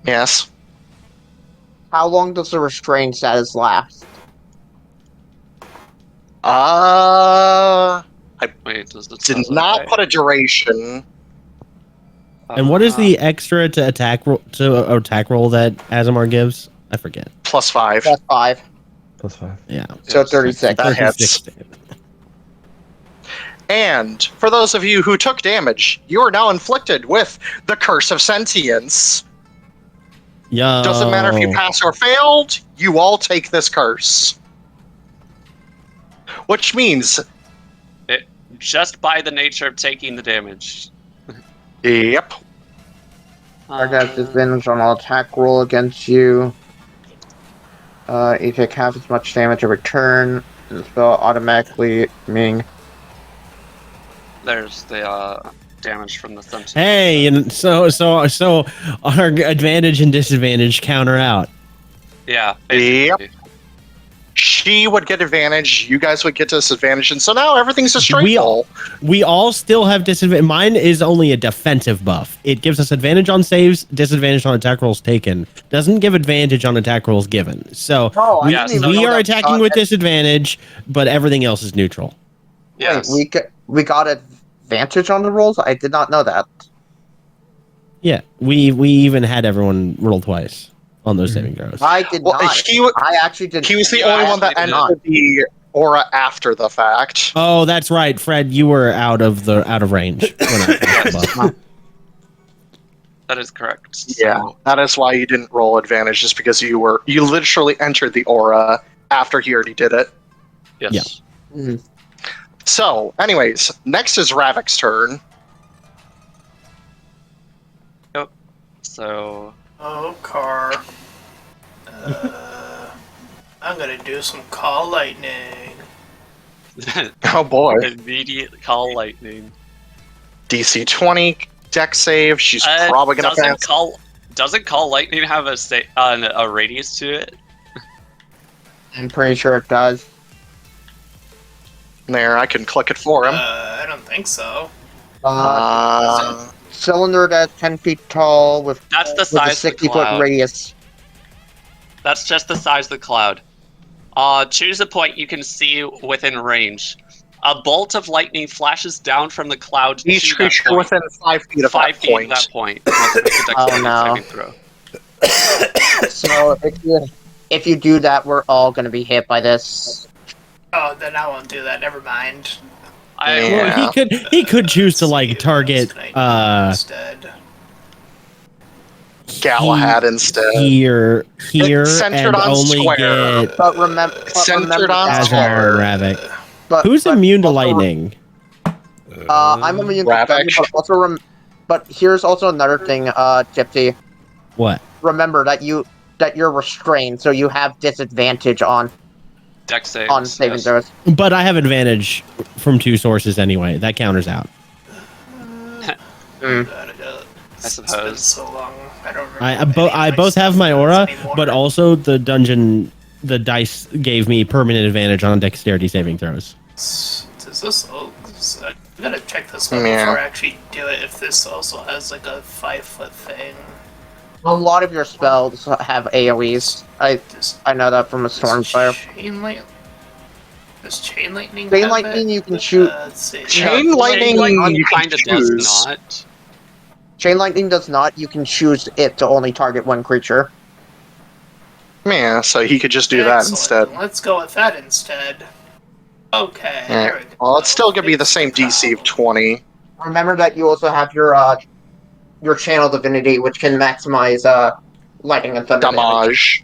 [SPEAKER 1] Yes.
[SPEAKER 5] How long does the restrained status last?
[SPEAKER 2] Wait, does it
[SPEAKER 1] Did
[SPEAKER 2] say?
[SPEAKER 1] not put a duration.
[SPEAKER 3] And what is the extra to attack roll that Asemar gives? I forget.
[SPEAKER 1] +5.
[SPEAKER 5] Plus 5.
[SPEAKER 9] Plus 5.
[SPEAKER 3] Yeah.
[SPEAKER 5] So 36.
[SPEAKER 1] That hits.
[SPEAKER 3] 36.
[SPEAKER 1] And for those of you who took damage, you are now inflicted with the Curse of Sentience.
[SPEAKER 3] Yo.
[SPEAKER 1] Doesn't matter if you pass or failed, you all take this curse. Which means,
[SPEAKER 2] Just by the nature of taking the damage.
[SPEAKER 1] yep,
[SPEAKER 5] Our guy's disadvantage on all attack roll against you. You take half as much damage in return. The spell automatically meaning
[SPEAKER 2] There's the damage from the sentence.
[SPEAKER 3] Hey, and so our advantage and disadvantage counter out.
[SPEAKER 2] Yeah, basically.
[SPEAKER 1] she would get advantage, you guys would get disadvantage, and so now everything's a straight roll.
[SPEAKER 3] We all still have disadvantage. Mine is only a defensive buff. It gives us advantage on saves, disadvantage on attack rolls taken. Doesn't give advantage on attack rolls given. So we are attacking with disadvantage, but everything else is neutral.
[SPEAKER 2] Yes.
[SPEAKER 5] Wait, we got advantage on the rolls? I did not know that.
[SPEAKER 3] Yeah, we even had everyone roll twice on those saving throws.
[SPEAKER 5] I did not. I actually did.
[SPEAKER 1] He was the only one that entered the aura after the fact.
[SPEAKER 3] Oh, that's right, Fred. You were out of range. When I
[SPEAKER 2] that is correct.
[SPEAKER 1] Yeah, that is why you didn't roll advantage, just because you literally entered the aura after he already did it.
[SPEAKER 2] Yes.
[SPEAKER 3] Yeah.
[SPEAKER 5] Mm.
[SPEAKER 1] So, anyways, next is Ravak's turn.
[SPEAKER 2] Yep. So.
[SPEAKER 7] Oh, car. I'm gonna do some call lightning.
[SPEAKER 1] Oh boy.
[SPEAKER 2] Immediate call lightning.
[SPEAKER 1] DC 20 deck save. She's probably gonna pass.
[SPEAKER 2] Doesn't call lightning have a radius to it?
[SPEAKER 5] I'm pretty sure it does.
[SPEAKER 1] There, I can click it for him.
[SPEAKER 7] I don't think so.
[SPEAKER 5] Cylinder that's 10 feet tall with
[SPEAKER 2] that's the size
[SPEAKER 5] with a 60-foot radius.
[SPEAKER 2] That's just the size of the cloud. Choose a point you can see within range. A bolt of lightning flashes down from the cloud.
[SPEAKER 1] Each creature within 5 feet of that point.
[SPEAKER 2] That point. Oh
[SPEAKER 5] no! So if you do that, we're all going to be hit by this.
[SPEAKER 7] Oh, then I won't do that. Never mind.
[SPEAKER 3] Well, he could choose to like target
[SPEAKER 7] instead.
[SPEAKER 1] Galahad instead.
[SPEAKER 3] Here,
[SPEAKER 1] centered
[SPEAKER 3] and
[SPEAKER 1] on
[SPEAKER 3] only
[SPEAKER 1] square.
[SPEAKER 3] get
[SPEAKER 5] But remember,
[SPEAKER 1] centered on
[SPEAKER 3] Asemar and Ravak. Who's immune to lightning?
[SPEAKER 5] I'm immune to lightning, but also but here's also another thing, Gipsy.
[SPEAKER 3] What?
[SPEAKER 5] Remember that you're restrained, so you have disadvantage on
[SPEAKER 2] deck saves.
[SPEAKER 5] On saving throws.
[SPEAKER 3] But I have advantage from 2 sources anyway. That counters out.
[SPEAKER 2] I suppose.
[SPEAKER 7] It's been so long. I don't remember.
[SPEAKER 3] I both have my aura, but also the dice gave me permanent advantage on dexterity saving throws.
[SPEAKER 7] Does this? I'm gonna check this one before I actually do it. If this also has like a 5-foot thing.
[SPEAKER 5] A lot of your spells have AoEs. I know that from a Stormfire.
[SPEAKER 7] Does chain lightning?
[SPEAKER 5] Chain lightning you can shoot.
[SPEAKER 1] Chain lightning you
[SPEAKER 2] kind of does not.
[SPEAKER 5] Chain lightning does not. You can choose it to only target one creature.
[SPEAKER 1] Yeah, so he could just do that instead.
[SPEAKER 7] Let's go with that instead. Okay.
[SPEAKER 1] There we go. Well, it's still gonna be the same DC of 20.
[SPEAKER 5] Remember that you also have your channel divinity, which can maximize lightning and thunder
[SPEAKER 1] damage.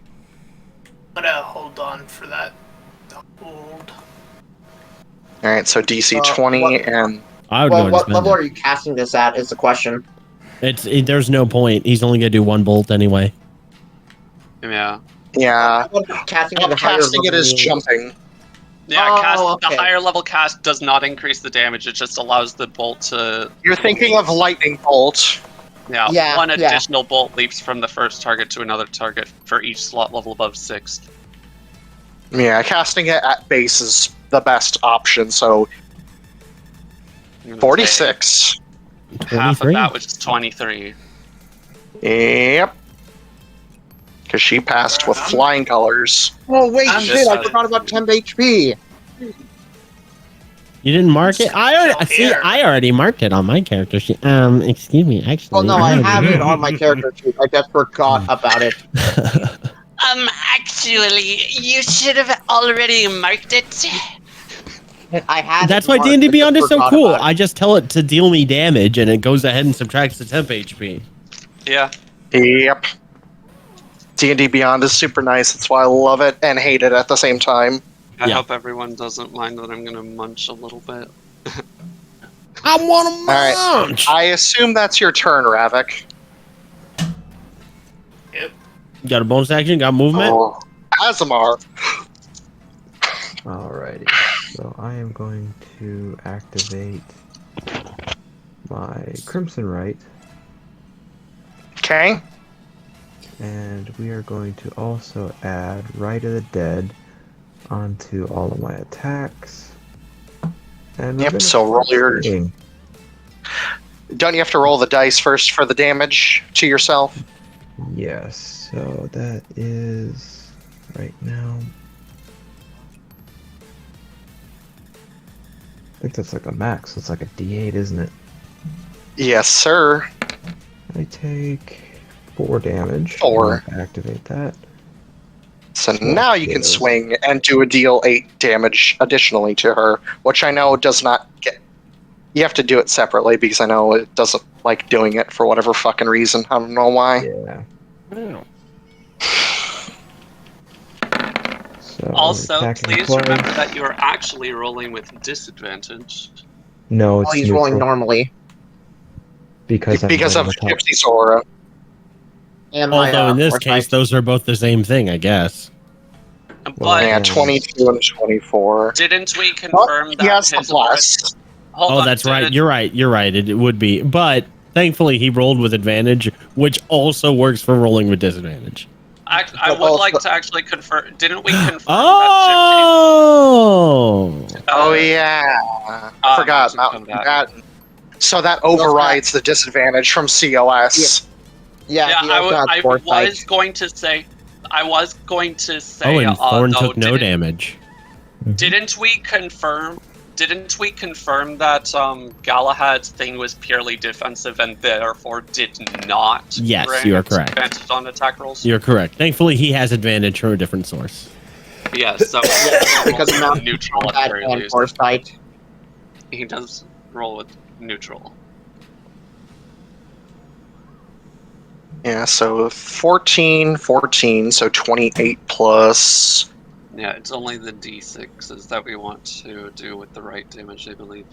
[SPEAKER 7] I'm gonna hold on for that. Hold.
[SPEAKER 1] All right, so DC 20 and.
[SPEAKER 5] What level are you casting this at? Is the question.
[SPEAKER 3] There's no point. He's only gonna do 1 bolt anyway.
[SPEAKER 2] Yeah.
[SPEAKER 1] Yeah.
[SPEAKER 5] Casting
[SPEAKER 1] it is jumping.
[SPEAKER 2] Yeah, the higher level cast does not increase the damage. It just allows the bolt to.
[SPEAKER 1] You're thinking of lightning bolt.
[SPEAKER 2] Yeah, one additional bolt leaps from the first target to another target for each slot level above 6.
[SPEAKER 1] Yeah, casting it at base is the best option. So 46.
[SPEAKER 2] Half of that, which is 23.
[SPEAKER 1] Yep. Because she passed with flying colors.
[SPEAKER 5] Oh wait, shit! I forgot about 10 HP.
[SPEAKER 3] You didn't mark it? I already marked it on my character sheet. Excuse me, actually.
[SPEAKER 5] Well, no, I have it on my character sheet. I just forgot about it.
[SPEAKER 2] Actually, you should have already marked it.
[SPEAKER 5] I had.
[SPEAKER 3] That's why D&D Beyond is so cool. I just tell it to deal me damage, and it goes ahead and subtracts the temp HP.
[SPEAKER 2] Yeah.
[SPEAKER 1] Yep. D&D Beyond is super nice. That's why I love it and hate it at the same time.
[SPEAKER 2] I hope everyone doesn't mind that I'm gonna munch a little bit.
[SPEAKER 3] I want to munch!
[SPEAKER 1] Right. I assume that's your turn, Ravak.
[SPEAKER 7] Yep.
[SPEAKER 3] Got a bonus action? Got movement?
[SPEAKER 1] Oh. Asemar.
[SPEAKER 9] Alrighty. So I am going to activate my Crimson Wright.
[SPEAKER 1] Okay.
[SPEAKER 9] And we are going to also add Rite of the Dead onto all of my attacks. And
[SPEAKER 1] Yep, so roll your... Don't you have to roll the dice first for the damage to yourself?
[SPEAKER 9] Yes, so that is right now. I think that's like a max. It's like a D8, isn't it?
[SPEAKER 1] Yes, sir.
[SPEAKER 9] I take 4 damage.
[SPEAKER 1] 4.
[SPEAKER 9] Activate that.
[SPEAKER 1] So now you can swing and do a deal 8 damage additionally to her, which I know does not get... You have to do it separately because I know it doesn't like doing it for whatever fucking reason. I don't know why.
[SPEAKER 9] Yeah. So
[SPEAKER 2] Also, please remember that you are actually rolling with disadvantage.
[SPEAKER 9] No, it's
[SPEAKER 5] he's rolling normally.
[SPEAKER 9] Because
[SPEAKER 1] of Gipsy's aura.
[SPEAKER 5] And
[SPEAKER 3] although in this case, those are both the same thing, I guess.
[SPEAKER 2] But
[SPEAKER 1] yeah, 22 and 24.
[SPEAKER 2] Didn't we confirm that
[SPEAKER 1] yes,
[SPEAKER 2] his
[SPEAKER 1] plus.
[SPEAKER 2] Hold
[SPEAKER 3] that's right. You're right. You're right. It would be. But thankfully, he rolled with advantage, which also works for rolling with disadvantage.
[SPEAKER 2] I would like to actually confirm. Didn't we confirm
[SPEAKER 3] that
[SPEAKER 1] Oh, yeah. I forgot. Mountain Combatant. So that overrides the disadvantage from COS.
[SPEAKER 5] Yeah,
[SPEAKER 2] I was going to say.
[SPEAKER 3] Oh, and Thorn took no damage.
[SPEAKER 2] Didn't we confirm that Galahad's thing was purely defensive and therefore did not?
[SPEAKER 3] Yes, you are correct.
[SPEAKER 2] Advantage on attack rolls.
[SPEAKER 3] You're correct. Thankfully, he has advantage from a different source.
[SPEAKER 2] Yes, so
[SPEAKER 5] because of
[SPEAKER 2] neutral at very least.
[SPEAKER 5] Foresight.
[SPEAKER 2] He does roll with neutral.
[SPEAKER 1] Yeah, so 14, so 28 plus...
[SPEAKER 2] Yeah, it's only the d6s that we want to do with the right damage, I believe.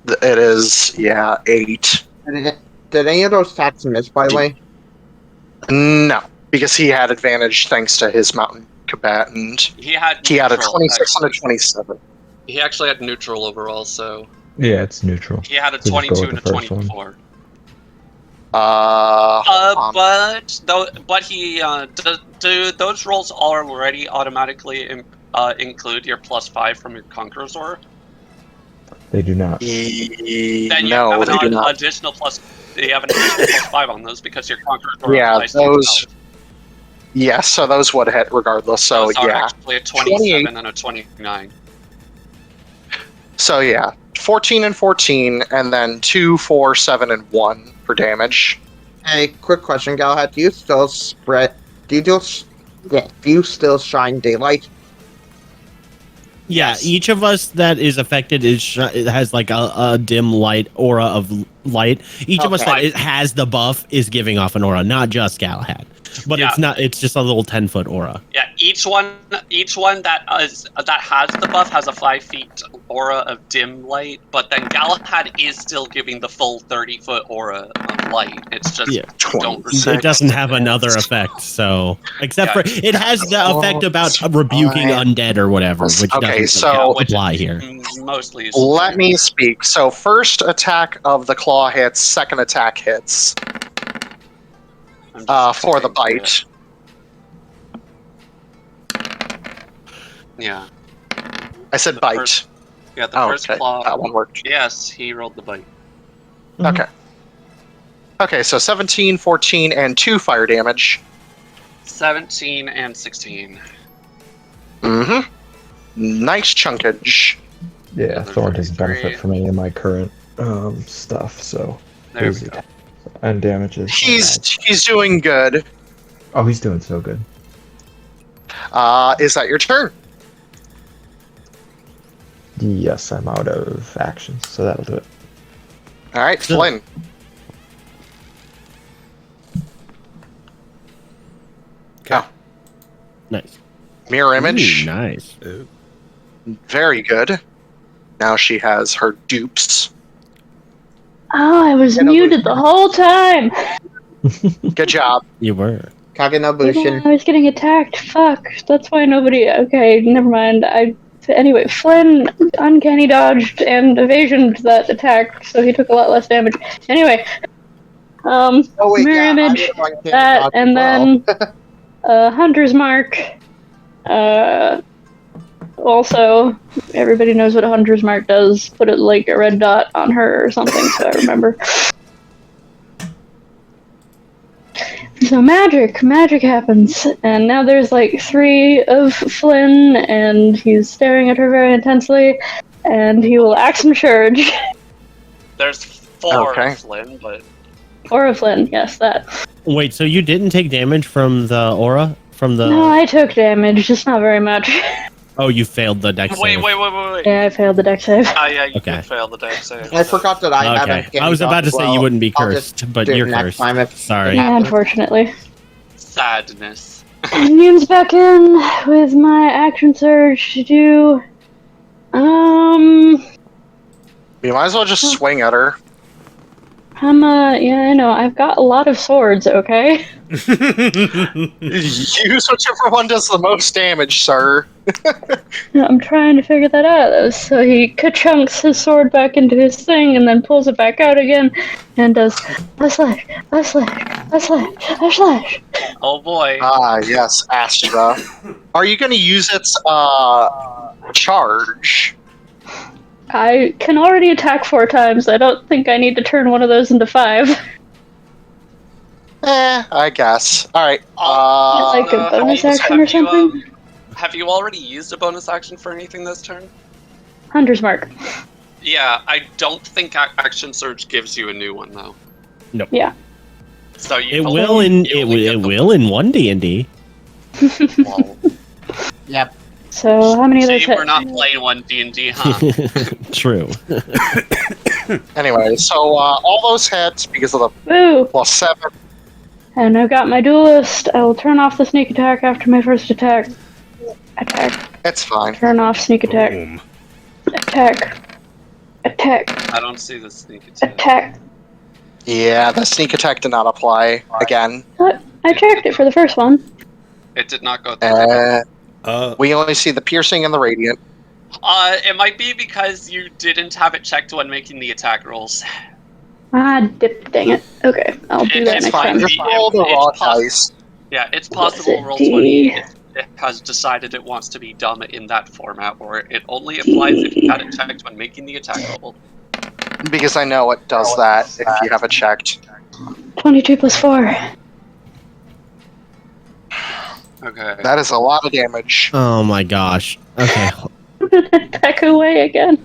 [SPEAKER 1] It is, 8.
[SPEAKER 5] Did any of those stats miss, by the way?
[SPEAKER 1] No, because he had advantage thanks to his Mountain Combatant.
[SPEAKER 2] He had
[SPEAKER 1] a 26 and a 27.
[SPEAKER 2] He actually had neutral overall, so...
[SPEAKER 9] Yeah, it's neutral.
[SPEAKER 2] He had a 22 and a 24. But he do those rolls already automatically include your +5 from your Conqueror's Aura?
[SPEAKER 9] They do not.
[SPEAKER 2] Then you have an additional +5 on those because your Conqueror's Aura applies to yourself.
[SPEAKER 1] Yes, so those would hit regardless. So
[SPEAKER 2] those are actually a 27 and a 29.
[SPEAKER 1] So 14 and 14, and then 2, 4, 7, and 1 for damage.
[SPEAKER 5] Hey, quick question, Galahad. Do you still shine daylight?
[SPEAKER 3] Yeah, each of us that is affected has like a dim light aura of light. Each of us that has the buff is giving off an aura, not just Galahad. But it's not. It's just a little 10-foot aura.
[SPEAKER 2] Yeah, each one that has the buff has a 5 feet aura of dim light, but then Galahad is still giving the full 30-foot aura of light. It's just
[SPEAKER 3] it doesn't have another effect. So except for it has the effect about rebuking undead or whatever, which doesn't apply here.
[SPEAKER 2] Mostly.
[SPEAKER 1] Let me speak. So first attack of the claw hits. Second attack hits. For the bite.
[SPEAKER 2] Yeah.
[SPEAKER 1] I said bite.
[SPEAKER 2] The first claw.
[SPEAKER 1] That one worked.
[SPEAKER 2] Yes, he rolled the bite.
[SPEAKER 1] Okay. Okay, so 17, 14, and 2 fire damage.
[SPEAKER 2] 17 and 16.
[SPEAKER 1] Mm-hmm. Nice chunkage.
[SPEAKER 9] Yeah, Thorn doesn't benefit from any of my current stuff, so...
[SPEAKER 2] There we go.
[SPEAKER 9] And damages.
[SPEAKER 1] He's doing good.
[SPEAKER 9] Oh, he's doing so good.
[SPEAKER 1] Is that your turn?
[SPEAKER 9] Yes, I'm out of actions, so that'll do it.
[SPEAKER 1] All right, Flynn.
[SPEAKER 3] Okay. Nice.
[SPEAKER 1] Mirror image.
[SPEAKER 3] Ooh, nice.
[SPEAKER 1] Very good. Now she has her dupes.
[SPEAKER 6] Oh, I was muted the whole time.
[SPEAKER 1] Good job.
[SPEAKER 3] You were.
[SPEAKER 5] Kagenobushin.
[SPEAKER 6] I was getting attacked. Fuck. That's why nobody. Okay, never mind. Anyway, Flynn uncanny dodged and evasioned that attack, so he took a lot less damage. Anyway, mirror image, that, and then Hunter's Mark, Also, everybody knows what a hunter's mark does. Put it like a red dot on her or something, so I remember. So magic happens, and now there's like 3 of Flynn, and he's staring at her very intensely, and he will axe and charge.
[SPEAKER 2] There's 4
[SPEAKER 1] Okay.
[SPEAKER 2] of Flynn, but...
[SPEAKER 6] 4 of Flynn, yes, that.
[SPEAKER 3] Wait, so you didn't take damage from the aura? From the...
[SPEAKER 6] No, I took damage, just not very much.
[SPEAKER 3] Oh, you failed the dex
[SPEAKER 2] Wait.
[SPEAKER 3] save.
[SPEAKER 6] Yeah, I failed the deck save.
[SPEAKER 2] Yeah, you
[SPEAKER 3] Okay.
[SPEAKER 2] did fail the deck save.
[SPEAKER 5] I forgot that I haven't.
[SPEAKER 3] Okay, I was about to say you wouldn't be
[SPEAKER 5] I'll just
[SPEAKER 3] cursed, but
[SPEAKER 5] do it
[SPEAKER 3] you're
[SPEAKER 5] next
[SPEAKER 3] cursed.
[SPEAKER 5] time if
[SPEAKER 3] Sorry.
[SPEAKER 5] it
[SPEAKER 6] Yeah,
[SPEAKER 5] happens.
[SPEAKER 6] unfortunately.
[SPEAKER 2] Sadness.
[SPEAKER 6] Noon's back in with my action surge to do.
[SPEAKER 1] You might as well just swing at her.
[SPEAKER 6] Yeah, I know. I've got a lot of swords, okay?
[SPEAKER 1] Use whichever one does the most damage, sir.
[SPEAKER 6] I'm trying to figure that out. So he ka-chunks his sword back into his thing and then pulls it back out again and does a slash.
[SPEAKER 2] Oh boy.
[SPEAKER 1] Ah, yes, Astra. Are you going to use its charge?
[SPEAKER 6] I can already attack 4 times. I don't think I need to turn one of those into 5.
[SPEAKER 1] I guess. Alright.
[SPEAKER 6] Like a bonus action or something?
[SPEAKER 2] Have you already used a bonus action for anything this turn?
[SPEAKER 6] Hunter's mark.
[SPEAKER 2] Yeah, I don't think Action Surge gives you a new one though.
[SPEAKER 3] Nope.
[SPEAKER 6] Yeah.
[SPEAKER 2] So you
[SPEAKER 3] It will in 1D&D.
[SPEAKER 2] Well,
[SPEAKER 5] Yep.
[SPEAKER 6] So how many of those
[SPEAKER 2] see,
[SPEAKER 6] hit?
[SPEAKER 2] we're not playing one D&D, huh?
[SPEAKER 3] True.
[SPEAKER 1] Anyway, so all those hits because of the
[SPEAKER 6] Woo!
[SPEAKER 1] +7.
[SPEAKER 6] And I've got my duelist. I will turn off the sneak attack after my first attack. Attack.
[SPEAKER 1] It's fine.
[SPEAKER 6] Turn off sneak attack.
[SPEAKER 4] Boom.
[SPEAKER 6] Attack. Attack.
[SPEAKER 2] I don't see the sneak attack.
[SPEAKER 6] Attack.
[SPEAKER 1] Yeah, the sneak attack did not apply again.
[SPEAKER 6] What? I checked it for the first one.
[SPEAKER 2] It did not go through.
[SPEAKER 1] We only see the piercing and the radiant.
[SPEAKER 2] It might be because you didn't have it checked when making the attack rolls.
[SPEAKER 6] Ah, dang it. Okay, I'll do that
[SPEAKER 2] It's
[SPEAKER 6] next
[SPEAKER 2] fine.
[SPEAKER 6] time.
[SPEAKER 1] Just roll the raw dice.
[SPEAKER 2] Yeah, it's possible
[SPEAKER 6] What's it,
[SPEAKER 2] Roll20
[SPEAKER 6] D?
[SPEAKER 2] it has decided it wants to be dumb in that format, or it only applies if you had it checked when making the attack roll.
[SPEAKER 1] Because I know it does that if you have it checked.
[SPEAKER 6] 22 plus 4.
[SPEAKER 2] Okay.
[SPEAKER 1] That is a lot of damage.
[SPEAKER 3] Oh my gosh. Okay.
[SPEAKER 6] Attack away again.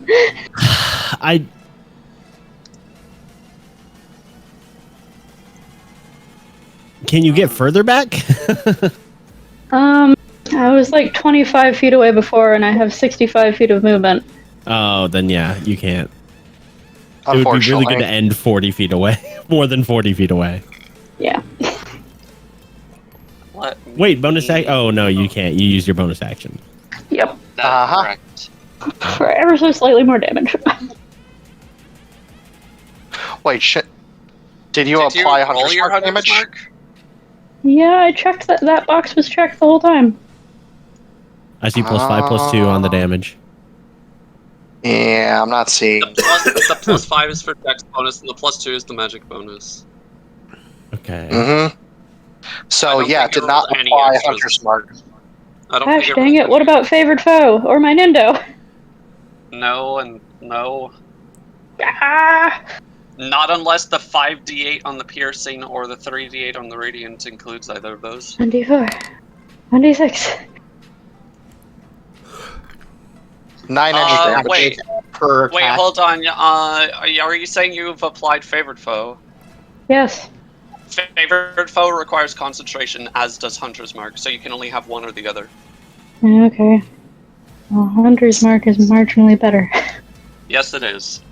[SPEAKER 3] Can you get further back?
[SPEAKER 6] I was like 25 feet away before, and I have 65 feet of movement.
[SPEAKER 3] Oh, then yeah, you can't. It would be
[SPEAKER 1] Unfortunately.
[SPEAKER 3] really good to end 40 feet away. More than 40 feet away.
[SPEAKER 6] Yeah.
[SPEAKER 3] Wait, bonus action? Oh, no, you can't. You use your bonus action.
[SPEAKER 6] Yep.
[SPEAKER 2] That's correct.
[SPEAKER 6] For ever so slightly more damage.
[SPEAKER 1] Wait, shit. Did you
[SPEAKER 2] Did
[SPEAKER 1] apply
[SPEAKER 2] you roll
[SPEAKER 1] 100
[SPEAKER 2] your
[SPEAKER 1] mark
[SPEAKER 2] 100
[SPEAKER 1] damage?
[SPEAKER 2] mark?
[SPEAKER 6] Yeah, I checked that. That box was checked the whole time.
[SPEAKER 3] I see +5/+2 on the damage.
[SPEAKER 1] Yeah, I'm not seeing.
[SPEAKER 2] The plus 5 is for dex bonus, and the +2 is the magic bonus.
[SPEAKER 3] Okay.
[SPEAKER 1] Mm-hmm. So
[SPEAKER 2] don't
[SPEAKER 1] yeah,
[SPEAKER 2] think it
[SPEAKER 1] did not
[SPEAKER 2] rolls any
[SPEAKER 1] apply
[SPEAKER 2] extras.
[SPEAKER 1] Hunter's Mark.
[SPEAKER 2] I don't
[SPEAKER 6] Gosh
[SPEAKER 2] think
[SPEAKER 6] dang it, what about favored foe? Or my Nindo?
[SPEAKER 2] No and no.
[SPEAKER 6] Ah!
[SPEAKER 2] Not unless the 5d8 on the piercing or the 3d8 on the radiant includes either of those.
[SPEAKER 6] 1d4. 1d6.
[SPEAKER 1] 9 extra damage
[SPEAKER 2] wait.
[SPEAKER 1] per
[SPEAKER 2] Wait,
[SPEAKER 1] attack.
[SPEAKER 2] hold on. Are you saying you've applied favored foe?
[SPEAKER 6] Yes.
[SPEAKER 2] Favored foe requires concentration, as does Hunter's Mark, so you can only have one or the other.
[SPEAKER 6] Okay. Well, Hunter's Mark is marginally better.
[SPEAKER 2] Yes, it is.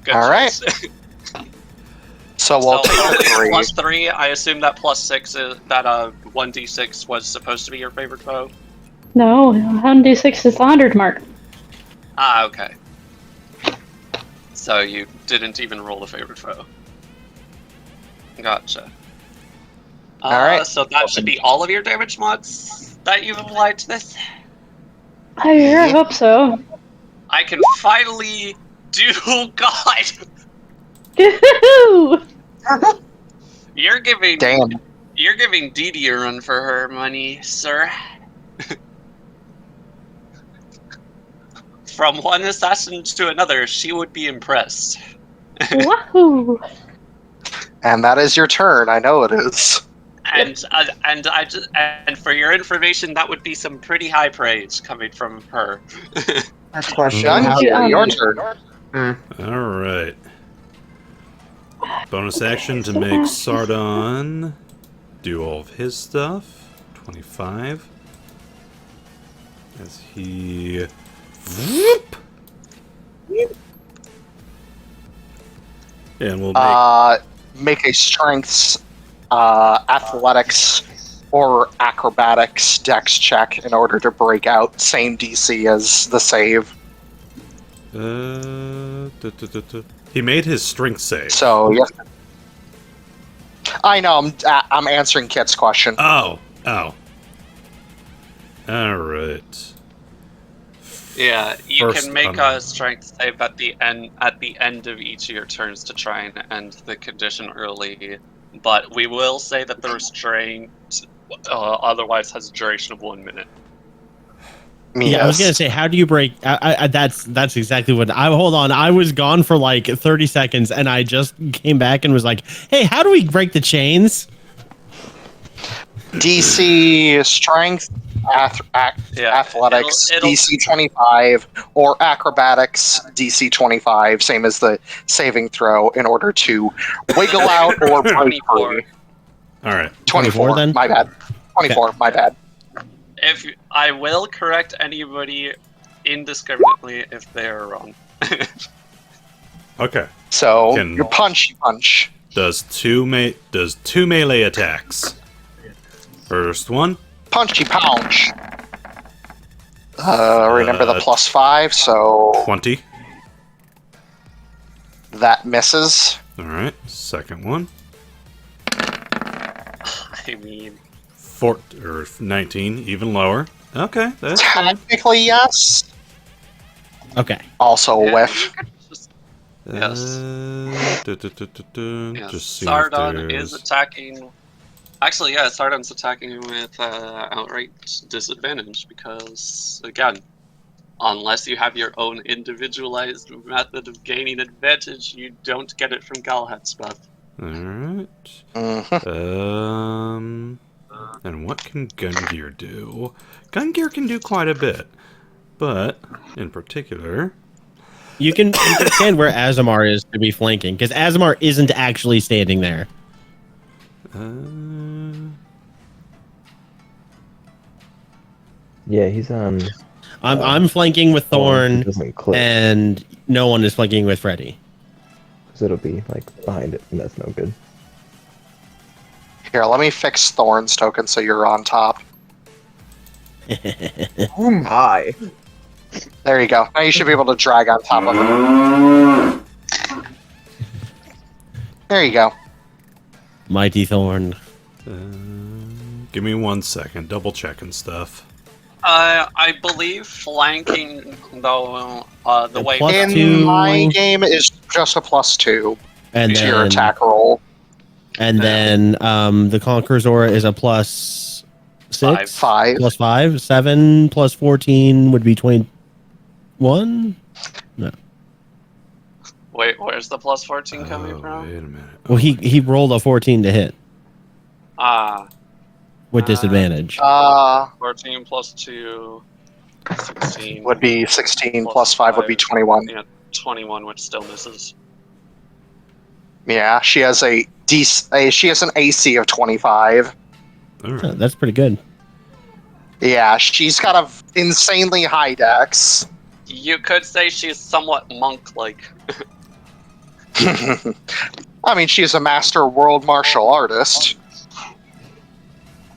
[SPEAKER 2] Good
[SPEAKER 1] All right.
[SPEAKER 2] choice.
[SPEAKER 1] So we'll take the 3.
[SPEAKER 2] +3. I assume that +6 is that 1d6 was supposed to be your favorite foe.
[SPEAKER 6] No, 1d6 is the 100 mark.
[SPEAKER 2] Ah, okay. So you didn't even roll the favorite foe. Gotcha.
[SPEAKER 1] Alright.
[SPEAKER 2] So that should be all of your damage mods that you've applied to this?
[SPEAKER 6] I hope so.
[SPEAKER 2] I can finally do God!
[SPEAKER 6] Yoo-hoo!
[SPEAKER 2] You're giving
[SPEAKER 1] Damn.
[SPEAKER 2] Dee Dee a run for her money, sir. From one assassin to another, she would be impressed.
[SPEAKER 6] Wahoo!
[SPEAKER 1] And that is your turn. I know it is.
[SPEAKER 2] And for your information, that would be some pretty high praise coming from her.
[SPEAKER 5] Next question.
[SPEAKER 1] Gungir, your turn.
[SPEAKER 4] All right. Bonus action to make Sardon do all of his stuff. 25. As he... And we'll
[SPEAKER 1] make a strengths, athletics, or acrobatics dex check in order to break out. Same DC as the save.
[SPEAKER 4] He made his strength save.
[SPEAKER 1] So, yes. I know, I'm answering Kit's question.
[SPEAKER 4] Oh. Alright.
[SPEAKER 2] Yeah, you
[SPEAKER 4] First
[SPEAKER 2] can make a strength save at the end of each of your turns to try and end the condition early. But we will say that the restraint otherwise has a duration of 1 minute.
[SPEAKER 3] Yeah, I was gonna say, how do you break? That's exactly what. Hold on, I was gone for like 30 seconds, and I just came back and was like, "Hey, how do we break the chains?"
[SPEAKER 1] DC strength, athletics,
[SPEAKER 2] it'll
[SPEAKER 1] DC 25, or acrobatics, DC 25, same as the saving throw, in order to wiggle out or break free.
[SPEAKER 4] All right.
[SPEAKER 1] 24
[SPEAKER 3] then?
[SPEAKER 1] My bad. 24, okay. My bad.
[SPEAKER 2] I will correct anybody indiscriminately if they are wrong.
[SPEAKER 4] Okay.
[SPEAKER 1] So your punch.
[SPEAKER 4] Does two melee attacks. First one.
[SPEAKER 1] Punchy punch. Remember the +5, so
[SPEAKER 4] 20.
[SPEAKER 1] That misses.
[SPEAKER 4] All right. Second one.
[SPEAKER 2] I mean,
[SPEAKER 4] 19, even lower. Okay, that's
[SPEAKER 1] technically yes.
[SPEAKER 3] Okay.
[SPEAKER 1] Also a whiff.
[SPEAKER 2] Yes.
[SPEAKER 4] Just see
[SPEAKER 2] Sardon is attacking. Actually, yeah, Sardon's attacking with outright disadvantage because, again, unless you have your own individualized method of gaining advantage, you don't get it from Galahad's spell.
[SPEAKER 4] Alright. And what can Gungir do? Gungir can do quite a bit, but in particular,
[SPEAKER 3] you can stand where Asemar is to be flanking, because Asemar isn't actually standing there.
[SPEAKER 9] Yeah, he's on.
[SPEAKER 3] I'm flanking with Thorn,
[SPEAKER 9] doesn't click,
[SPEAKER 3] and no one is flanking with Freddy.
[SPEAKER 9] because it'll be like behind it, and that's no good.
[SPEAKER 1] Here, let me fix Thorn's token so you're on top.
[SPEAKER 5] Oh my.
[SPEAKER 1] There you go. Now you should be able to drag on top of it. There you go.
[SPEAKER 3] Mighty Thorn.
[SPEAKER 4] Give me 1 second. Double checking stuff.
[SPEAKER 2] I believe flanking, though, the way
[SPEAKER 1] in my game is just a +2
[SPEAKER 3] and
[SPEAKER 1] to your attack roll.
[SPEAKER 3] And then the Conqueror's Aura is a +6.
[SPEAKER 1] 5.
[SPEAKER 3] +5. 7 + 14 would be 21. No.
[SPEAKER 2] Wait, where's the +14 coming from?
[SPEAKER 4] Wait a minute.
[SPEAKER 3] Well, he rolled a 14 to hit with disadvantage.
[SPEAKER 2] 14 + 2, 16.
[SPEAKER 1] Would be 16 +5 would be 21.
[SPEAKER 2] Yeah, 21, which still misses.
[SPEAKER 1] Yeah, she has an AC of 25.
[SPEAKER 4] Right.
[SPEAKER 3] Oh, that's pretty good.
[SPEAKER 1] Yeah, she's got a insanely high dex.
[SPEAKER 2] You could say she's somewhat monk-like.
[SPEAKER 1] I mean, she's a master world martial artist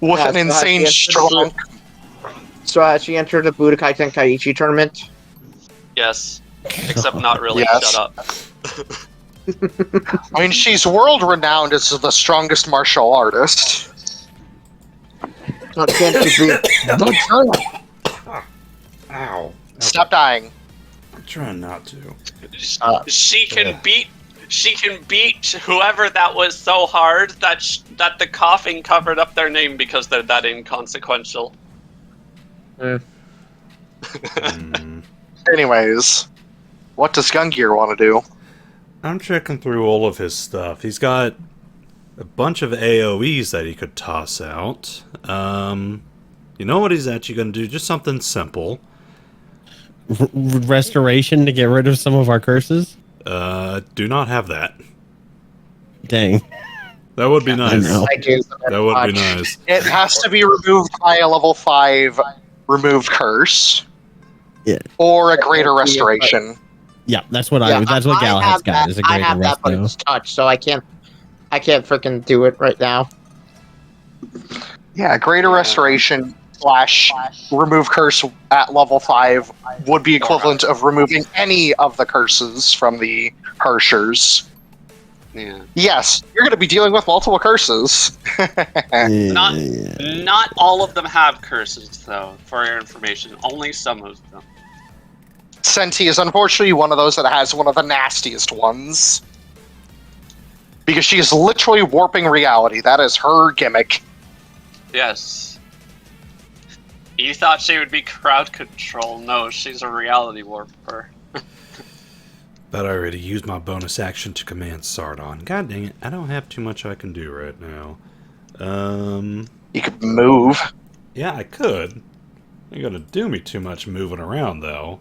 [SPEAKER 1] with an insane strong.
[SPEAKER 5] So has she entered the Budokai Tenkaichi tournament?
[SPEAKER 2] Yes, except not really.
[SPEAKER 1] Yes.
[SPEAKER 2] Shut up.
[SPEAKER 1] I mean, she's world renowned as the strongest martial artist.
[SPEAKER 5] Not can't be. Don't turn it.
[SPEAKER 4] Ow.
[SPEAKER 1] Stop dying.
[SPEAKER 4] I'm trying not to.
[SPEAKER 2] She can beat whoever that was so hard that that the coughing covered up their name because they're that inconsequential.
[SPEAKER 1] Anyways, what does Gungir want to do?
[SPEAKER 4] I'm checking through all of his stuff. He's got a bunch of AoEs that he could toss out. You know what he's actually going to do? Just something simple.
[SPEAKER 3] Restoration to get rid of some of our curses?
[SPEAKER 4] Do not have that.
[SPEAKER 3] Dang.
[SPEAKER 4] That would be nice.
[SPEAKER 5] That
[SPEAKER 4] would be nice.
[SPEAKER 1] It has to be removed by a level 5 removed curse.
[SPEAKER 3] Yeah.
[SPEAKER 1] Or a greater restoration.
[SPEAKER 3] Yeah, that's what that's what Galahad's got. Is a greater
[SPEAKER 5] I have that, but it's touch, so I can't freaking do it right now.
[SPEAKER 1] Yeah, greater restoration / remove curse at level 5 would be equivalent of removing any of the curses from the Herrschers.
[SPEAKER 2] Yeah.
[SPEAKER 1] Yes, you're going to be dealing with multiple curses.
[SPEAKER 2] Not all of them have curses, though, for your information. Only some of them.
[SPEAKER 1] Senti is unfortunately one of those that has one of the nastiest ones. Because she is literally warping reality. That is her gimmick.
[SPEAKER 2] Yes. You thought she would be crowd control. No, she's a reality warper.
[SPEAKER 4] But I already used my bonus action to command Sardon. God dang it, I don't have too much I can do right now.
[SPEAKER 1] You could move.
[SPEAKER 4] Yeah, I could. You're gonna do me too much moving around, though.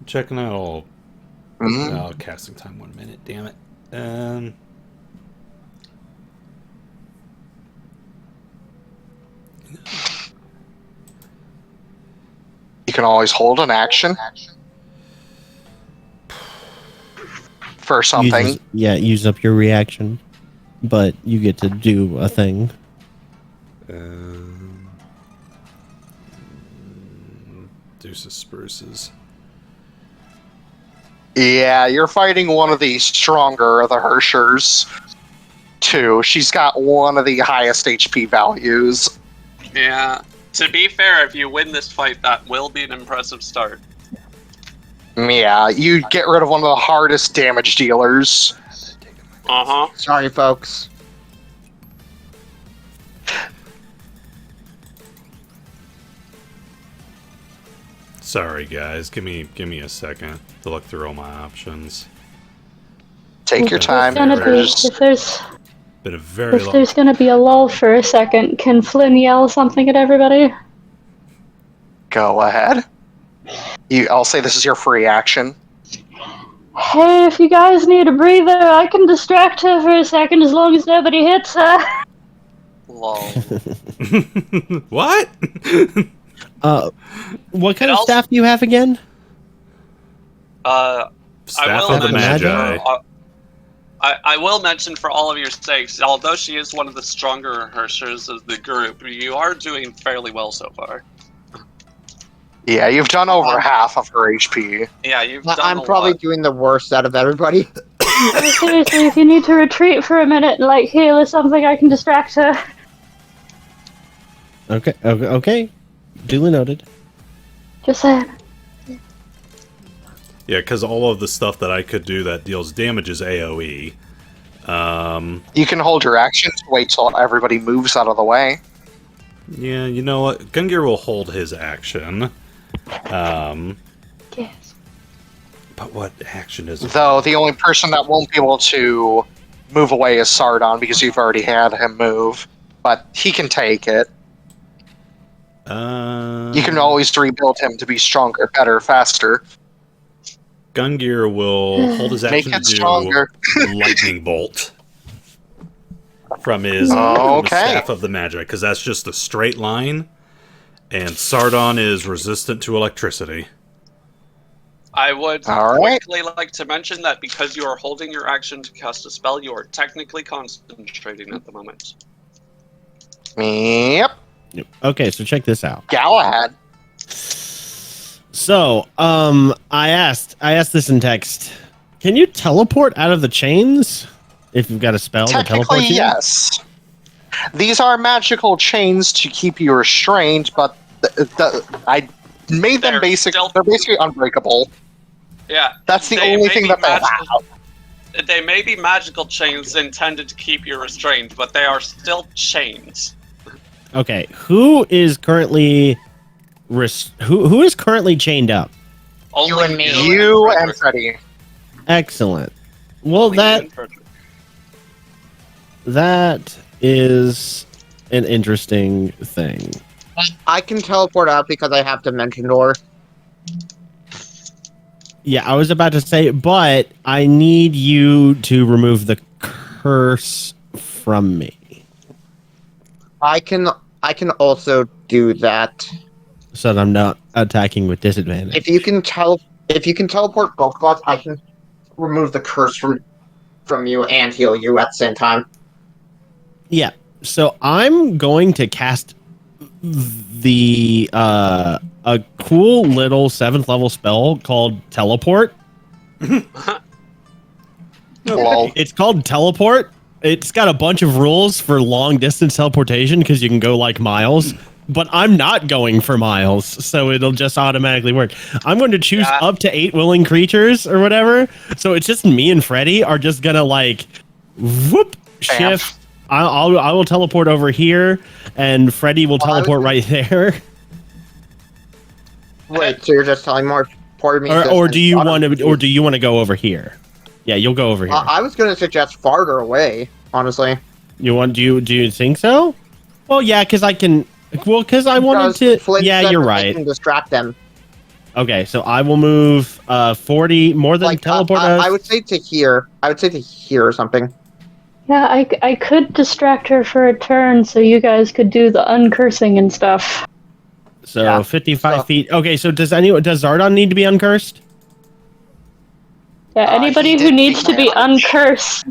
[SPEAKER 4] Checking out all... Oh, casting time 1 minute, damn it.
[SPEAKER 1] You can always hold an action. For something.
[SPEAKER 3] Use up your reaction. But you get to do a thing.
[SPEAKER 4] Deuces spruces.
[SPEAKER 1] Yeah, you're fighting one of the stronger of the Herrschers, too. She's got one of the highest HP values.
[SPEAKER 2] Yeah. To be fair, if you win this fight, that will be an impressive start.
[SPEAKER 1] Yeah, you get rid of one of the hardest damage dealers.
[SPEAKER 2] Uh-huh.
[SPEAKER 5] Sorry, folks.
[SPEAKER 4] Sorry, guys. Give me a second to look through all my options.
[SPEAKER 1] Take your time.
[SPEAKER 6] If there's gonna be a lull for a second, can Flynn yell something at everybody?
[SPEAKER 1] Go ahead. I'll say this is your free action.
[SPEAKER 6] Hey, if you guys need a breather, I can distract her for a second as long as nobody hits her.
[SPEAKER 2] Lol.
[SPEAKER 4] What?
[SPEAKER 3] What kind of staff do you have again?
[SPEAKER 4] Staff of the Magi.
[SPEAKER 2] I will mention for all of your sakes, although she is one of the stronger Herrschers of the group, you are doing fairly well so far.
[SPEAKER 1] Yeah, you've done over half of her HP.
[SPEAKER 2] Yeah, you've done
[SPEAKER 5] I'm probably doing the worst out of everybody.
[SPEAKER 6] Seriously, if you need to retreat for a minute and heal or something, I can distract her.
[SPEAKER 3] Okay. Duly noted.
[SPEAKER 6] Just saying.
[SPEAKER 4] Yeah, because all of the stuff that I could do that deals damage is AoE.
[SPEAKER 1] You can hold your action to wait till everybody moves out of the way.
[SPEAKER 4] Yeah, you know what? Gungir will hold his action.
[SPEAKER 6] Yes.
[SPEAKER 4] But what action is it?
[SPEAKER 1] Though the only person that won't be able to move away is Sardon because you've already had him move. But he can take it. You can always rebuild him to be stronger, better, faster.
[SPEAKER 4] Gungir will hold his action to do Lightning Bolt from his Staff of the Magi, because that's just a straight line, and Sardon is resistant to electricity.
[SPEAKER 2] I would quickly like to mention that because you are holding your action to cast a spell, you are technically concentrating at the moment.
[SPEAKER 1] Yep.
[SPEAKER 3] Okay, so check this out.
[SPEAKER 1] Galahad.
[SPEAKER 3] So, I asked this in text. Can you teleport out of the chains if you've got a spell to teleport?
[SPEAKER 1] Technically, yes. These are magical chains to keep you restrained, but I made them basic. They're basically unbreakable.
[SPEAKER 2] Yeah.
[SPEAKER 1] That's the only thing that they have.
[SPEAKER 2] They may be magical chains intended to keep you restrained, but they are still chains.
[SPEAKER 3] Okay, who is currently chained up?
[SPEAKER 5] You and me.
[SPEAKER 1] You and Freddy.
[SPEAKER 3] Excellent. Well,
[SPEAKER 2] Only you and Fredrick.
[SPEAKER 3] that is an interesting thing.
[SPEAKER 5] I can teleport out because I have Dimension Door.
[SPEAKER 3] Yeah, I was about to say, but I need you to remove the curse from me.
[SPEAKER 5] I can also do that.
[SPEAKER 3] So that I'm not attacking with disadvantage.
[SPEAKER 5] If you can teleport both of us, I can remove the curse from you and heal you at the same time.
[SPEAKER 3] Yeah. So I'm going to cast the a cool little 7th level spell called Teleport.
[SPEAKER 1] Lol.
[SPEAKER 3] It's called Teleport. It's got a bunch of rules for long distance teleportation because you can go like miles. But I'm not going for miles, so it'll just automatically work. I'm going to choose up to 8 willing creatures or whatever. So it's just me and Freddy are just gonna like whoop shift. I will teleport over here, and Freddy will teleport right there.
[SPEAKER 5] Wait, so you're just telling more part of me?
[SPEAKER 3] Or do you want to go over here? Yeah, you'll go over here.
[SPEAKER 5] I was going to suggest farther away, honestly.
[SPEAKER 3] Do you think so? Well, yeah, because I can. Well, because I wanted to.
[SPEAKER 5] Flint
[SPEAKER 3] Yeah,
[SPEAKER 5] said
[SPEAKER 3] you're
[SPEAKER 5] that
[SPEAKER 3] right.
[SPEAKER 5] I can distract them.
[SPEAKER 3] Okay, so I will move 40 more than teleport us.
[SPEAKER 5] I would say to here. I would say to here or something.
[SPEAKER 6] Yeah, I could distract her for a turn so you guys could do the uncursing and stuff.
[SPEAKER 3] So 55 feet. Okay, so does Zardon need to be uncursed?
[SPEAKER 6] Yeah, anybody who needs to be uncursed.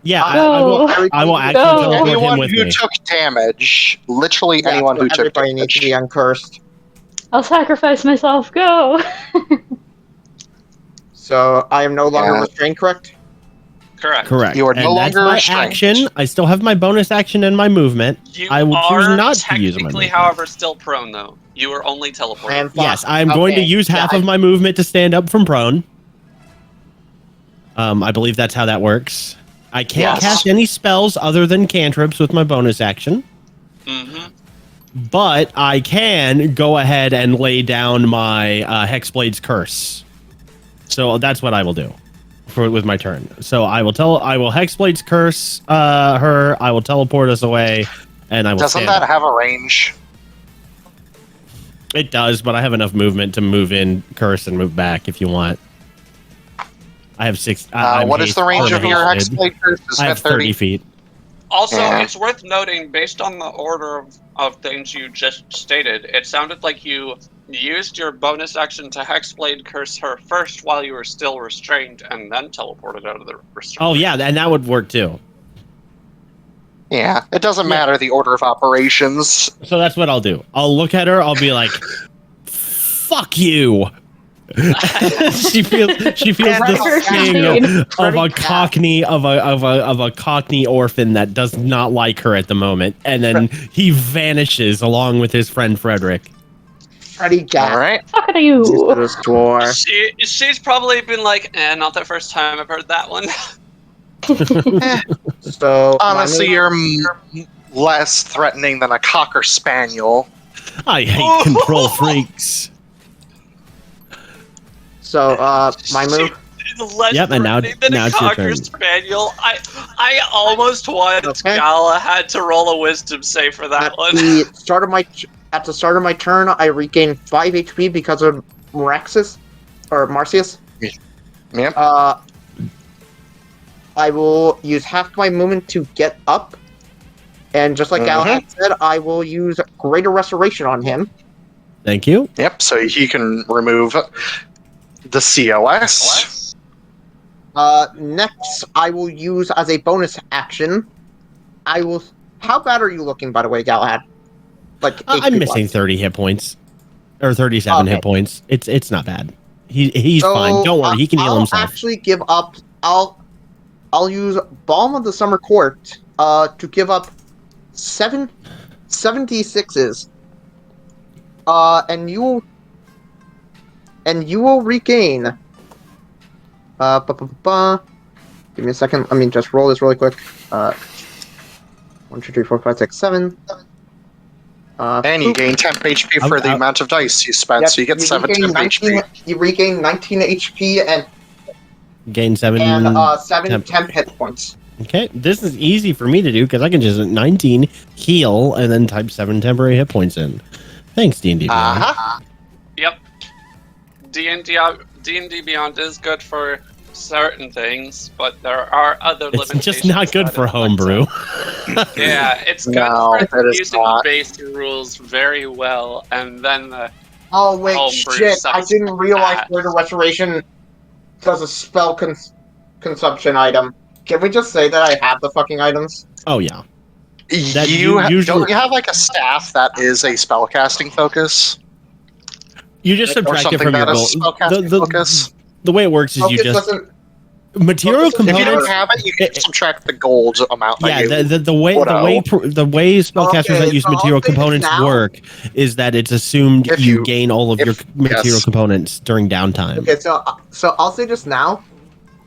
[SPEAKER 3] Yeah,
[SPEAKER 6] Go.
[SPEAKER 3] I will actually teleport him
[SPEAKER 1] Anyone
[SPEAKER 3] with
[SPEAKER 1] who
[SPEAKER 3] me.
[SPEAKER 1] took damage, literally anyone who took
[SPEAKER 5] Everybody needs to be uncursed.
[SPEAKER 6] I'll sacrifice myself. Go.
[SPEAKER 5] So I am no longer restrained, correct?
[SPEAKER 2] Correct.
[SPEAKER 1] You are
[SPEAKER 3] and
[SPEAKER 1] no
[SPEAKER 3] that's
[SPEAKER 1] longer
[SPEAKER 3] my
[SPEAKER 1] restrained.
[SPEAKER 3] action. I still have my bonus action and my movement.
[SPEAKER 2] You
[SPEAKER 3] I will choose
[SPEAKER 2] are
[SPEAKER 3] not to use my
[SPEAKER 2] technically,
[SPEAKER 3] movement.
[SPEAKER 2] however, still prone though. You are only teleporting.
[SPEAKER 3] Yes, I'm going to use half of my movement to stand up from prone. I believe that's how that works. I can't cast any spells other than cantrips with my bonus action.
[SPEAKER 2] Mm-hmm.
[SPEAKER 3] But I can go ahead and lay down my Hexblade's Curse. So that's what I will do with my turn. So I will Hexblade's Curse her. I will teleport us away, and I will.
[SPEAKER 1] Doesn't that have a range?
[SPEAKER 3] It does, but I have enough movement to move in, curse, and move back if you want. I have 6.
[SPEAKER 1] What is the range of your Hexblade Curse?
[SPEAKER 3] I have 30 feet.
[SPEAKER 2] Also, it's worth noting, based on the order of things you just stated, it sounded like you used your bonus action to Hexblade Curse her first while you were still restrained, and then teleported out of the restraint.
[SPEAKER 3] Oh, yeah, and that would work too.
[SPEAKER 1] Yeah, it doesn't matter the order of operations.
[SPEAKER 3] So that's what I'll do. I'll look at her. I'll be like, "Fuck you." she feels the sting of a Cockney orphan that does not like her at the moment, and then he vanishes along with his friend Fredrick.
[SPEAKER 5] Freddy,
[SPEAKER 1] all right.
[SPEAKER 6] Fuck you.
[SPEAKER 2] She's probably been like, not the first time I've heard that one.
[SPEAKER 5] So
[SPEAKER 1] honestly, you're less threatening than a Cocker Spaniel.
[SPEAKER 3] I hate control freaks.
[SPEAKER 5] So, my move.
[SPEAKER 2] Yep,
[SPEAKER 3] and now
[SPEAKER 2] than
[SPEAKER 3] it's
[SPEAKER 2] a
[SPEAKER 3] your
[SPEAKER 2] Cocker
[SPEAKER 3] turn.
[SPEAKER 2] Spaniel. I almost wanted Galahad to roll a wisdom save for that one.
[SPEAKER 5] At the start of my turn, I regain 5 HP because of Marcius.
[SPEAKER 1] Yep.
[SPEAKER 5] I will use half my movement to get up, and just like Galahad said, I will use Greater Restoration on him.
[SPEAKER 3] Thank you.
[SPEAKER 1] Yep, so he can remove the COS.
[SPEAKER 5] Next, I will use as a bonus action. How bad are you looking, by the way, Galahad? Like
[SPEAKER 3] I'm missing 30 hit points, or 37 hit points. It's not bad. He's fine. Don't worry. He can heal himself.
[SPEAKER 5] I'll actually give up. I'll use Balm of the Summer Court to give up 76s. And you will regain. Give me a second. Let me just roll this really quick. 1, 2, 3, 4, 5, 6, 7.
[SPEAKER 1] And you gain 10 HP for the amount of dice you spent,
[SPEAKER 5] Yep,
[SPEAKER 1] so you get 7 HP.
[SPEAKER 5] You regain 19 HP and
[SPEAKER 3] Gain 7
[SPEAKER 5] temp hit points.
[SPEAKER 3] Okay, this is easy for me to do because I can just 19 heal and then type 7 temporary hit points in. Thanks, D&D Beyond.
[SPEAKER 2] Yep. D&D Beyond is good for certain things, but there are other limitations.
[SPEAKER 3] It's just not good for homebrew.
[SPEAKER 2] Yeah, it's good for using the base rules very well, and then the
[SPEAKER 5] Oh wait,
[SPEAKER 2] homebrew
[SPEAKER 5] shit!
[SPEAKER 2] stuff
[SPEAKER 5] I didn't realize Greater Restoration does a spell consumption item. Can we just say that I have the fucking items?
[SPEAKER 3] Oh yeah.
[SPEAKER 1] Don't you have like a staff that is a spellcasting focus?
[SPEAKER 3] You just subtract it from your goal. The way it works is you just material components.
[SPEAKER 1] If you don't have it, you can subtract the gold amount.
[SPEAKER 3] Yeah, the way spellcasters that use material components work is that it's assumed you gain all of your material components during downtime.
[SPEAKER 5] Okay, so I'll say just now,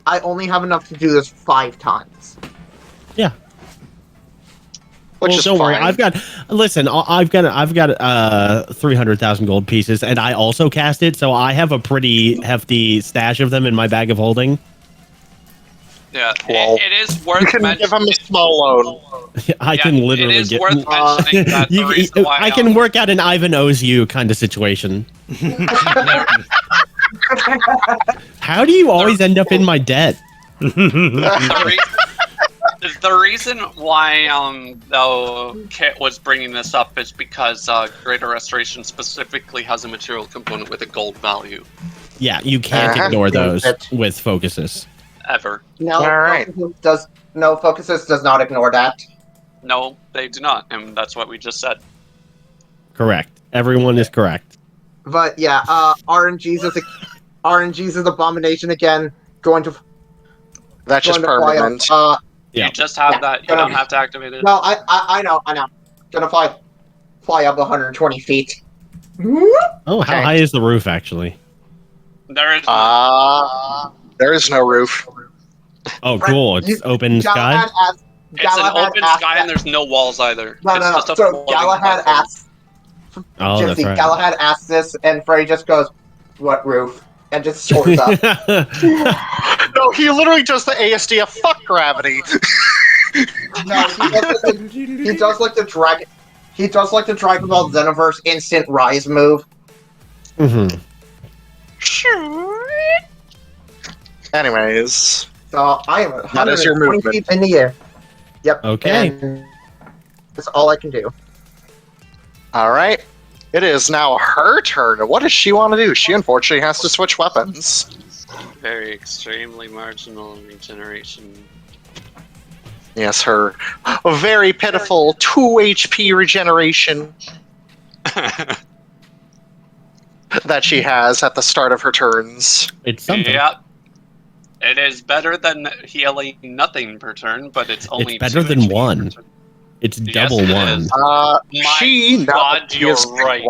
[SPEAKER 5] I only have enough to do this 5 times.
[SPEAKER 3] Yeah.
[SPEAKER 1] Which is
[SPEAKER 3] don't worry,
[SPEAKER 1] fine.
[SPEAKER 3] I've got 300,000 gold pieces, and I also cast it, so I have a pretty hefty stash of them in my bag of holding.
[SPEAKER 2] Yeah, it is worth
[SPEAKER 1] you can give them a small loan.
[SPEAKER 3] I can literally
[SPEAKER 2] it is
[SPEAKER 3] get.
[SPEAKER 2] Worth mentioning that the reason why
[SPEAKER 3] I can work out an Ivan owes you kind of situation. How do you always end up in my debt?
[SPEAKER 2] The reason why though Kit was bringing this up is because Greater Restoration specifically has a material component with a gold value.
[SPEAKER 3] Yeah, you can't ignore those with focuses.
[SPEAKER 2] Ever.
[SPEAKER 5] No, focuses does not ignore that.
[SPEAKER 2] No, they do not, and that's what we just said.
[SPEAKER 3] Correct. Everyone is correct.
[SPEAKER 5] But yeah, RNG's is abomination again.
[SPEAKER 1] That's just permanent.
[SPEAKER 2] You just have that. You don't have to activate it.
[SPEAKER 5] No, I know. Gonna fly up 120 feet.
[SPEAKER 3] Oh, how high is the roof actually?
[SPEAKER 2] There is.
[SPEAKER 1] There is no roof.
[SPEAKER 3] Oh, cool! It's open sky.
[SPEAKER 2] It's an open sky, and there's no walls either.
[SPEAKER 5] No. So Galahad asks.
[SPEAKER 3] Oh, that's right.
[SPEAKER 5] Galahad asks this, and Frey just goes, "What roof?" and just soars up.
[SPEAKER 1] No, he literally does the ASDF. Fuck gravity.
[SPEAKER 5] No, he does like the dragon. He does like the Dragon Ball Xenoverse instant rise move.
[SPEAKER 3] Mm-hmm.
[SPEAKER 1] Anyways,
[SPEAKER 5] so I am 120 feet in the air. Yep.
[SPEAKER 3] Okay.
[SPEAKER 5] And that's all I can do.
[SPEAKER 1] All right. It is now her turn. What does she want to do? She unfortunately has to switch weapons.
[SPEAKER 2] Very extremely marginal regeneration.
[SPEAKER 1] Yes, her very pitiful 2 HP regeneration that she has at the start of her turns.
[SPEAKER 3] It's something.
[SPEAKER 2] Yep. It is better than healing nothing per turn, but it's only
[SPEAKER 3] It's better than 1. It's double 1.
[SPEAKER 2] You're right.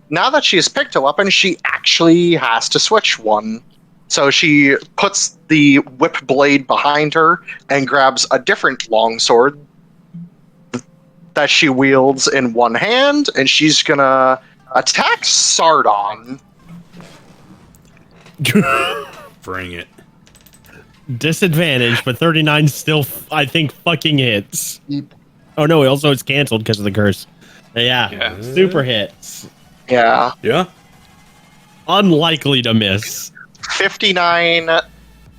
[SPEAKER 1] Now that she has picked a weapon, she actually has to switch one. So she puts the whip blade behind her and grabs a different longsword that she wields in one hand, and she's gonna attack Sardon.
[SPEAKER 4] Bring it.
[SPEAKER 3] Disadvantage, but 39 still, I think, fucking hits. Oh no, also it's canceled because of the curse. Yeah, super hits.
[SPEAKER 1] Yeah.
[SPEAKER 4] Yeah?
[SPEAKER 3] Unlikely to miss.
[SPEAKER 1] 59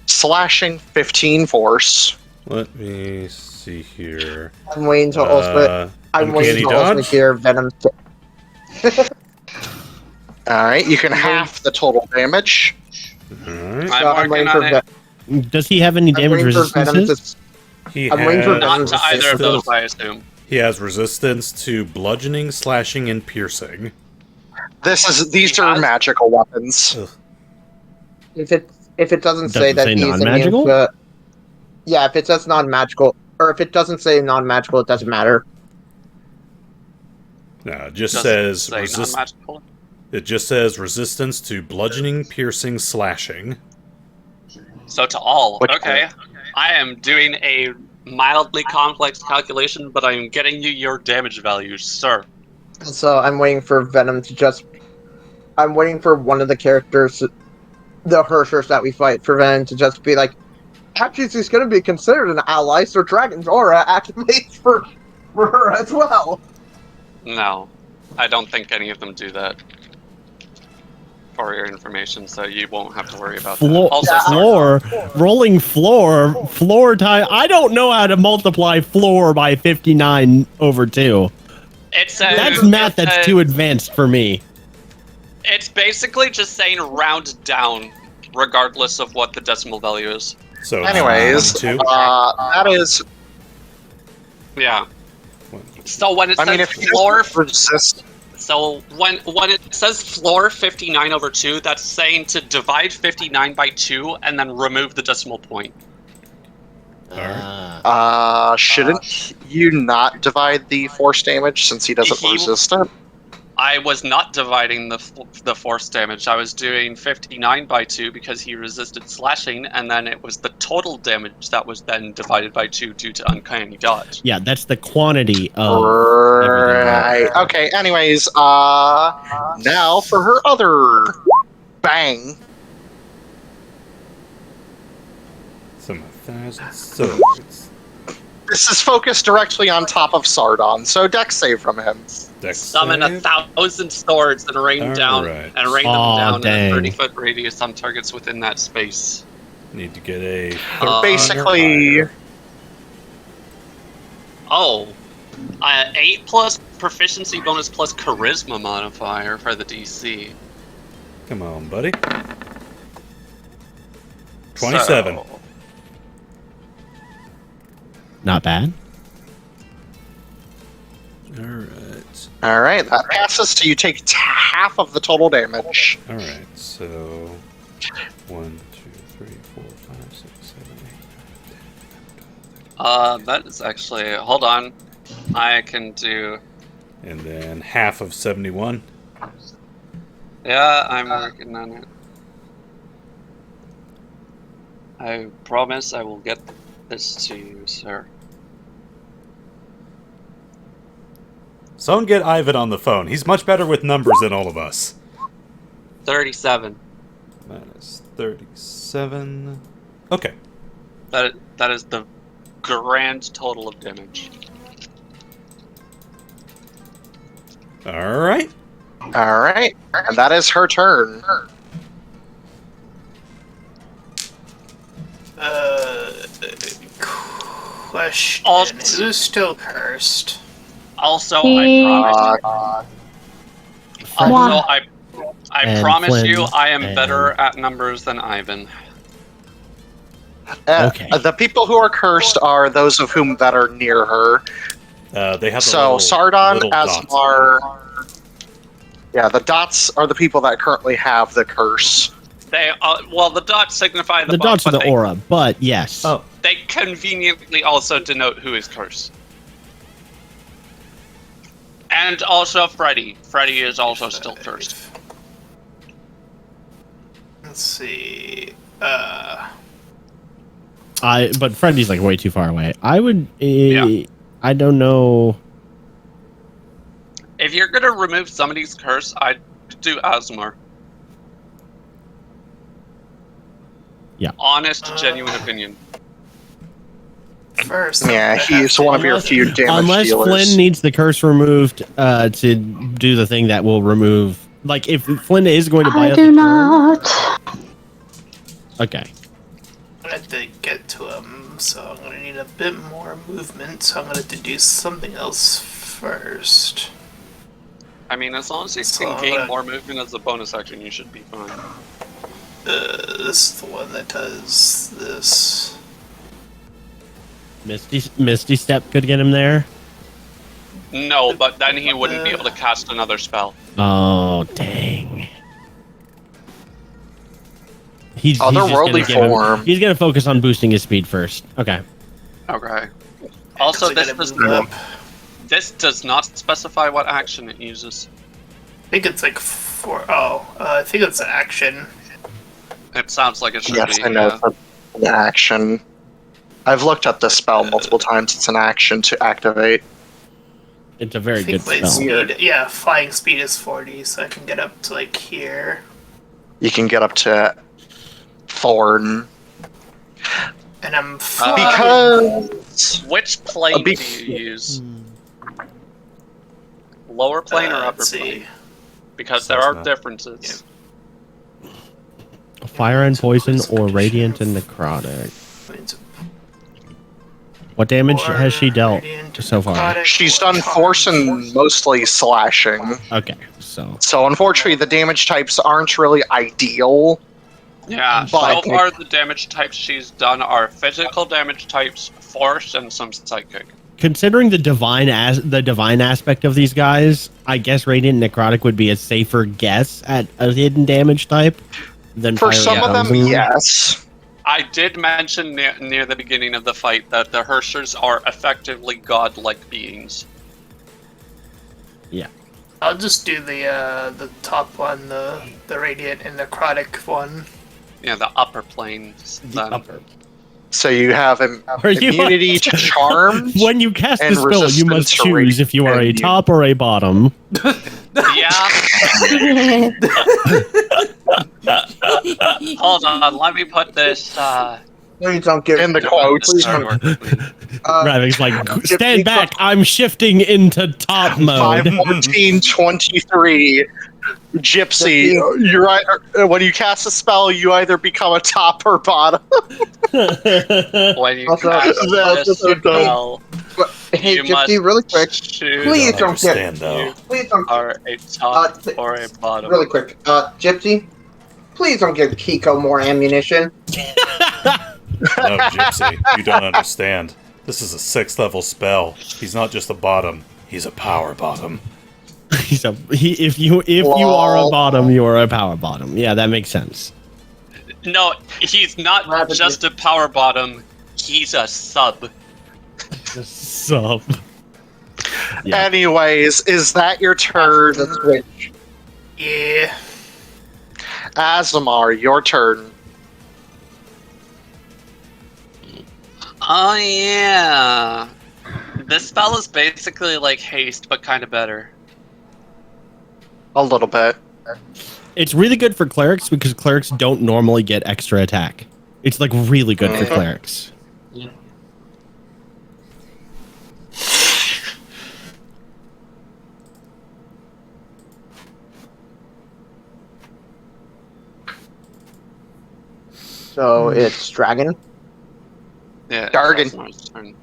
[SPEAKER 1] slashing, 15 force.
[SPEAKER 4] Let me see here.
[SPEAKER 5] I'm waiting to also hear Venom.
[SPEAKER 1] Alright, you can half the total damage.
[SPEAKER 4] Alright.
[SPEAKER 2] I'm working on it.
[SPEAKER 3] Does he have any damage resistances?
[SPEAKER 4] He
[SPEAKER 2] Not to either of those, I assume.
[SPEAKER 4] He has resistance to bludgeoning, slashing, and piercing.
[SPEAKER 1] These are magical weapons.
[SPEAKER 4] Ugh.
[SPEAKER 5] If it doesn't say that he's
[SPEAKER 3] non-magical?
[SPEAKER 5] immune to, yeah, if it says non-magical, or if it doesn't say non-magical, it doesn't matter.
[SPEAKER 4] No, it just says
[SPEAKER 2] non-magical.
[SPEAKER 4] It just says resistance to bludgeoning, piercing, slashing.
[SPEAKER 2] So to all. Okay. I am doing a mildly complex calculation, but I'm getting you your damage values, sir.
[SPEAKER 5] So I'm waiting for Venom to just... I'm waiting for one of the characters, the Herrschers that we fight, for Venom to just be like, actually, she's going to be considered an ally, so Dragon's Aura activates for her as well.
[SPEAKER 2] No, I don't think any of them do that. For your information, so you won't have to worry about that. Also,
[SPEAKER 3] floor, rolling floor time. I don't know how to multiply floor by 59 over 2. That's math that's too advanced for me.
[SPEAKER 2] It's basically just saying round down, regardless of what the decimal value is.
[SPEAKER 1] So, anyways, that is...
[SPEAKER 2] Yeah. So when it says floor... So when it says floor 59 over 2, that's saying to divide 59 by 2 and then remove the decimal point.
[SPEAKER 1] Shouldn't you not divide the force damage since he doesn't resist it?
[SPEAKER 2] I was not dividing the force damage. I was doing 59 by 2 because he resisted slashing, and then it was the total damage that was then divided by 2 due to uncanny dodge.
[SPEAKER 3] Yeah, that's the quantity of...
[SPEAKER 1] Right. Okay, anyways, now for her other bang.
[SPEAKER 4] Some 1,000 swords.
[SPEAKER 1] This is focused directly on top of Sardon, so dex save from him.
[SPEAKER 2] Summon 1,000 swords and rain down and rain them down in a 30-foot radius on targets within that space.
[SPEAKER 4] Need to get a...
[SPEAKER 1] basically...
[SPEAKER 2] 8 plus proficiency bonus plus charisma modifier for the DC.
[SPEAKER 4] Come on, buddy. 27.
[SPEAKER 2] So,
[SPEAKER 3] not bad.
[SPEAKER 1] Alright, that passes to you take half of the total damage.
[SPEAKER 4] Alright, so 1, 2, 3, 4, 5, 6, 7, 8, 9, 10, 11, 12, 13.
[SPEAKER 2] that is actually, hold on. I can do...
[SPEAKER 4] And then half of 71.
[SPEAKER 2] Yeah, I'm working on it. I promise I will get this to you, sir.
[SPEAKER 4] Someone get Ivan on the phone. He's much better with numbers than all of us.
[SPEAKER 2] 37.
[SPEAKER 4] Minus 37. Okay.
[SPEAKER 2] That is the grand total of damage.
[SPEAKER 4] Alright.
[SPEAKER 1] Alright, and that is her turn.
[SPEAKER 7] Question. Who's still cursed?
[SPEAKER 2] Also, I promise you, I am better at numbers than Ivan.
[SPEAKER 3] Okay.
[SPEAKER 1] The people who are cursed are those of whom that are near her.
[SPEAKER 4] They have
[SPEAKER 1] Sardon, Asemar... Yeah, the dots are the people that currently have the curse.
[SPEAKER 2] They well, the dots signify the
[SPEAKER 3] dots are the aura, but yes.
[SPEAKER 2] Oh, they conveniently also denote who is cursed. And also Freddy. Freddy is also still cursed.
[SPEAKER 7] Let's see.
[SPEAKER 3] But Freddy's like way too far away. I would. I don't know.
[SPEAKER 2] If you're gonna remove somebody's curse, I'd do Asemar.
[SPEAKER 3] Yeah.
[SPEAKER 2] Honest, genuine opinion.
[SPEAKER 7] First,
[SPEAKER 1] yeah, he's one of your few damage
[SPEAKER 3] unless
[SPEAKER 1] dealers.
[SPEAKER 3] Flynn needs the curse removed to do the thing that will remove. Like, if Flynn is going to buy
[SPEAKER 6] I do not.
[SPEAKER 3] Okay.
[SPEAKER 7] I have to get to him, so I'm gonna need a bit more movement. So I'm gonna have to do something else first.
[SPEAKER 2] I mean, as long as you can gain more movement as a bonus action, you should be fine.
[SPEAKER 7] This is the one that does this.
[SPEAKER 3] Misty Step could get him there.
[SPEAKER 2] No, but then he wouldn't be able to cast another spell.
[SPEAKER 3] Oh, dang. He's
[SPEAKER 1] Otherworldly form.
[SPEAKER 3] He's going to focus on boosting his speed first. Okay.
[SPEAKER 2] Okay. Also, this does not specify what action it uses.
[SPEAKER 7] I think it's like I think it's an action.
[SPEAKER 2] It sounds like it should
[SPEAKER 1] yes,
[SPEAKER 2] be.
[SPEAKER 1] I know. It's an action. I've looked at this spell multiple times. It's an action to activate.
[SPEAKER 3] It's a very
[SPEAKER 7] I think
[SPEAKER 3] good
[SPEAKER 7] my
[SPEAKER 3] spell.
[SPEAKER 7] speed, yeah, flying speed is 40, so I can get up to like here.
[SPEAKER 1] You can get up to Thorn.
[SPEAKER 7] And I'm flying.
[SPEAKER 1] Because
[SPEAKER 2] Which plane do you use? Lower plane or upper
[SPEAKER 7] let's see.
[SPEAKER 2] plane? Because there are differences.
[SPEAKER 3] Fire and poison or radiant and necrotic. What damage has she dealt so far?
[SPEAKER 1] she's done force and mostly slashing.
[SPEAKER 3] Okay, so
[SPEAKER 1] So unfortunately, the damage types aren't really ideal.
[SPEAKER 2] Yeah,
[SPEAKER 1] But-
[SPEAKER 2] so far the damage types she's done are physical damage types, force, and some psychic.
[SPEAKER 3] considering the divine aspect of these guys, I guess radiant and necrotic would be a safer guess at a hidden damage type than
[SPEAKER 1] For
[SPEAKER 3] fire
[SPEAKER 1] some
[SPEAKER 3] and
[SPEAKER 1] of them,
[SPEAKER 3] poison.
[SPEAKER 1] yes.
[SPEAKER 2] I did mention near the beginning of the fight that the Herrschers are effectively godlike beings.
[SPEAKER 7] I'll just do the top one, the radiant and necrotic one.
[SPEAKER 2] Yeah, the upper planes. then.
[SPEAKER 1] So you have
[SPEAKER 3] Are you-
[SPEAKER 1] immunity to charm.
[SPEAKER 3] When you cast the
[SPEAKER 1] And
[SPEAKER 3] spell, you must
[SPEAKER 1] resistance to
[SPEAKER 3] choose if you are a
[SPEAKER 1] radiant.
[SPEAKER 3] top or a bottom.
[SPEAKER 2] Yeah. Hold on, let me put this.
[SPEAKER 5] Please don't give
[SPEAKER 1] In the quotes.
[SPEAKER 5] Please don't.
[SPEAKER 3] Ravak's like, stand back, I'm shifting into top mode.
[SPEAKER 1] 5:14:23. Gypsy, you're when you cast a spell, you either become a top or bottom.
[SPEAKER 2] When you
[SPEAKER 5] Also,
[SPEAKER 2] cast
[SPEAKER 5] that's
[SPEAKER 2] this
[SPEAKER 5] so dumb.
[SPEAKER 2] spell,
[SPEAKER 5] Hey,
[SPEAKER 2] you
[SPEAKER 5] Gypsy,
[SPEAKER 2] must
[SPEAKER 5] really quick.
[SPEAKER 2] choose
[SPEAKER 5] Please don't
[SPEAKER 4] Understand,
[SPEAKER 5] get.
[SPEAKER 4] though.
[SPEAKER 5] Please don't.
[SPEAKER 2] are a top or a bottom.
[SPEAKER 5] Really quick. Gypsy, please don't give Kiko more ammunition.
[SPEAKER 4] No, Gypsy, you don't understand. This is a 6th level spell. He's not just a bottom. He's a power bottom.
[SPEAKER 3] If you are a bottom, you are a power bottom. Yeah, that makes sense.
[SPEAKER 2] No, he's not
[SPEAKER 5] Rapidly.
[SPEAKER 2] just a power bottom. He's a sub.
[SPEAKER 3] Sup. Yeah.
[SPEAKER 1] Anyways, is that your turn?
[SPEAKER 5] The switch.
[SPEAKER 7] Yeah.
[SPEAKER 1] Asemar, your turn.
[SPEAKER 2] Oh yeah. This spell is basically like haste, but kind of better.
[SPEAKER 1] A little bit.
[SPEAKER 3] It's really good for clerics because clerics don't normally get extra attack. It's like really good for clerics.
[SPEAKER 5] So it's dragon.
[SPEAKER 2] Yeah.
[SPEAKER 1] Jargon.
[SPEAKER 2] Asemar's turn.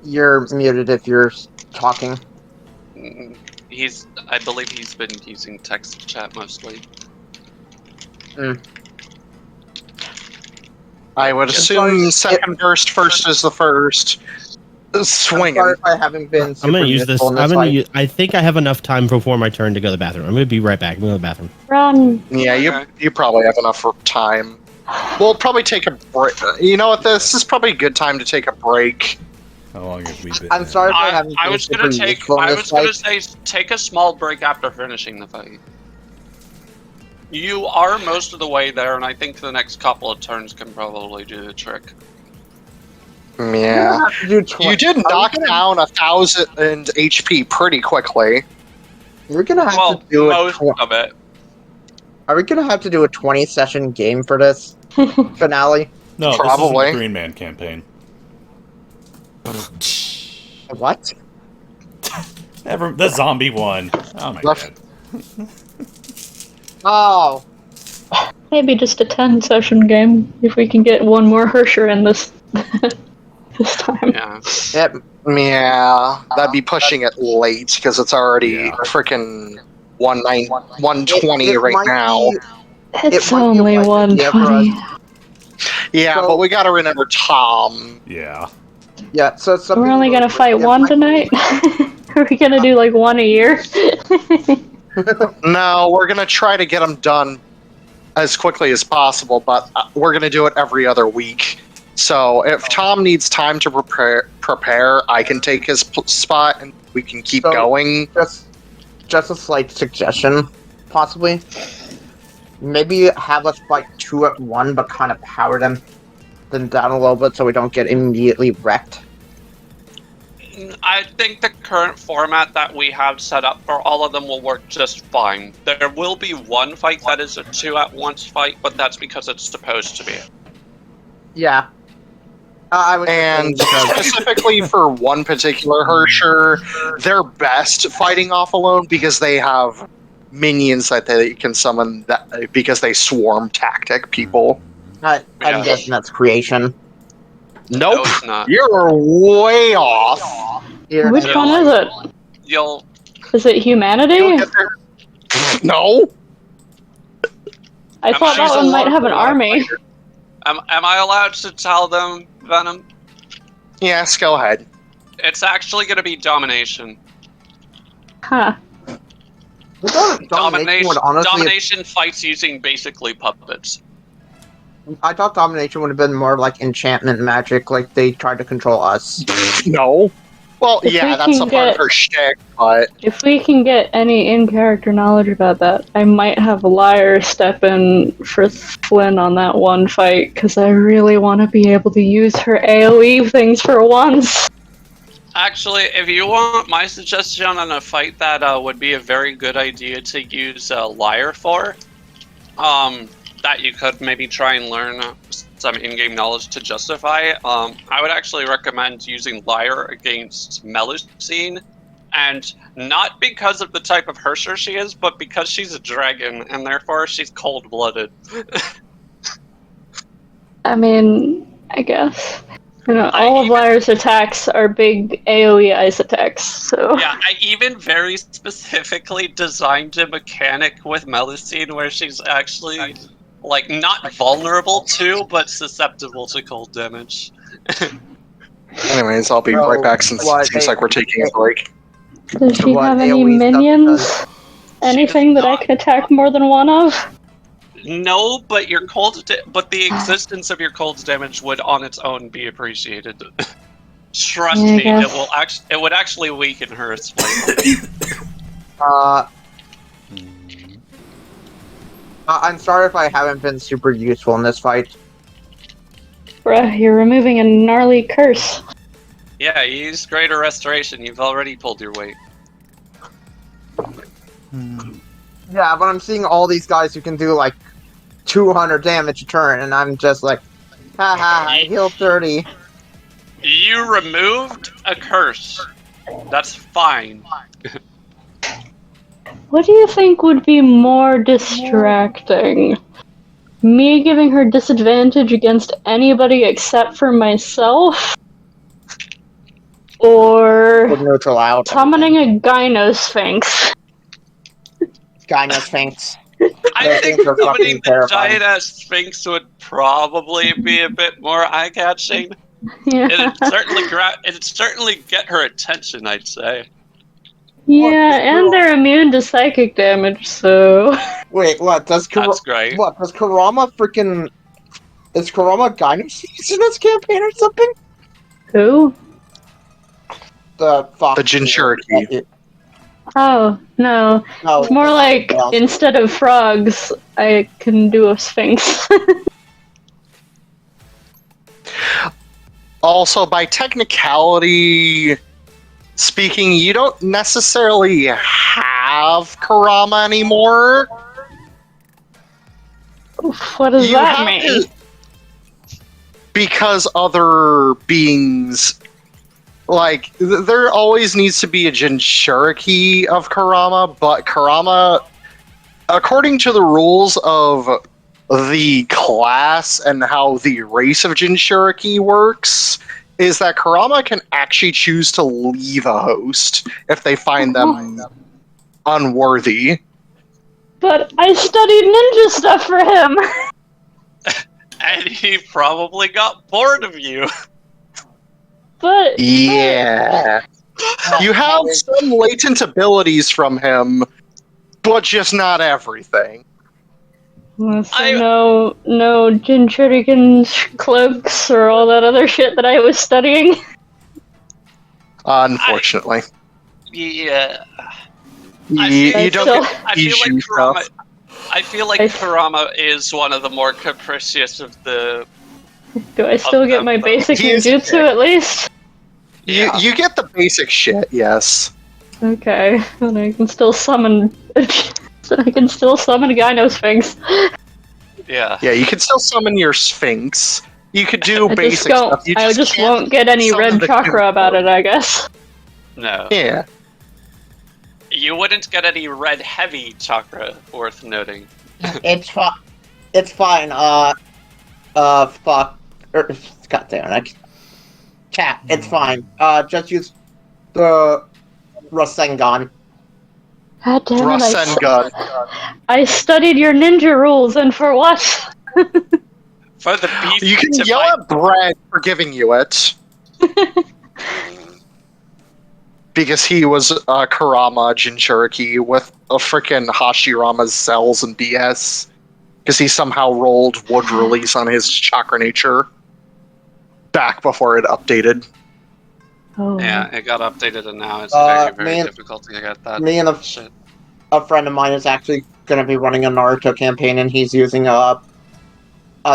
[SPEAKER 5] You're muted if you're talking.
[SPEAKER 2] I believe he's been using text chat mostly.
[SPEAKER 1] I would assume second burst, first is the first. Swinging.
[SPEAKER 5] Sorry if I haven't been.
[SPEAKER 3] I'm gonna
[SPEAKER 5] super
[SPEAKER 3] use this.
[SPEAKER 5] useful in
[SPEAKER 3] I'm gonna
[SPEAKER 5] fight.
[SPEAKER 3] use. I think I have enough time before my turn to go to the bathroom. I'm gonna be right back. I'm going to the bathroom.
[SPEAKER 6] Run.
[SPEAKER 1] Yeah,
[SPEAKER 2] Okay.
[SPEAKER 1] you probably have enough for time. We'll probably take a break. You know what? This is probably a good time to take a break.
[SPEAKER 4] How long have we been?
[SPEAKER 5] I'm sorry if I
[SPEAKER 2] I
[SPEAKER 5] haven't been
[SPEAKER 2] was
[SPEAKER 5] super
[SPEAKER 2] gonna take.
[SPEAKER 5] useful in
[SPEAKER 2] I
[SPEAKER 5] this
[SPEAKER 2] was gonna
[SPEAKER 5] fight.
[SPEAKER 2] say take a small break after finishing the fight. You are most of the way there, and I think the next couple of turns can probably do the trick.
[SPEAKER 1] Yeah.
[SPEAKER 5] You
[SPEAKER 1] You did knock down 1,000 HP pretty quickly.
[SPEAKER 5] We're gonna have
[SPEAKER 2] Well,
[SPEAKER 5] to do
[SPEAKER 2] most of it.
[SPEAKER 5] Are we gonna have to do a 20-session game for this finale?
[SPEAKER 4] No,
[SPEAKER 1] Probably.
[SPEAKER 4] this is the Green Man campaign.
[SPEAKER 5] What?
[SPEAKER 4] The zombie one. Oh my
[SPEAKER 1] Left-
[SPEAKER 4] god.
[SPEAKER 5] Oh,
[SPEAKER 6] Maybe just a 10-session game if we can get one more Herrscher in this this time.
[SPEAKER 2] Yeah.
[SPEAKER 1] Yeah, that'd be pushing it late because it's already
[SPEAKER 4] Yeah.
[SPEAKER 1] freaking 120
[SPEAKER 5] It
[SPEAKER 1] right
[SPEAKER 5] might
[SPEAKER 1] now.
[SPEAKER 5] be-
[SPEAKER 6] It's
[SPEAKER 5] It might be
[SPEAKER 6] only
[SPEAKER 5] a good idea for us.
[SPEAKER 6] 120.
[SPEAKER 1] Yeah,
[SPEAKER 5] So-
[SPEAKER 1] but we gotta remember Tom.
[SPEAKER 4] Yeah.
[SPEAKER 5] yeah. So some
[SPEAKER 6] We're only
[SPEAKER 5] people-
[SPEAKER 6] gonna fight
[SPEAKER 5] yeah,
[SPEAKER 6] one
[SPEAKER 5] might-
[SPEAKER 6] tonight? Are we gonna do like one a year?
[SPEAKER 1] No, we're gonna try to get them done as quickly as possible, but we're gonna do it every other week. So if Tom needs time to prepare, I can take his spot and we can keep
[SPEAKER 5] So-
[SPEAKER 1] going.
[SPEAKER 5] Just a slight suggestion, possibly. Maybe have us fight 2 at 1, but kind of power them down a little bit so we don't get immediately wrecked.
[SPEAKER 2] I think the current format that we have set up for all of them will work just fine. There will be one fight that is a 2-at-once fight, but that's because it's supposed to be.
[SPEAKER 5] Yeah. I would.
[SPEAKER 1] And specifically for one particular Herrscher, they're best fighting off alone because they have minions that they can summon because they swarm tactic people.
[SPEAKER 5] I'm guessing that's creation.
[SPEAKER 1] Nope,
[SPEAKER 2] No, it's not.
[SPEAKER 1] you're way off.
[SPEAKER 6] Which one is it? Is it humanity?
[SPEAKER 1] No.
[SPEAKER 6] I thought that one might have an army.
[SPEAKER 2] Am I allowed to tell them, Venom?
[SPEAKER 1] Yes, go ahead.
[SPEAKER 2] It's actually going to be domination.
[SPEAKER 6] Huh.
[SPEAKER 2] Domination fights using basically puppets.
[SPEAKER 5] I thought domination would have been more like enchantment magic, like they tried to control us.
[SPEAKER 1] No. Well, yeah, that's a part of her shtick, but...
[SPEAKER 6] If we can get any in-character knowledge about that, I might have Liar step in for Flynn on that one fight, because I really want to be able to use her AoE things for once.
[SPEAKER 2] Actually, if you want my suggestion on a fight that would be a very good idea to use Liar for, that you could maybe try and learn some in-game knowledge to justify, I would actually recommend using Liar against Melusine, and not because of the type of Herrscher she is, but because she's a dragon, and therefore she's cold-blooded.
[SPEAKER 6] I mean, I guess. You know, all of Liar's attacks are big AoE ice attacks, so...
[SPEAKER 2] Yeah, I even very specifically designed a mechanic with Melusine where she's actually... like, not vulnerable to, but susceptible to cold damage.
[SPEAKER 1] Anyways, I'll be right back since it seems like we're taking a break.
[SPEAKER 6] Does she have any minions? Anything that I can attack more than one of?
[SPEAKER 2] No, but your but the existence of your cold damage would on its own be appreciated. Trust me, it would actually weaken her slightly.
[SPEAKER 5] I'm sorry if I haven't been super useful in this fight.
[SPEAKER 6] Bruh, you're removing a gnarly curse.
[SPEAKER 2] Yeah, you used Greater Restoration. You've already pulled your weight.
[SPEAKER 5] Yeah, but I'm seeing all these guys who can do like 200 damage a turn, and I'm just like, haha, I healed 30.
[SPEAKER 2] You removed a curse. That's fine.
[SPEAKER 6] What do you think would be more distracting? Me giving her disadvantage against anybody except for myself? Or
[SPEAKER 5] neutral out.
[SPEAKER 6] summoning a Gynosphinx?
[SPEAKER 5] Gynosphinx.
[SPEAKER 2] I think summoning the giant ass Sphinx would probably be a bit more eye-catching.
[SPEAKER 6] Yeah.
[SPEAKER 2] It'd certainly get her attention, I'd say.
[SPEAKER 6] Yeah, and they're immune to psychic damage, so...
[SPEAKER 5] Wait, what?
[SPEAKER 2] That's great.
[SPEAKER 5] What, does Kurama freaking... Is Kurama Gynosphinx in this campaign or something?
[SPEAKER 6] Who?
[SPEAKER 5] The
[SPEAKER 1] Jinchuriki.
[SPEAKER 6] Oh, no. It's more like, instead of frogs, I can do a sphinx.
[SPEAKER 1] Also, by technicality speaking, you don't necessarily have Kurama anymore.
[SPEAKER 6] What does that mean?
[SPEAKER 1] Because other beings... Like, there always needs to be a Jinchuriki of Kurama, but Kurama, according to the rules of the class and how the race of Jinchuriki works, is that Kurama can actually choose to leave a host if they find them unworthy.
[SPEAKER 6] But I studied ninja stuff for him!
[SPEAKER 2] And he probably got bored of you.
[SPEAKER 6] But...
[SPEAKER 1] Yeah. You have some latent abilities from him, but just not everything.
[SPEAKER 6] So no Jinchurikin cloaks or all that other shit that I was studying?
[SPEAKER 1] Unfortunately.
[SPEAKER 2] Yeah.
[SPEAKER 1] You don't get
[SPEAKER 2] Bijou
[SPEAKER 1] stuff.
[SPEAKER 2] I feel like Kurama is one of the more capricious of the...
[SPEAKER 6] Do I still get my basic ninjutsu at least?
[SPEAKER 2] Yeah.
[SPEAKER 1] You get the basic shit, yes.
[SPEAKER 6] Okay, and I can still summon. I can still summon Gynosphinx.
[SPEAKER 2] Yeah.
[SPEAKER 1] Yeah, you can still summon your Sphinx. You could do basic stuff. You
[SPEAKER 6] I just
[SPEAKER 1] can't
[SPEAKER 6] won't get any
[SPEAKER 1] summon
[SPEAKER 6] red
[SPEAKER 1] the
[SPEAKER 6] chakra about it, I guess.
[SPEAKER 2] No.
[SPEAKER 1] Yeah.
[SPEAKER 2] You wouldn't get any red heavy chakra, worth noting.
[SPEAKER 5] It's fine. It's fine. Fuck. God damn it. Chat, it's fine. Just use the Rasengan.
[SPEAKER 6] God damn it,
[SPEAKER 1] Rasengan.
[SPEAKER 6] I studied your ninja rules, and for what?
[SPEAKER 2] For the beast
[SPEAKER 1] You can
[SPEAKER 2] to
[SPEAKER 1] yell
[SPEAKER 2] fight-
[SPEAKER 1] at Brad for giving you it. Because he was Kurama Jinchuriki with a frickin' Hashirama's cells and BS. Because he somehow rolled wood release on his chakra nature. Back before it updated.
[SPEAKER 6] Oh.
[SPEAKER 2] Yeah, it got updated and now it's very difficult to get that
[SPEAKER 5] Me and
[SPEAKER 2] shit.
[SPEAKER 5] a friend of mine is actually going to be running a Naruto campaign, and he's using a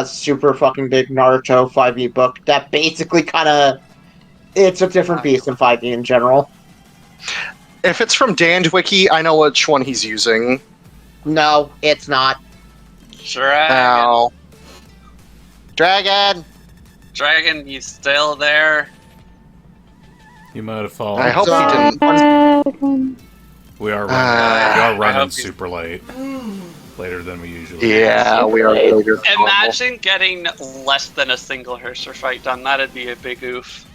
[SPEAKER 5] super fucking big Naruto 5e book that basically kind of... It's a different beast than 5e in general.
[SPEAKER 1] If it's from Dandwiki, I know which one he's using.
[SPEAKER 5] No, it's not.
[SPEAKER 2] Dragon.
[SPEAKER 5] Dragon!
[SPEAKER 2] Dragon, you still there?
[SPEAKER 4] You might have fallen.
[SPEAKER 1] I hope he didn't.
[SPEAKER 4] We are running
[SPEAKER 2] I hope
[SPEAKER 4] super late. Later than we usually
[SPEAKER 1] Yeah, we are later.
[SPEAKER 2] Imagine getting less than a single Herrscher fight done. That'd be a big oof.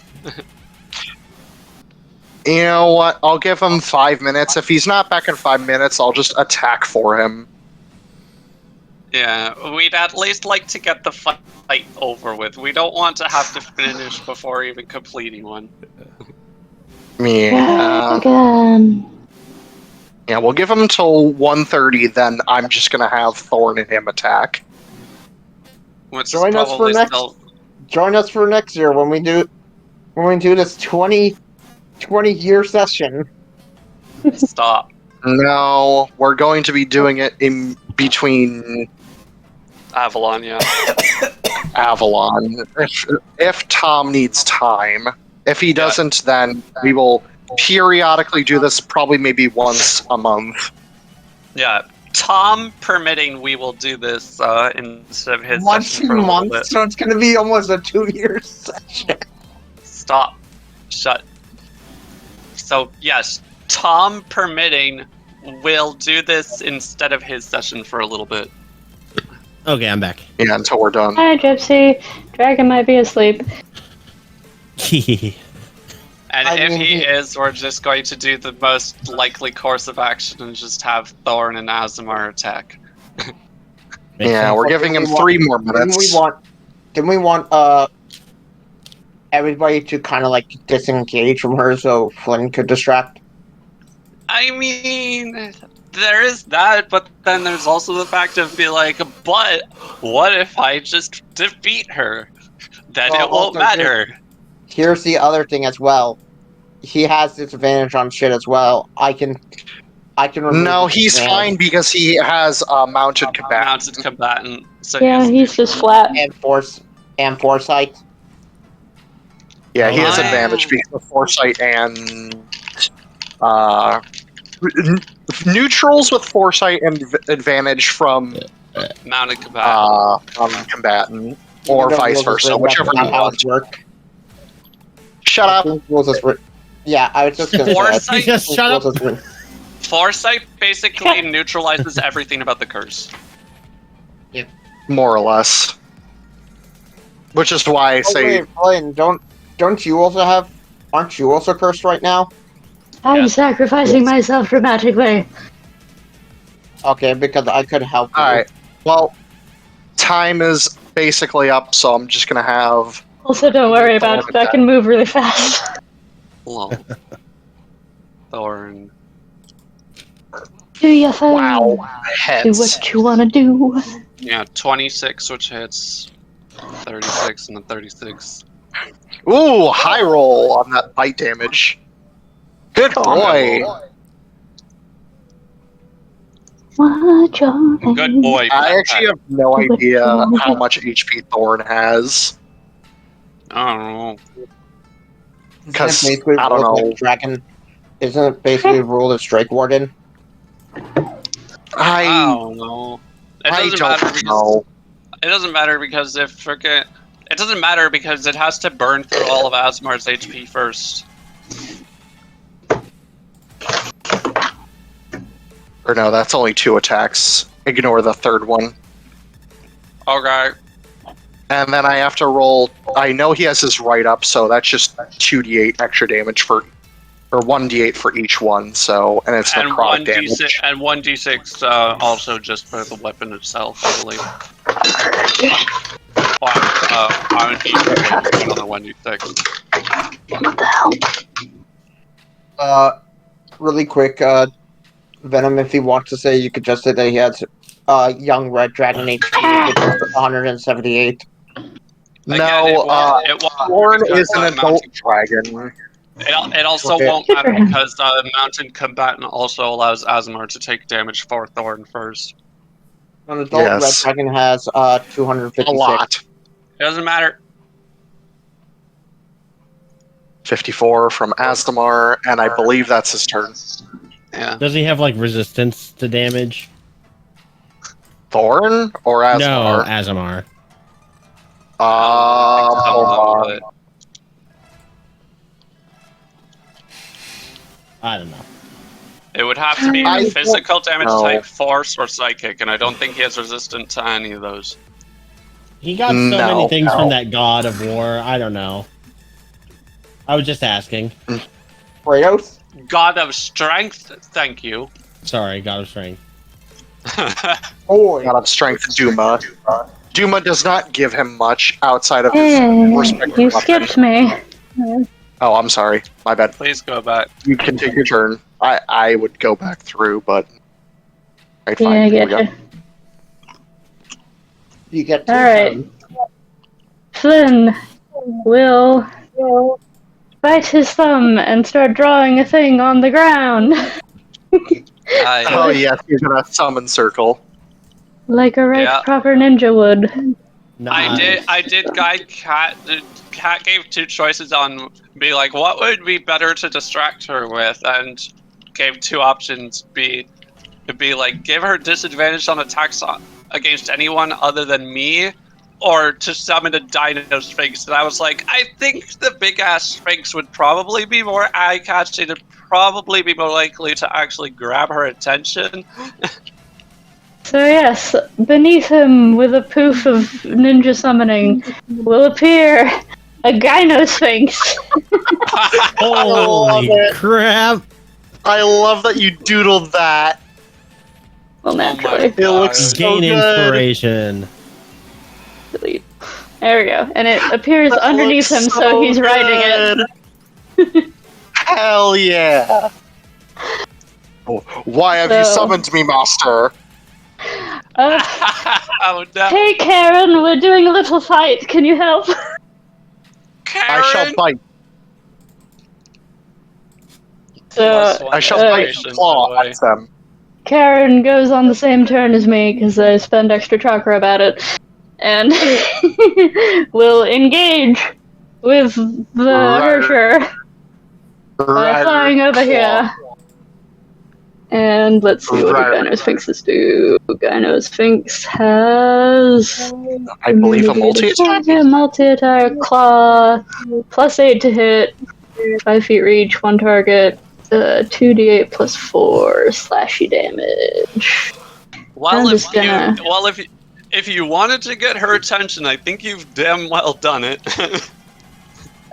[SPEAKER 1] You know what? I'll give him 5 minutes. If he's not back in 5 minutes, I'll just attack for him.
[SPEAKER 2] Yeah, we'd at least like to get the fight over with. We don't want to have to finish before even completing one.
[SPEAKER 1] Yeah.
[SPEAKER 6] Again.
[SPEAKER 1] Yeah, we'll give him till 1:30, then I'm just gonna have Thorn and him attack.
[SPEAKER 2] Which
[SPEAKER 5] Join
[SPEAKER 2] is
[SPEAKER 5] us for
[SPEAKER 2] probably
[SPEAKER 5] next.
[SPEAKER 2] still...
[SPEAKER 5] Join us for next year when we do this 20-year session.
[SPEAKER 2] Stop.
[SPEAKER 1] No, we're going to be doing it in between
[SPEAKER 2] Avalon, yeah.
[SPEAKER 1] Avalon. If Tom needs time. If he doesn't, then we will periodically do this, probably maybe once a month.
[SPEAKER 2] Yeah. Tom permitting, we will do this instead of his
[SPEAKER 5] Once
[SPEAKER 2] session
[SPEAKER 5] a
[SPEAKER 2] for a little
[SPEAKER 5] month,
[SPEAKER 2] bit.
[SPEAKER 5] so it's going to be almost a 2-year session.
[SPEAKER 2] Stop. Shut. So, yes, Tom permitting, we'll do this instead of his session for a little bit.
[SPEAKER 3] Okay, I'm back.
[SPEAKER 1] Yeah, until we're done.
[SPEAKER 6] Hi, Gipsy. Dragon might be asleep.
[SPEAKER 2] And if he is, we're just going to do the most likely course of action and just have Thorn and Asemar attack.
[SPEAKER 1] Yeah, we're giving him 3 more minutes.
[SPEAKER 5] Didn't we want everybody to kind of like disengage from her so Flynn could distract?
[SPEAKER 2] I mean, there is that, but then there's also the fact of be like, but what if I just defeat her? Then it won't matter.
[SPEAKER 5] Here's the other thing as well. He has disadvantage on shit as well. I can remove
[SPEAKER 1] No,
[SPEAKER 5] his
[SPEAKER 1] he's
[SPEAKER 5] advantage.
[SPEAKER 1] fine because he has a mounted combatant.
[SPEAKER 2] Mounted combatant. So
[SPEAKER 6] Yeah, he's just flat.
[SPEAKER 5] And foresight.
[SPEAKER 1] Yeah, he has
[SPEAKER 2] Oh.
[SPEAKER 1] advantage because of foresight and neutrals with foresight and advantage from
[SPEAKER 2] mounted combatant.
[SPEAKER 1] combatant, or
[SPEAKER 5] Even though
[SPEAKER 1] vice
[SPEAKER 5] rules is
[SPEAKER 1] versa,
[SPEAKER 5] written,
[SPEAKER 1] whichever
[SPEAKER 5] that's
[SPEAKER 1] you
[SPEAKER 5] not how
[SPEAKER 1] want.
[SPEAKER 5] it works.
[SPEAKER 1] Shut up.
[SPEAKER 5] Rules is written- Yeah, I was just gonna
[SPEAKER 2] Foresight?
[SPEAKER 5] say.
[SPEAKER 3] Just shut up.
[SPEAKER 5] Rules is written-
[SPEAKER 2] Foresight basically neutralizes everything about the curse.
[SPEAKER 1] More or less. Which is why I say
[SPEAKER 5] wait, Flynn, don't you also have? Aren't you also cursed right now?
[SPEAKER 6] I'm
[SPEAKER 2] Yeah.
[SPEAKER 6] sacrificing myself dramatically.
[SPEAKER 5] Okay, because I could help you.
[SPEAKER 1] Alright. Well, time is basically up, so I'm just gonna have
[SPEAKER 6] Also, don't worry about it. I can move really fast.
[SPEAKER 2] Lol. Thorn.
[SPEAKER 6] Do your thing.
[SPEAKER 1] wow
[SPEAKER 6] Do
[SPEAKER 1] heads.
[SPEAKER 6] what you wanna do.
[SPEAKER 2] Yeah, 26, which hits 36 and then 36.
[SPEAKER 1] Ooh, high roll on that bite damage. Good boy.
[SPEAKER 6] What your
[SPEAKER 2] Good boy.
[SPEAKER 1] I actually have no idea how much HP Thorn has.
[SPEAKER 2] I don't know.
[SPEAKER 1] Because,
[SPEAKER 5] basically
[SPEAKER 1] I don't
[SPEAKER 5] ruled
[SPEAKER 1] know.
[SPEAKER 5] as Dragon? Isn't it basically ruled as Strike Warden?
[SPEAKER 2] I don't know. It doesn't matter because it doesn't matter because if frickin' it doesn't matter because it has to burn through all of Asemar's HP first.
[SPEAKER 1] Or no, that's only 2 attacks. Ignore the third one.
[SPEAKER 2] Okay.
[SPEAKER 1] And then I have to roll. I know he has his Wright up, so that's just 2d8 extra damage for, or 1d8 for each one. So, and it's necrotic damage.
[SPEAKER 2] And 1d6 also just for the weapon itself, I believe. I'm on the 1d6.
[SPEAKER 6] What the hell?
[SPEAKER 5] Really quick, Venom, if he wants to say, you could just say that he has young red dragon HP, which is 178.
[SPEAKER 1] No, Thorn is an adult dragon.
[SPEAKER 2] It also won't matter because the mountain combatant also allows Asemar to take damage for Thorn first.
[SPEAKER 5] An adult red dragon has 256.
[SPEAKER 1] A lot.
[SPEAKER 2] It doesn't matter.
[SPEAKER 1] 54 from Asemar, and I believe that's his turn.
[SPEAKER 2] Yeah.
[SPEAKER 3] Does he have like resistance to damage?
[SPEAKER 1] Thorn or Asemar?
[SPEAKER 3] No, Asemar.
[SPEAKER 1] Hold on.
[SPEAKER 3] I don't know.
[SPEAKER 2] It would have to be physical damage type, force, or psychic, and I don't think he has resistance to any of those.
[SPEAKER 3] He got so many things from that God of War. I don't know. I was just asking.
[SPEAKER 5] Kratos?
[SPEAKER 2] God of Strength, thank you.
[SPEAKER 3] Sorry, God of Strength.
[SPEAKER 1] God of Strength, Duma. Duma does not give him much outside of his respective
[SPEAKER 6] You
[SPEAKER 1] weapon.
[SPEAKER 6] skipped me.
[SPEAKER 1] Oh, I'm sorry. My bad.
[SPEAKER 2] Please go back.
[SPEAKER 1] You can take your turn. I would go back through, but... Right,
[SPEAKER 6] Yeah,
[SPEAKER 1] fine.
[SPEAKER 6] I
[SPEAKER 1] Here
[SPEAKER 6] get
[SPEAKER 1] we go.
[SPEAKER 5] You get
[SPEAKER 6] Alright. Flynn will bite his thumb and start drawing a thing on the ground.
[SPEAKER 1] Oh yes, you're gonna summon circle.
[SPEAKER 6] Like a right proper ninja would.
[SPEAKER 2] I did guide Cat. Cat gave 2 choices on be like, what would be better to distract her with, and gave 2 options. Be like, give her disadvantage on attacks against anyone other than me, or to summon a Dino Sphinx. And I was like, I think the big ass Sphinx would probably be more eye catching and probably be more likely to actually grab her attention.
[SPEAKER 6] So yes, beneath him, with a poof of ninja summoning, will appear a Gynosphinx.
[SPEAKER 3] Holy crap!
[SPEAKER 1] I love that you doodled that.
[SPEAKER 6] Well, naturally.
[SPEAKER 1] It looks so
[SPEAKER 3] Gain
[SPEAKER 1] good.
[SPEAKER 3] inspiration.
[SPEAKER 6] Delete. There we go. And it appears
[SPEAKER 1] That
[SPEAKER 6] underneath him,
[SPEAKER 1] looks
[SPEAKER 6] so he's writing it.
[SPEAKER 1] Hell yeah! Why have you summoned me, master?
[SPEAKER 2] Oh no.
[SPEAKER 6] Hey Karen, we're doing a little fight. Can you help?
[SPEAKER 2] Karen?
[SPEAKER 1] I shall bite.
[SPEAKER 6] So,
[SPEAKER 1] I shall bite and claw at them.
[SPEAKER 6] Karen goes on the same turn as me because I spend extra chakra about it, and will engage with the Herrscher flying over here. And let's see what Gynosphinxes do. Gynosphinx has...
[SPEAKER 1] I believe a multi-attack?
[SPEAKER 6] Yeah, multi-attack, claw, +8 to hit, 5 feet reach, 1 target, 2d8 plus 4 slashy damage.
[SPEAKER 2] Well, if you wanted to get her attention, I think you've damn well done it.
[SPEAKER 6] So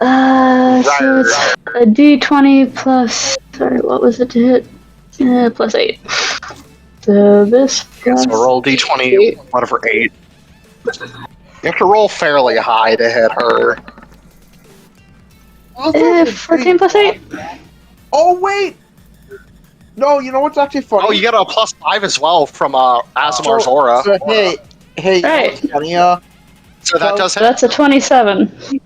[SPEAKER 6] it's a d20 plus... Sorry, what was it to hit? +8. So this.
[SPEAKER 1] So roll d20, whatever, 8. You have to roll fairly high to hit her.
[SPEAKER 6] 14 plus 8.
[SPEAKER 5] Oh wait! No, you know what's actually funny?
[SPEAKER 1] Oh, you got a +5 as well from Asemar's aura.
[SPEAKER 5] So, hey,
[SPEAKER 6] Right.
[SPEAKER 5] funny,
[SPEAKER 1] so that does hit.
[SPEAKER 6] That's a 27.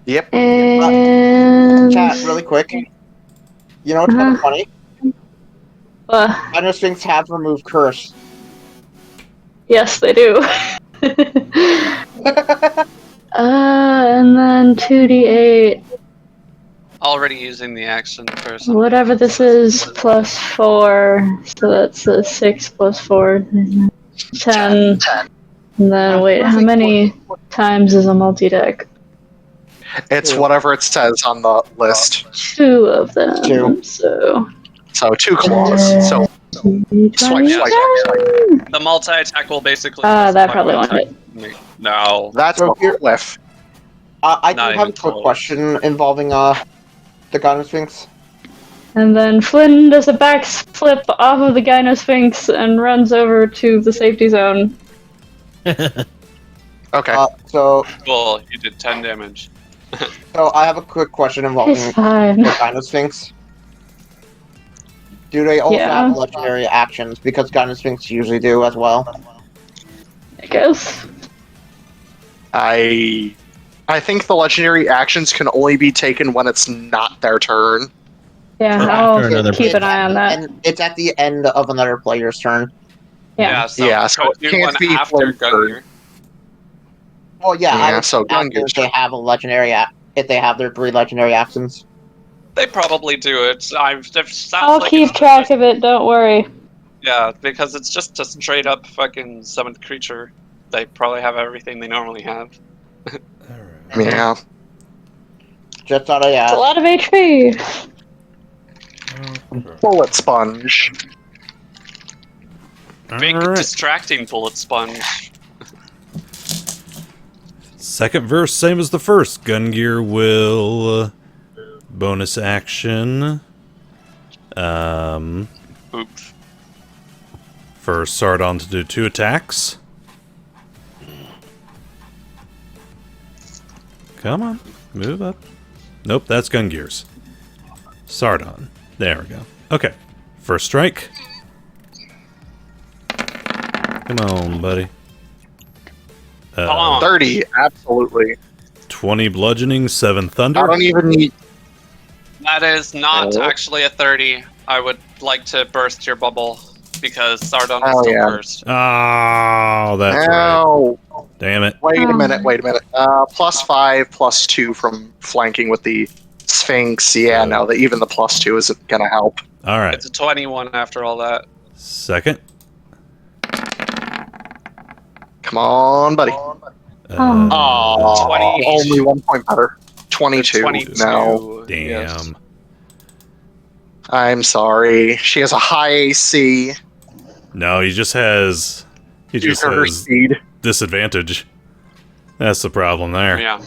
[SPEAKER 1] Yep.
[SPEAKER 6] And
[SPEAKER 5] chat, really quick. You know what's kind of funny? Gynosphinx have removed curse.
[SPEAKER 6] Yes, they do. And then 2d8
[SPEAKER 2] already using the action person.
[SPEAKER 6] Whatever this is, +4. So that's a 6 + 4. 10. And then, wait, how many times is a multi-deck?
[SPEAKER 1] It's whatever it says on the list.
[SPEAKER 6] 2 of them.
[SPEAKER 5] 2.
[SPEAKER 6] So
[SPEAKER 1] 2 claws. So swipe.
[SPEAKER 2] The multi-attack will basically...
[SPEAKER 6] that probably won't hit.
[SPEAKER 2] No.
[SPEAKER 1] That's
[SPEAKER 5] So
[SPEAKER 1] a
[SPEAKER 5] here-
[SPEAKER 1] whiff.
[SPEAKER 5] I do
[SPEAKER 2] Not
[SPEAKER 5] have a
[SPEAKER 2] even
[SPEAKER 5] quick
[SPEAKER 2] close.
[SPEAKER 5] question involving the Gynosphinx.
[SPEAKER 6] And then Flynn does a backflip off of the Gynosphinx and runs over to the safety zone.
[SPEAKER 1] Okay.
[SPEAKER 5] So
[SPEAKER 2] Cool, you did 10 damage.
[SPEAKER 5] I have a quick question involving
[SPEAKER 6] It's fine.
[SPEAKER 5] the Gynosphinx. Do they also
[SPEAKER 6] Yeah.
[SPEAKER 5] have legendary actions? Because Gynosphinx usually do as well.
[SPEAKER 6] I guess.
[SPEAKER 1] I think the legendary actions can only be taken when it's not their turn.
[SPEAKER 6] Yeah,
[SPEAKER 3] After
[SPEAKER 6] I'll
[SPEAKER 3] another
[SPEAKER 6] keep an eye on that.
[SPEAKER 5] And it's at the end of another player's turn.
[SPEAKER 6] Yeah.
[SPEAKER 2] So,
[SPEAKER 1] So it
[SPEAKER 2] do
[SPEAKER 1] can't
[SPEAKER 2] one
[SPEAKER 1] be
[SPEAKER 2] after
[SPEAKER 1] Flynn's
[SPEAKER 2] Gungir.
[SPEAKER 5] Well, yeah. I
[SPEAKER 1] Yeah,
[SPEAKER 5] would
[SPEAKER 1] so
[SPEAKER 5] ask
[SPEAKER 1] Gungir's
[SPEAKER 5] if they have a legendary if they have their 3 legendary actions.
[SPEAKER 2] They probably do it.
[SPEAKER 6] I'll keep track of it, don't worry.
[SPEAKER 2] Yeah, because it's just a straight up fucking summoned creature. They probably have everything they normally have.
[SPEAKER 1] Yeah.
[SPEAKER 5] Just thought I'd
[SPEAKER 6] It's a
[SPEAKER 5] ask.
[SPEAKER 6] lot of HP.
[SPEAKER 1] Bullet sponge.
[SPEAKER 2] Big
[SPEAKER 4] Alright.
[SPEAKER 2] distracting bullet sponge.
[SPEAKER 4] Second verse, same as the first. Gungir will bonus action.
[SPEAKER 2] Oops.
[SPEAKER 4] For Sardon to do 2 attacks. Come on, move up. Nope, that's Gungir's. Sardon. There we go. Okay, first strike. Come on, buddy.
[SPEAKER 2] Come on.
[SPEAKER 1] 30, absolutely.
[SPEAKER 4] 20 bludgeoning, 7
[SPEAKER 1] I
[SPEAKER 4] thunder.
[SPEAKER 1] don't even need.
[SPEAKER 2] That is not
[SPEAKER 1] Oh.
[SPEAKER 2] actually a 30. I would like to burst your bubble because Sardon is
[SPEAKER 1] Oh,
[SPEAKER 2] still
[SPEAKER 1] yeah.
[SPEAKER 2] cursed.
[SPEAKER 4] Oh, that's right.
[SPEAKER 1] No.
[SPEAKER 4] Damn it.
[SPEAKER 1] Wait a minute. +5, +2 from flanking with the Sphinx. Yeah, no, even the +2 isn't gonna help.
[SPEAKER 4] All right.
[SPEAKER 2] It's a 21 after all that.
[SPEAKER 4] Second.
[SPEAKER 1] Come on, buddy. Oh,
[SPEAKER 2] 20.
[SPEAKER 1] only 1 point better. 22.
[SPEAKER 2] 22.
[SPEAKER 1] No,
[SPEAKER 4] Damn.
[SPEAKER 2] Yes.
[SPEAKER 1] I'm sorry. She has a high AC.
[SPEAKER 4] No, he just has. He
[SPEAKER 1] Due
[SPEAKER 4] just
[SPEAKER 1] to her
[SPEAKER 4] has
[SPEAKER 1] speed.
[SPEAKER 4] disadvantage. That's the problem there.
[SPEAKER 2] Yeah.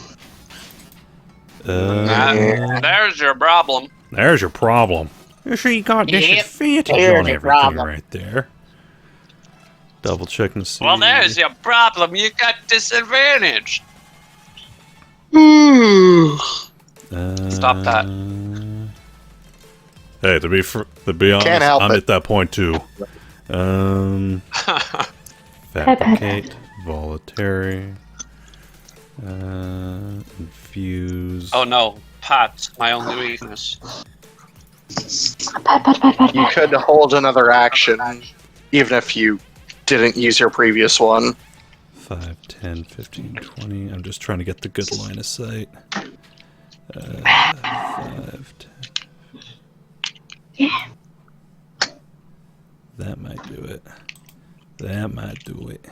[SPEAKER 1] Yeah.
[SPEAKER 2] There's your problem.
[SPEAKER 4] There's your problem. She got disadvantage
[SPEAKER 5] there's
[SPEAKER 4] on
[SPEAKER 5] your
[SPEAKER 4] everything
[SPEAKER 5] problem.
[SPEAKER 4] right there. Double checking to see.
[SPEAKER 2] Well, there's your problem. You got disadvantage. Stop that.
[SPEAKER 4] Hey, to be honest,
[SPEAKER 1] Can't help
[SPEAKER 4] I'm
[SPEAKER 1] it.
[SPEAKER 4] at that point too. Fabricate, voluntary, infuse.
[SPEAKER 2] Oh no, pot. My only weakness.
[SPEAKER 1] You could hold another action, even if you didn't use your previous one.
[SPEAKER 4] 5, 10, 15, 20. I'm just trying to get the good line of sight. 5, 10.
[SPEAKER 6] Yeah.
[SPEAKER 4] That might do it. That might do it.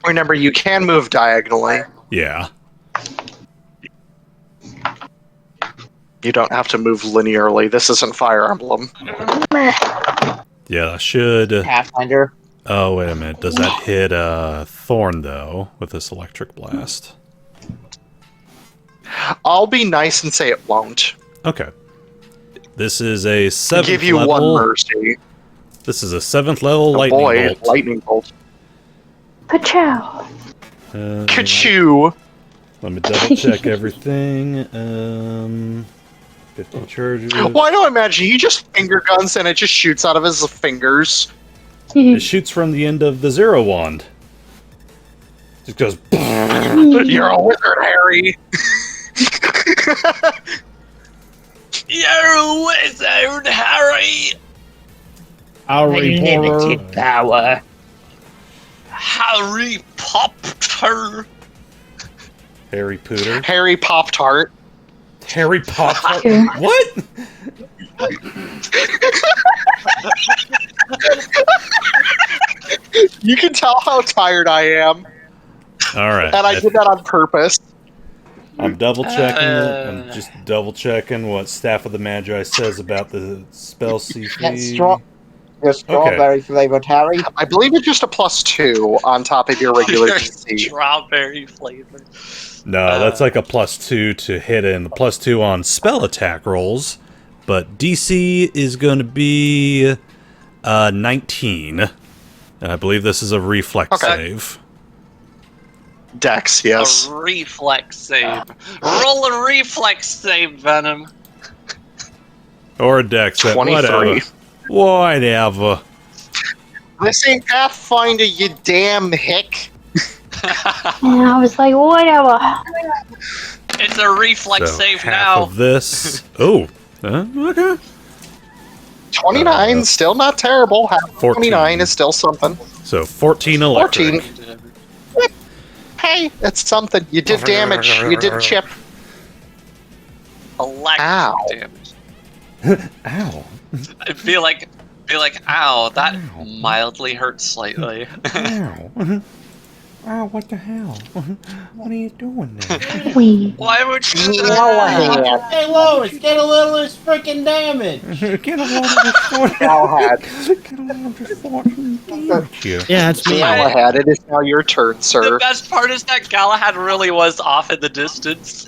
[SPEAKER 1] Remember, you can move diagonally.
[SPEAKER 4] Yeah.
[SPEAKER 1] You don't have to move linearly. This isn't Fire Emblem.
[SPEAKER 4] Yeah, I should.
[SPEAKER 5] Pathfinder.
[SPEAKER 4] Oh, wait a minute. Does that hit Thorn, though, with this electric blast?
[SPEAKER 1] I'll be nice and say it won't.
[SPEAKER 4] Okay. This is a 7th
[SPEAKER 1] Give you
[SPEAKER 4] level.
[SPEAKER 1] one mercy.
[SPEAKER 4] This is a 7th level
[SPEAKER 1] Oh
[SPEAKER 4] lightning
[SPEAKER 1] boy,
[SPEAKER 4] bolt.
[SPEAKER 1] lightning bolt.
[SPEAKER 6] Pachow.
[SPEAKER 1] Ka-choo!
[SPEAKER 4] Let me double check everything. 50 charges.
[SPEAKER 1] Why do I imagine he just finger guns and it just shoots out of his fingers?
[SPEAKER 4] It shoots from the end of the Zero Wand. Just goes.
[SPEAKER 1] You're a wizard, Harry!
[SPEAKER 2] You're a wizard, Harry!
[SPEAKER 3] Unlimited
[SPEAKER 5] power.
[SPEAKER 2] Harry Potter!
[SPEAKER 4] Harry Pooter.
[SPEAKER 1] Harry Pop-Tart.
[SPEAKER 4] Harry Potter?
[SPEAKER 6] Okay.
[SPEAKER 4] What?
[SPEAKER 1] You can tell how tired I am,
[SPEAKER 4] All right.
[SPEAKER 1] and I did that on purpose.
[SPEAKER 4] I'm double checking. I'm just double checking what Staff of the Magi says about the spell CC.
[SPEAKER 5] Your strawberry flavored Harry.
[SPEAKER 1] I believe it's just a +2 on top of your regular DC.
[SPEAKER 2] Strawberry flavor.
[SPEAKER 4] No, that's like a +2 to hit and the +2 on spell attack rolls. But DC is going to be 19. And I believe this is a reflex save.
[SPEAKER 1] Dex, yes.
[SPEAKER 2] A reflex save. Roll a reflex save, Venom.
[SPEAKER 4] Or a dex.
[SPEAKER 1] 23.
[SPEAKER 4] Whatever.
[SPEAKER 1] This ain't Pathfinder, you damn hick.
[SPEAKER 6] And I was like, whatever.
[SPEAKER 2] It's a reflex
[SPEAKER 4] So
[SPEAKER 2] save
[SPEAKER 4] half
[SPEAKER 2] now.
[SPEAKER 4] of this. Oh. Okay.
[SPEAKER 1] 29, still not terrible. Half
[SPEAKER 4] 14.
[SPEAKER 1] 29 is still something.
[SPEAKER 4] So 14 electric.
[SPEAKER 1] 14. Hey, it's something. You did damage. You did chip.
[SPEAKER 2] Electric
[SPEAKER 1] Ow.
[SPEAKER 2] damage.
[SPEAKER 4] Ow.
[SPEAKER 2] I feel like, ow, that mildly hurts slightly.
[SPEAKER 4] Ow. Oh, what the hell? What are you doing there?
[SPEAKER 2] Why would you do that?
[SPEAKER 3] Hey, Lois, get a little of this freaking damage.
[SPEAKER 4] Get a load of this fortune.
[SPEAKER 1] Galahad.
[SPEAKER 4] Get a load of this fortune. Thank you.
[SPEAKER 3] Yeah, it's me.
[SPEAKER 1] Galahad, it is now your turn,
[SPEAKER 2] The
[SPEAKER 1] sir.
[SPEAKER 2] best part is that Galahad really was off in the distance.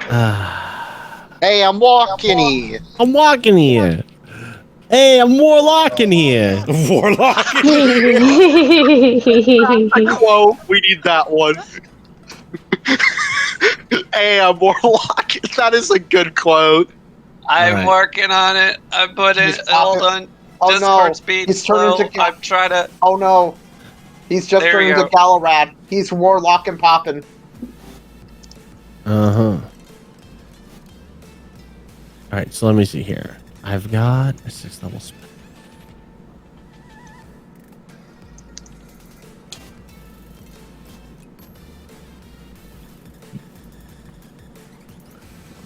[SPEAKER 1] Hey, I'm walking.
[SPEAKER 3] I'm walking here. Hey, I'm warlocking here.
[SPEAKER 4] Warlock.
[SPEAKER 1] Quote, we need that one. Hey, I'm warlock. That is a good quote.
[SPEAKER 2] I'm
[SPEAKER 3] Alright.
[SPEAKER 2] working on it. I put it. Hold on.
[SPEAKER 5] Oh no,
[SPEAKER 2] Discord speed
[SPEAKER 5] he's turned
[SPEAKER 2] slow.
[SPEAKER 5] into
[SPEAKER 2] I'm trying to.
[SPEAKER 5] Oh no, he's just
[SPEAKER 2] There
[SPEAKER 5] turned
[SPEAKER 2] you
[SPEAKER 5] into Galahad. He's warlock and poppin'.
[SPEAKER 3] Uh-huh. Alright, so let me see here. I've got a 6th level spell.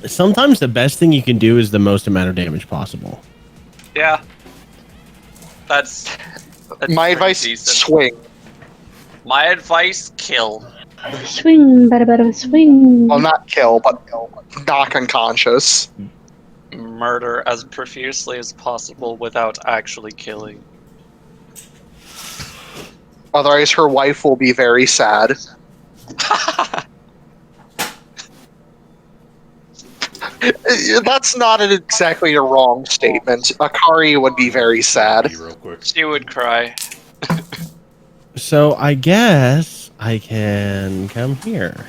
[SPEAKER 3] Sometimes the best thing you can do is the most amount of damage possible.
[SPEAKER 2] Yeah. That's
[SPEAKER 1] My
[SPEAKER 2] pretty
[SPEAKER 1] advice,
[SPEAKER 2] decent.
[SPEAKER 1] swing.
[SPEAKER 2] My advice: kill.
[SPEAKER 6] Swing, bada, swing.
[SPEAKER 1] Well, not kill, but knock unconscious.
[SPEAKER 2] Murder as profusely as possible without actually killing.
[SPEAKER 1] Otherwise, her wife will be very sad. That's not exactly a wrong statement. Akari would be very sad.
[SPEAKER 4] Real quick.
[SPEAKER 2] She would cry.
[SPEAKER 3] So I guess I can come here.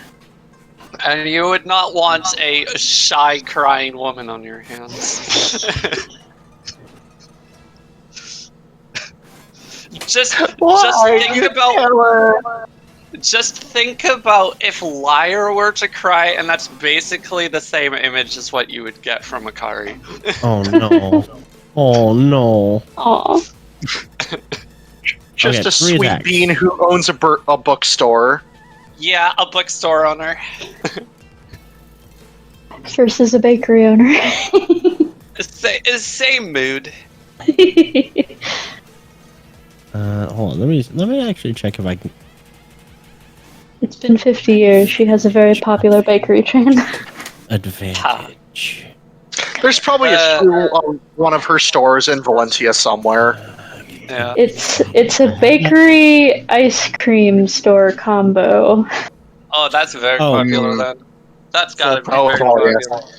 [SPEAKER 2] And you would not want a shy, crying woman on your hands. Just think about if Lyre were to cry, and that's basically the same image as what you would get from Akari.
[SPEAKER 3] Oh no. Oh no.
[SPEAKER 6] Aw.
[SPEAKER 1] Just
[SPEAKER 3] Okay,
[SPEAKER 1] a
[SPEAKER 3] 3
[SPEAKER 1] sweet
[SPEAKER 3] attacks.
[SPEAKER 1] bean who owns a bookstore.
[SPEAKER 2] Yeah, a bookstore owner.
[SPEAKER 6] Versus a bakery owner.
[SPEAKER 2] Same mood.
[SPEAKER 3] Hold on. Let me actually check if I can.
[SPEAKER 6] It's been 50 years. She has a very popular bakery chain.
[SPEAKER 3] Advantage.
[SPEAKER 1] There's probably a shoe on one of her stores in Valencia somewhere.
[SPEAKER 2] Yeah.
[SPEAKER 6] It's a bakery ice cream store combo.
[SPEAKER 2] Oh, that's very
[SPEAKER 3] Oh,
[SPEAKER 2] popular then. That's gotta be
[SPEAKER 1] Oh,
[SPEAKER 2] very
[SPEAKER 1] yes.
[SPEAKER 2] popular.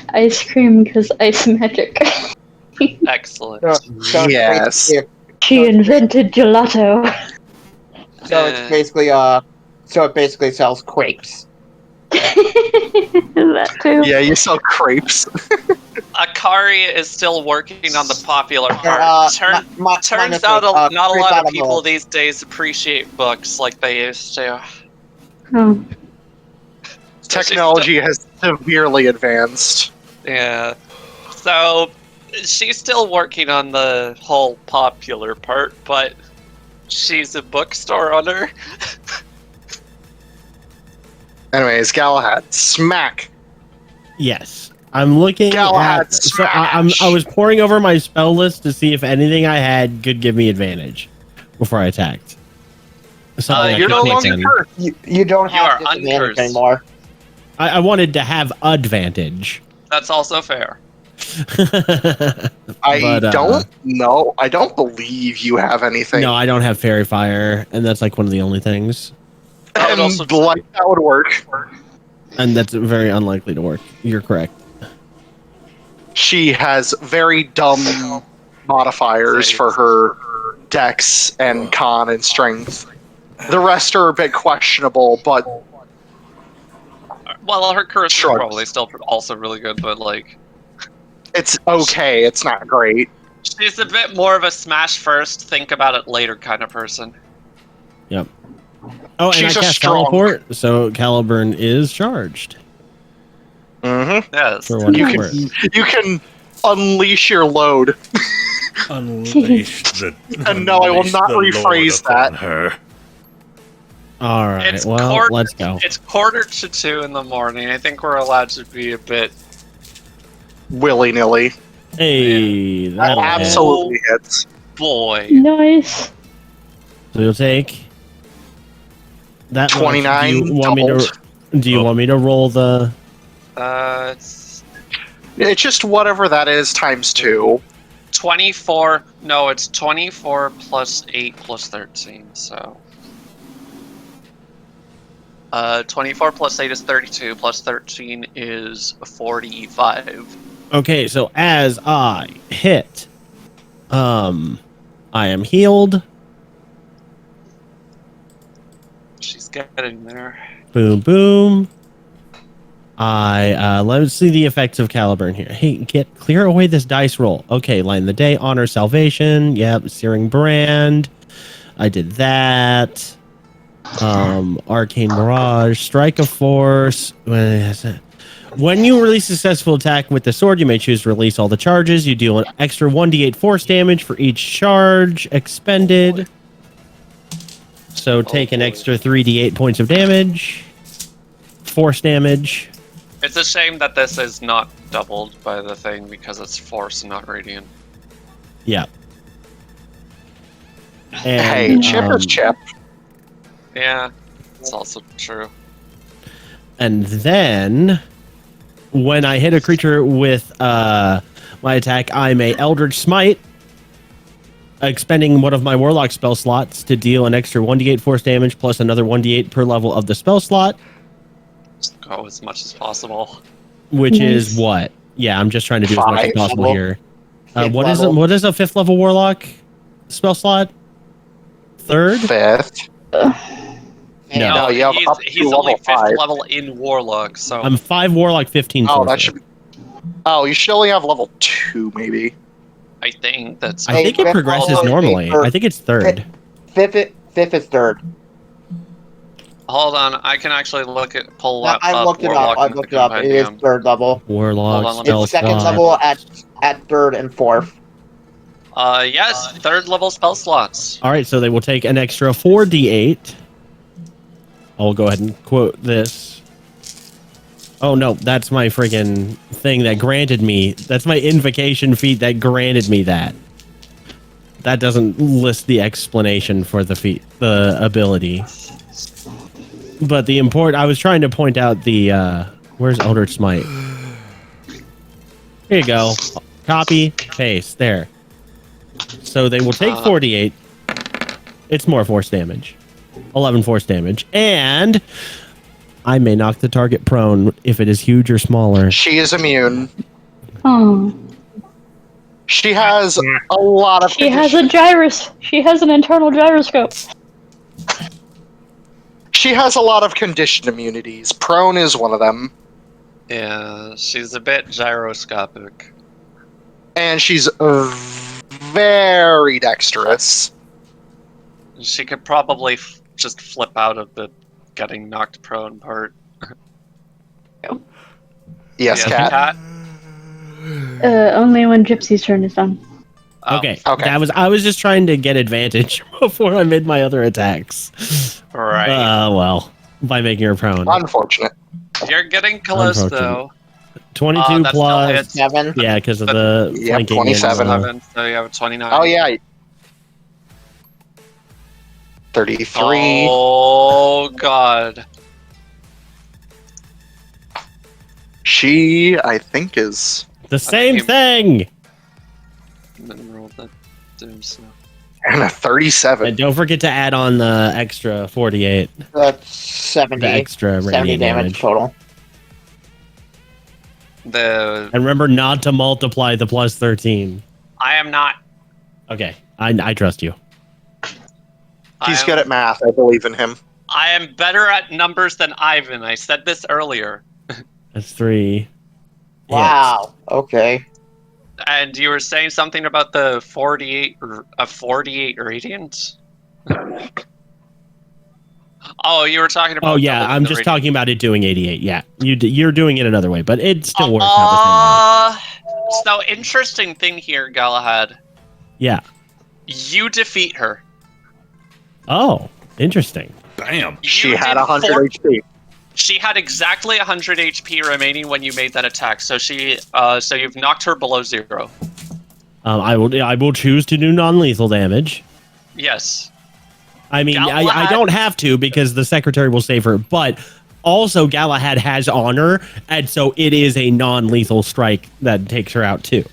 [SPEAKER 6] Ice cream because ice magic.
[SPEAKER 2] Excellent.
[SPEAKER 1] Yes.
[SPEAKER 6] She invented gelato.
[SPEAKER 5] So it's basically so it basically sells crepes.
[SPEAKER 6] That too.
[SPEAKER 1] Yeah, you sell crepes.
[SPEAKER 2] Akari is still working on the popular part. Turns
[SPEAKER 5] minus
[SPEAKER 2] out
[SPEAKER 5] a
[SPEAKER 2] not a
[SPEAKER 5] crepe
[SPEAKER 2] lot
[SPEAKER 5] out
[SPEAKER 2] of
[SPEAKER 5] of
[SPEAKER 2] people
[SPEAKER 5] mold.
[SPEAKER 2] these days appreciate books like they used to.
[SPEAKER 6] Oh.
[SPEAKER 1] Technology has severely advanced.
[SPEAKER 2] Yeah. So she's still working on the whole popular part, but she's a bookstore owner.
[SPEAKER 1] Anyways, Galahad, smack.
[SPEAKER 3] Yes. I'm looking
[SPEAKER 1] Galahad,
[SPEAKER 3] at... So I
[SPEAKER 1] smash.
[SPEAKER 3] was poring over my spell list to see if anything I had could give me advantage before I attacked.
[SPEAKER 1] You're no longer cursed.
[SPEAKER 5] You don't have
[SPEAKER 2] are
[SPEAKER 5] disadvantage
[SPEAKER 2] uncursed.
[SPEAKER 5] anymore.
[SPEAKER 3] I wanted to have advantage.
[SPEAKER 2] That's also fair.
[SPEAKER 1] I don't know. I don't believe you have anything.
[SPEAKER 3] No, I don't have Fairy Fire, and that's like one of the only things.
[SPEAKER 2] That would
[SPEAKER 1] And
[SPEAKER 2] also
[SPEAKER 1] like that would work.
[SPEAKER 3] And that's very unlikely to work. You're correct.
[SPEAKER 1] She has very dumb modifiers for her dex and con and strength. The rest are a bit questionable, but
[SPEAKER 2] well, her curse is
[SPEAKER 1] Shrugs.
[SPEAKER 2] probably still also really good, but like
[SPEAKER 1] it's okay. It's not great.
[SPEAKER 2] she's a bit more of a smash first, think about it later kind of person.
[SPEAKER 3] Yep. Oh, and
[SPEAKER 1] She's
[SPEAKER 3] I
[SPEAKER 1] a
[SPEAKER 3] cast
[SPEAKER 1] strong-
[SPEAKER 3] teleport, so Caliburn is charged.
[SPEAKER 1] Mm-hmm.
[SPEAKER 2] Yes.
[SPEAKER 3] For what
[SPEAKER 1] You
[SPEAKER 3] it's
[SPEAKER 1] can
[SPEAKER 3] worth.
[SPEAKER 1] you can unleash your load.
[SPEAKER 4] Unleash the.
[SPEAKER 1] And no, I will not rephrase that.
[SPEAKER 4] Her.
[SPEAKER 3] All right.
[SPEAKER 2] It's
[SPEAKER 3] Well, let's go.
[SPEAKER 2] It's 1:45 in the morning. I think we're allowed to be a bit.
[SPEAKER 1] Willy nilly.
[SPEAKER 3] Hey,
[SPEAKER 1] That
[SPEAKER 3] that'll hit.
[SPEAKER 1] absolutely hits.
[SPEAKER 2] Boy.
[SPEAKER 6] Nice.
[SPEAKER 3] So you'll take that much.
[SPEAKER 1] 29
[SPEAKER 3] Do you want me
[SPEAKER 1] doubled.
[SPEAKER 3] to? Do you want me to roll the?
[SPEAKER 2] It's
[SPEAKER 1] It's just whatever that is times 2.
[SPEAKER 2] 24. No, it's 24 plus 8 plus 13. So. 24 plus 8 is 32. Plus 13 is 45.
[SPEAKER 3] Okay, so as I hit, I am healed.
[SPEAKER 2] She's getting there.
[SPEAKER 3] Boom, boom. Let's see the effects of Caliburn here. Hey, clear away this dice roll. Okay, Light in the Day, Honor, Salvation. Yep, Searing Brand. I did that. Arcane Mirage, Strike of Force. When you release a successful attack with the sword, you may choose to release all the charges. You deal an extra 1d8 force damage for each charge expended. So take an extra 3d8 points of damage. Force damage.
[SPEAKER 2] It's a shame that this is not doubled by the thing because it's force and not radiant.
[SPEAKER 3] Yeah.
[SPEAKER 1] Hey,
[SPEAKER 3] And,
[SPEAKER 1] chip is chip.
[SPEAKER 2] Yeah, it's also true.
[SPEAKER 3] And then, when I hit a creature with my attack, I may Eldritch Smite, expending one of my Warlock spell slots to deal an extra 1d8 force damage plus another 1d8 per level of the spell slot.
[SPEAKER 2] Just go as much as possible.
[SPEAKER 3] Which
[SPEAKER 6] Nice.
[SPEAKER 3] is what? Yeah, I'm just trying to do as much as
[SPEAKER 1] 5
[SPEAKER 3] possible
[SPEAKER 1] level.
[SPEAKER 3] here.
[SPEAKER 5] Fifth
[SPEAKER 3] What is it?
[SPEAKER 5] level.
[SPEAKER 3] What is a 5th level Warlock spell slot? 3rd?
[SPEAKER 1] 5th. No, you have up to
[SPEAKER 2] he's
[SPEAKER 1] level
[SPEAKER 2] only 5th
[SPEAKER 1] 5.
[SPEAKER 2] level in Warlock, so
[SPEAKER 3] I'm 5 Warlock, 15
[SPEAKER 1] Oh, that
[SPEAKER 3] Sorcerer.
[SPEAKER 1] should. Oh, you should only have level 2, maybe.
[SPEAKER 2] I think that's.
[SPEAKER 3] I think it
[SPEAKER 5] Hey,
[SPEAKER 3] progresses
[SPEAKER 5] Fifth level
[SPEAKER 3] normally.
[SPEAKER 5] is
[SPEAKER 3] I think it's 3rd.
[SPEAKER 5] Fifth is third.
[SPEAKER 2] Hold on, I can actually pull that
[SPEAKER 5] I
[SPEAKER 2] up.
[SPEAKER 5] looked it
[SPEAKER 2] Warlock
[SPEAKER 5] up. I
[SPEAKER 2] in the
[SPEAKER 5] looked it up. It is
[SPEAKER 2] compendium.
[SPEAKER 5] third level.
[SPEAKER 3] Warlock
[SPEAKER 2] Hold on,
[SPEAKER 3] spell
[SPEAKER 5] It's second
[SPEAKER 3] slot.
[SPEAKER 5] level at third and fourth.
[SPEAKER 2] Yes, 3rd level spell slots.
[SPEAKER 3] All right, so they will take an extra 4d8. I'll go ahead and quote this. Oh no, that's my friggin' thing that granted me. That's my invocation feat that granted me that. That doesn't list the explanation for the feat, the ability. But the I was trying to point out the where's Eldritch Smite? Here you go. Copy, paste, there. So they will take 4d8. It's more force damage. 11 force damage. And I may knock the target prone if it is huge or smaller.
[SPEAKER 1] She is immune.
[SPEAKER 6] Oh.
[SPEAKER 1] She has a lot of.
[SPEAKER 6] She has a gyrus. She has an internal gyroscope.
[SPEAKER 1] She has a lot of condition immunities. Prone is one of them,
[SPEAKER 2] Yeah, she's a bit gyroscopic.
[SPEAKER 1] and she's very dexterous.
[SPEAKER 2] She could probably just flip out of the getting knocked prone part.
[SPEAKER 1] Yes,
[SPEAKER 2] Yeah,
[SPEAKER 1] Cat.
[SPEAKER 6] Only when Gypsy's turn is done.
[SPEAKER 2] Oh,
[SPEAKER 3] Okay.
[SPEAKER 1] Okay.
[SPEAKER 3] I was just trying to get advantage before I made my other attacks.
[SPEAKER 2] Right.
[SPEAKER 3] Well. by making her prone.
[SPEAKER 1] Unfortunate.
[SPEAKER 2] You're getting close, though.
[SPEAKER 3] 22
[SPEAKER 2] that
[SPEAKER 3] plus...
[SPEAKER 2] still hits.
[SPEAKER 5] 7.
[SPEAKER 3] Yeah, because of the flanking.
[SPEAKER 1] 27.
[SPEAKER 3] And,
[SPEAKER 2] So you have a 29.
[SPEAKER 1] Oh, yeah. 33.
[SPEAKER 2] Oh, God.
[SPEAKER 1] She, I think, is...
[SPEAKER 3] the same thing!
[SPEAKER 2] And then roll that doom snow.
[SPEAKER 1] And a 37.
[SPEAKER 3] And don't forget to add on the extra 48.
[SPEAKER 5] That's 70.
[SPEAKER 3] The extra
[SPEAKER 5] 70
[SPEAKER 3] radiant
[SPEAKER 5] damage total.
[SPEAKER 2] The
[SPEAKER 3] And remember not to multiply the plus 13.
[SPEAKER 2] I am not.
[SPEAKER 3] Okay, I trust you.
[SPEAKER 1] He's good at math. I believe in him.
[SPEAKER 2] I am better at numbers than Ivan. I said this earlier.
[SPEAKER 3] That's 3.
[SPEAKER 5] Wow. Okay.
[SPEAKER 2] And you were saying something about the 48 radiant? Oh, you were talking about...
[SPEAKER 3] Oh, yeah, I'm just talking about it doing 88. Yeah, you're doing it another way, but it still works out the same way.
[SPEAKER 2] So, interesting thing here, Galahad.
[SPEAKER 3] Yeah.
[SPEAKER 2] You defeat her.
[SPEAKER 3] Oh, interesting.
[SPEAKER 4] Bam.
[SPEAKER 1] She had 100 HP.
[SPEAKER 2] She had exactly 100 HP remaining when you made that attack. So so you've knocked her below 0.
[SPEAKER 3] I will choose to do non-lethal damage.
[SPEAKER 2] Yes.
[SPEAKER 3] I mean, I don't have to because the secretary will save her, but also Galahad has honor, and so it is a non-lethal strike that takes her out too.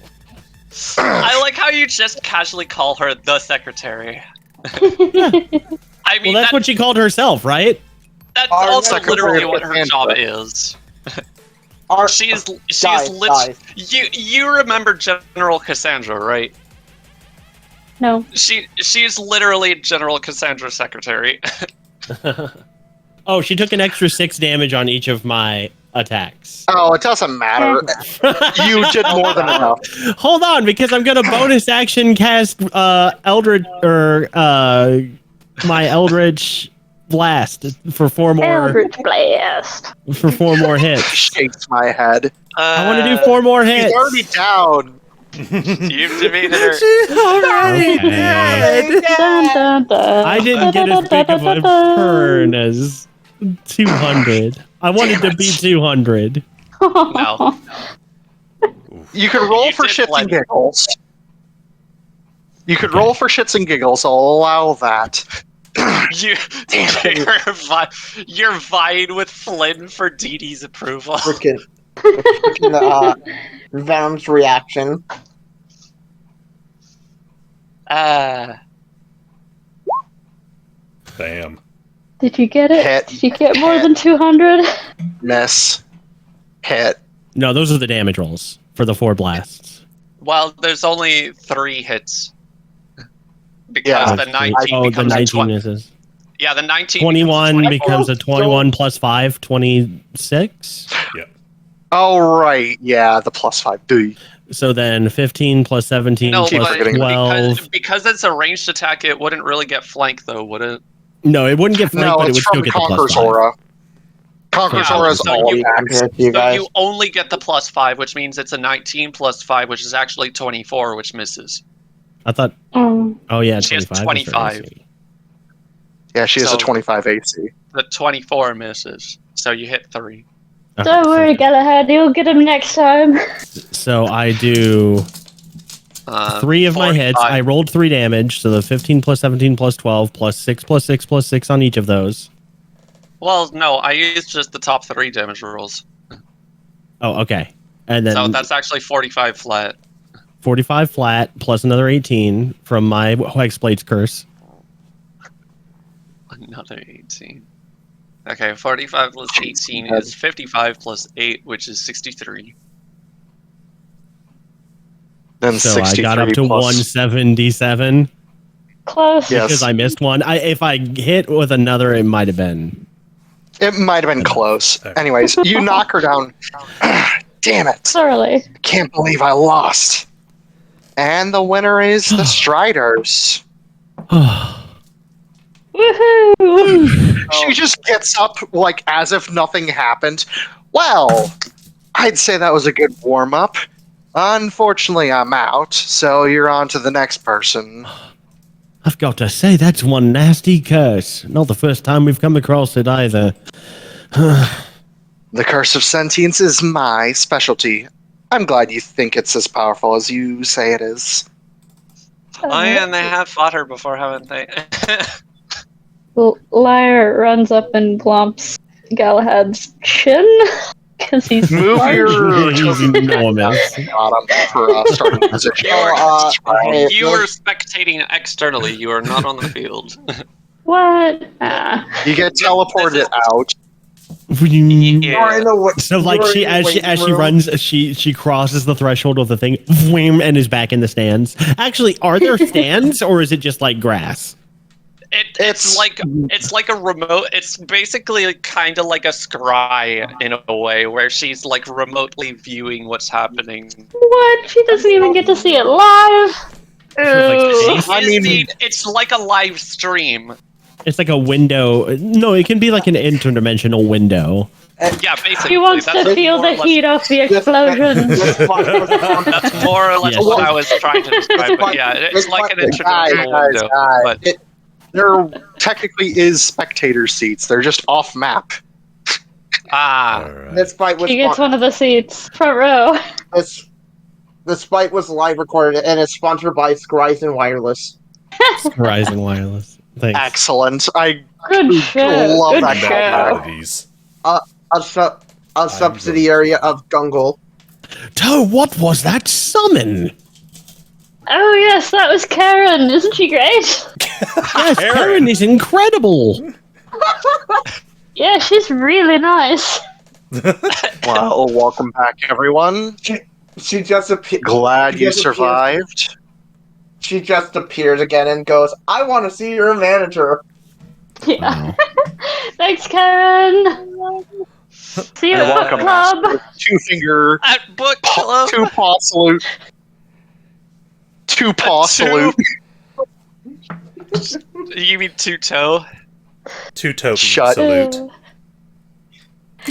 [SPEAKER 2] I like how you just casually call her the secretary. I mean,
[SPEAKER 3] well, that's what she called herself, right?
[SPEAKER 2] That's
[SPEAKER 1] Our
[SPEAKER 2] also
[SPEAKER 1] secretary
[SPEAKER 2] literally what her
[SPEAKER 1] of
[SPEAKER 2] job
[SPEAKER 1] defense.
[SPEAKER 2] is. She is literally. You remember General Cassandra, right?
[SPEAKER 6] No.
[SPEAKER 2] She is literally General Cassandra's secretary.
[SPEAKER 3] Oh, she took an extra 6 damage on each of my attacks.
[SPEAKER 1] Oh, it doesn't matter. You did more than enough.
[SPEAKER 3] Hold on, because I'm gonna bonus action cast Eldritch or my Eldritch Blast for 4 more.
[SPEAKER 6] Eldritch Blast.
[SPEAKER 3] For 4 more hits.
[SPEAKER 1] Shakes my head.
[SPEAKER 3] I want to do 4 more hits.
[SPEAKER 1] He's already down.
[SPEAKER 2] You've defeated her.
[SPEAKER 3] She's already dead.
[SPEAKER 6] Dun, dun, dun.
[SPEAKER 3] I didn't get as big of a turn as 200. I wanted to be 200.
[SPEAKER 2] No.
[SPEAKER 1] You can roll for shits and giggles. You could roll for shits and giggles. I'll allow that.
[SPEAKER 2] You're vying with Flynn for Dee Dee's approval.
[SPEAKER 5] Freaking Venom's reaction.
[SPEAKER 4] Bam.
[SPEAKER 6] Did you get it?
[SPEAKER 1] Hit.
[SPEAKER 6] Did you get more than 200?
[SPEAKER 1] Miss. Hit.
[SPEAKER 3] No, those are the damage rolls for the 4 blasts.
[SPEAKER 2] Well, there's only 3 hits. Because the 19 becomes
[SPEAKER 3] the 19
[SPEAKER 2] a 20.
[SPEAKER 3] misses.
[SPEAKER 2] Yeah, the 19
[SPEAKER 3] 21 becomes a 21 plus 5, 26.
[SPEAKER 4] Yeah.
[SPEAKER 1] Oh, right. Yeah, the +5. Do
[SPEAKER 3] So then 15 plus 17
[SPEAKER 2] No,
[SPEAKER 3] plus
[SPEAKER 2] but
[SPEAKER 3] 12.
[SPEAKER 2] because it's a ranged attack, it wouldn't really get flanked, though, would it?
[SPEAKER 3] No, it wouldn't get flanked,
[SPEAKER 1] No,
[SPEAKER 3] but it
[SPEAKER 1] it's
[SPEAKER 3] would still
[SPEAKER 1] from
[SPEAKER 3] get the
[SPEAKER 1] Conqueror's
[SPEAKER 3] plus 5.
[SPEAKER 1] Aura. Conqueror's
[SPEAKER 2] Yeah,
[SPEAKER 1] Aura is
[SPEAKER 2] so
[SPEAKER 1] all
[SPEAKER 2] you-
[SPEAKER 1] attacks.
[SPEAKER 5] Compared to you
[SPEAKER 2] So
[SPEAKER 5] guys.
[SPEAKER 2] you only get the +5, which means it's a 19 plus 5, which is actually 24, which misses.
[SPEAKER 3] I thought, oh yeah,
[SPEAKER 2] She has
[SPEAKER 3] 25. is her
[SPEAKER 2] 25.
[SPEAKER 3] AC.
[SPEAKER 1] Yeah, she has
[SPEAKER 2] So-
[SPEAKER 1] a 25 AC.
[SPEAKER 2] The 24 misses. So you hit 3.
[SPEAKER 3] Okay,
[SPEAKER 6] Don't worry, Galahad. You'll get him next time.
[SPEAKER 3] So I do 3 of my hits.
[SPEAKER 2] 45.
[SPEAKER 3] I rolled 3 damage, so the 15 plus 17 plus 12 plus 6 plus 6 plus 6 on each of those.
[SPEAKER 2] Well, no, I used just the top 3 damage rolls.
[SPEAKER 3] Oh, okay. And then
[SPEAKER 2] So that's actually 45 flat.
[SPEAKER 3] 45 flat plus another 18 from my Hexblade's Curse.
[SPEAKER 2] Another 18. Okay, 45 plus 18 is 55 plus 8, which is 63.
[SPEAKER 1] Then
[SPEAKER 3] So I
[SPEAKER 1] 63
[SPEAKER 3] got up to
[SPEAKER 1] plus
[SPEAKER 3] 177
[SPEAKER 6] Close.
[SPEAKER 1] Yes.
[SPEAKER 3] because I missed one. If I hit with another, it might have been.
[SPEAKER 1] It might have been close. Anyways, you knock her down. Damn it.
[SPEAKER 6] Thoroughly.
[SPEAKER 1] Can't believe I lost. And the winner is the Striders.
[SPEAKER 6] Woohoo!
[SPEAKER 1] She just gets up like as if nothing happened. Well, I'd say that was a good warm-up. Unfortunately, I'm out, so you're on to the next person.
[SPEAKER 3] I've got to say, that's one nasty curse. Not the first time we've come across it either.
[SPEAKER 1] The curse of sentience is my specialty. I'm glad you think it's as powerful as you say it is.
[SPEAKER 2] Oh, and they have fought her before, haven't they?
[SPEAKER 6] Lyre runs up and glomps Galahad's chin because he's
[SPEAKER 1] Move
[SPEAKER 6] large.
[SPEAKER 1] your
[SPEAKER 3] He's enormous.
[SPEAKER 1] bottom for starting position.
[SPEAKER 2] You were spectating externally. You are not on the field.
[SPEAKER 6] What?
[SPEAKER 1] You get teleported out.
[SPEAKER 2] Yeah.
[SPEAKER 3] So like as she runs, she crosses the threshold of the thing, and is back in the stands. Actually, are there stands or is it just like grass?
[SPEAKER 2] It's like a remote. It's basically kind of like a scry in a way, where she's like remotely viewing what's happening.
[SPEAKER 6] What? She doesn't even get to see it live.
[SPEAKER 2] It's like a live stream.
[SPEAKER 3] It's like a window. No, it can be like an interdimensional window.
[SPEAKER 2] Yeah, basically.
[SPEAKER 6] She wants to feel the heat off the explosions.
[SPEAKER 2] That's more or less what I was trying to describe. But yeah, it's like an interdimensional window. But
[SPEAKER 1] there technically is spectator seats. They're just off map.
[SPEAKER 5] This fight was.
[SPEAKER 6] She gets one of the seats, front row.
[SPEAKER 5] This fight was live recorded and is sponsored by Verizon Wireless.
[SPEAKER 3] Verizon Wireless. Thanks.
[SPEAKER 1] Excellent.
[SPEAKER 6] Good shit.
[SPEAKER 1] love
[SPEAKER 6] Good
[SPEAKER 1] that
[SPEAKER 6] shit.
[SPEAKER 5] A subsidiary of Gungle.
[SPEAKER 3] Toe, what was that summon?
[SPEAKER 6] Oh yes, that was Karen. Isn't she great?
[SPEAKER 3] Yes, Karen is incredible.
[SPEAKER 6] Yeah, she's really nice.
[SPEAKER 1] Well, welcome back, everyone.
[SPEAKER 5] She just appeared.
[SPEAKER 1] Glad you survived.
[SPEAKER 5] She just appears again and goes, "I want to see your manager."
[SPEAKER 6] Yeah. Thanks, Karen. See you at book club.
[SPEAKER 1] Two finger.
[SPEAKER 2] At book club.
[SPEAKER 1] Two paw salute. Two paw salute.
[SPEAKER 2] You mean two toe?
[SPEAKER 4] Two toe
[SPEAKER 1] Shut
[SPEAKER 4] salute.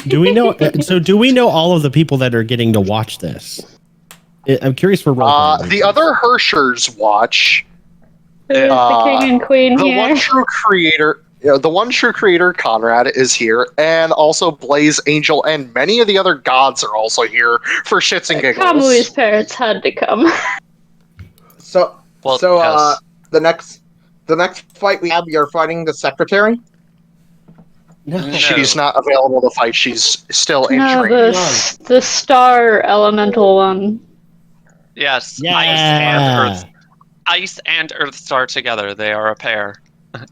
[SPEAKER 3] Do we know? So, do we know all of the people that are getting to watch this? I'm curious for
[SPEAKER 1] the other Herrschers watch.
[SPEAKER 6] The king and queen
[SPEAKER 1] the
[SPEAKER 6] here.
[SPEAKER 1] one true creator. The one true creator, Conrad, is here, and also Blaze, Angel, and many of the other gods are also here for shits and giggles.
[SPEAKER 6] Kamui's parents had to come.
[SPEAKER 5] The next fight we have, you're fighting the secretary.
[SPEAKER 2] No.
[SPEAKER 1] She's not available to fight. She's still
[SPEAKER 6] No,
[SPEAKER 1] injuring.
[SPEAKER 6] the star elemental one.
[SPEAKER 2] Yes.
[SPEAKER 3] Yeah.
[SPEAKER 2] Ice and Earthstar together. They are a pair.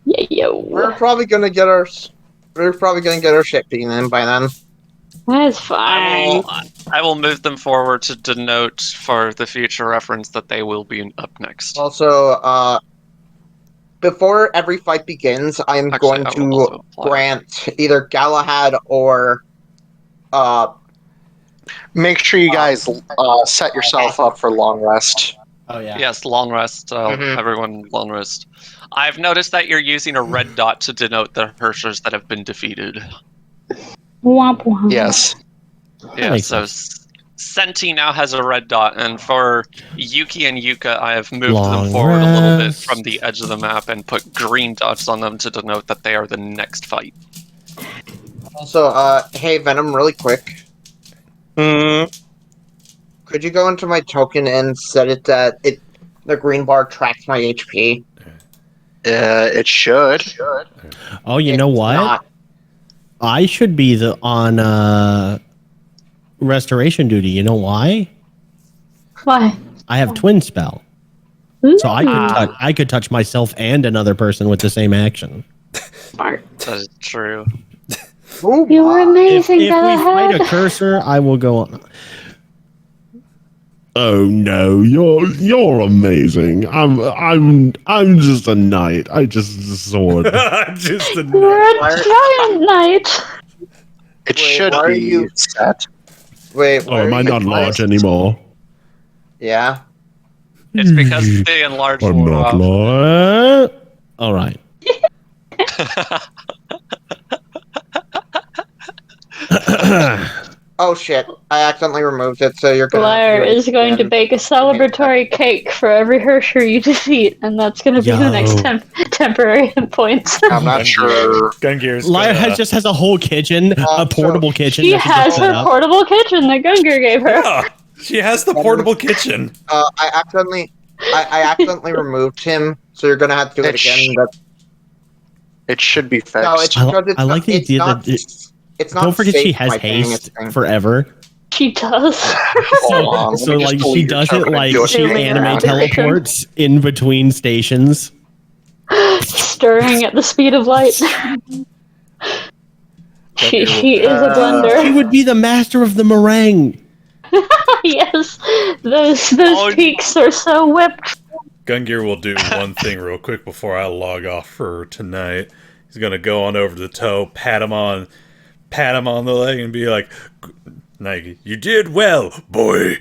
[SPEAKER 6] Yeah, yo.
[SPEAKER 5] We're probably gonna get our shit beaten in by then.
[SPEAKER 6] That's fine.
[SPEAKER 2] I will move them forward to denote for the future reference that they will be up next.
[SPEAKER 5] Also, before every fight begins, I'm going to grant either Galahad or
[SPEAKER 1] Make sure you guys set yourself up for long rest.
[SPEAKER 3] Oh yeah.
[SPEAKER 2] Yes, long rest. Everyone, long rest. I've noticed that you're using a red dot to denote the Herrschers that have been defeated.
[SPEAKER 6] Womp womp.
[SPEAKER 1] Yes.
[SPEAKER 2] Yeah, so Senti now has a red dot, and for Yuki and Yuka, I have moved them forward a little bit from the edge of the map and put green dots on them to denote that they are the next fight.
[SPEAKER 5] Also, hey Venom, really quick. Could you go into my token and set it that the green bar tracks my HP?
[SPEAKER 1] It should.
[SPEAKER 3] Oh, you know what?
[SPEAKER 5] Not.
[SPEAKER 3] I should be on restoration duty. You know why?
[SPEAKER 6] Why?
[SPEAKER 3] I have twin spell, so I could touch myself and another person with the same action.
[SPEAKER 6] Smart.
[SPEAKER 2] That is true.
[SPEAKER 6] You were amazing,
[SPEAKER 3] If we
[SPEAKER 6] Galahad.
[SPEAKER 3] fight a cursor, I will go on.
[SPEAKER 8] Oh no, you're amazing. I'm just a knight. I just a sword.
[SPEAKER 4] Just a
[SPEAKER 6] You're a giant knight.
[SPEAKER 1] It should
[SPEAKER 5] why are
[SPEAKER 1] be
[SPEAKER 5] you-
[SPEAKER 1] set.
[SPEAKER 5] Wait,
[SPEAKER 8] Oh, am I not large anymore?
[SPEAKER 5] Yeah.
[SPEAKER 2] It's because they enlarged
[SPEAKER 8] I'm not
[SPEAKER 3] What? All right.
[SPEAKER 5] Oh shit. I accidentally removed it, so you're gonna
[SPEAKER 6] Liar
[SPEAKER 5] have to do it
[SPEAKER 6] is going to
[SPEAKER 5] again.
[SPEAKER 6] bake a celebratory cake for every Herrscher you defeat, and that's going to be the next temporary hit points.
[SPEAKER 1] I'm not sure.
[SPEAKER 4] Gungir's
[SPEAKER 3] Liar just has a whole kitchen, a portable kitchen.
[SPEAKER 6] She
[SPEAKER 3] that
[SPEAKER 6] has
[SPEAKER 3] just set
[SPEAKER 6] her
[SPEAKER 3] up.
[SPEAKER 6] portable kitchen that Gungir gave her.
[SPEAKER 4] Yeah, she has the portable kitchen.
[SPEAKER 5] I accidentally removed him, so you're gonna have to do it again.
[SPEAKER 1] It should be fixed.
[SPEAKER 5] No, it's because it's
[SPEAKER 3] I like the idea that
[SPEAKER 5] it's not.
[SPEAKER 3] Don't forget
[SPEAKER 5] safe
[SPEAKER 3] she has
[SPEAKER 5] by doing
[SPEAKER 3] haste
[SPEAKER 5] its thing.
[SPEAKER 6] She
[SPEAKER 3] forever.
[SPEAKER 6] does.
[SPEAKER 3] So like she does it like she anime teleports in between stations.
[SPEAKER 6] Stirring at the speed of light. she is a blender.
[SPEAKER 3] She would be the master of the meringue.
[SPEAKER 6] Yes, those peaks are so whipped.
[SPEAKER 4] Gungir will do one thing real quick before I log off for tonight. He's gonna go on over to the toe, pat him on the leg, and be like, "Nike, you did well, boy."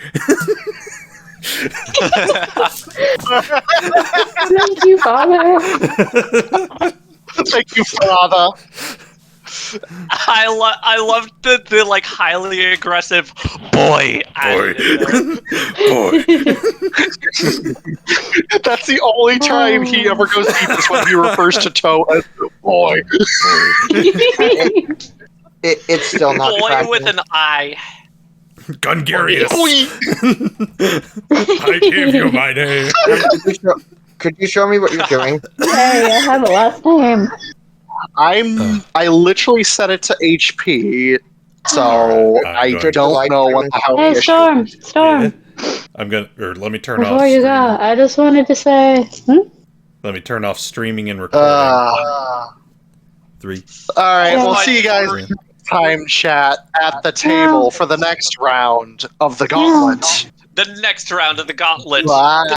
[SPEAKER 6] Thank you, Father.
[SPEAKER 1] Thank you, Father.
[SPEAKER 2] I loved the like highly aggressive boy.
[SPEAKER 4] Boy.
[SPEAKER 1] That's the only time he ever goes deep is when he refers to Toe as boy.
[SPEAKER 5] It's still not
[SPEAKER 2] Boy
[SPEAKER 5] tracking.
[SPEAKER 2] with an I.
[SPEAKER 4] Gungirius. I give you my name.
[SPEAKER 5] Could you show me what you're doing?
[SPEAKER 6] Hey, I have a last name.
[SPEAKER 1] I literally set it to HP, so I don't know what the hell
[SPEAKER 6] Hey,
[SPEAKER 1] the
[SPEAKER 6] Storm.
[SPEAKER 4] Yeah. I'm gonna, or let me turn
[SPEAKER 6] Before
[SPEAKER 4] off.
[SPEAKER 6] you go, I just wanted to say.
[SPEAKER 4] Let me turn off streaming and recording. 3.
[SPEAKER 1] Alright, we'll see you guys next time, chat, at the table for the next round of the gauntlet.
[SPEAKER 2] The next round of the gauntlet.
[SPEAKER 1] Bye.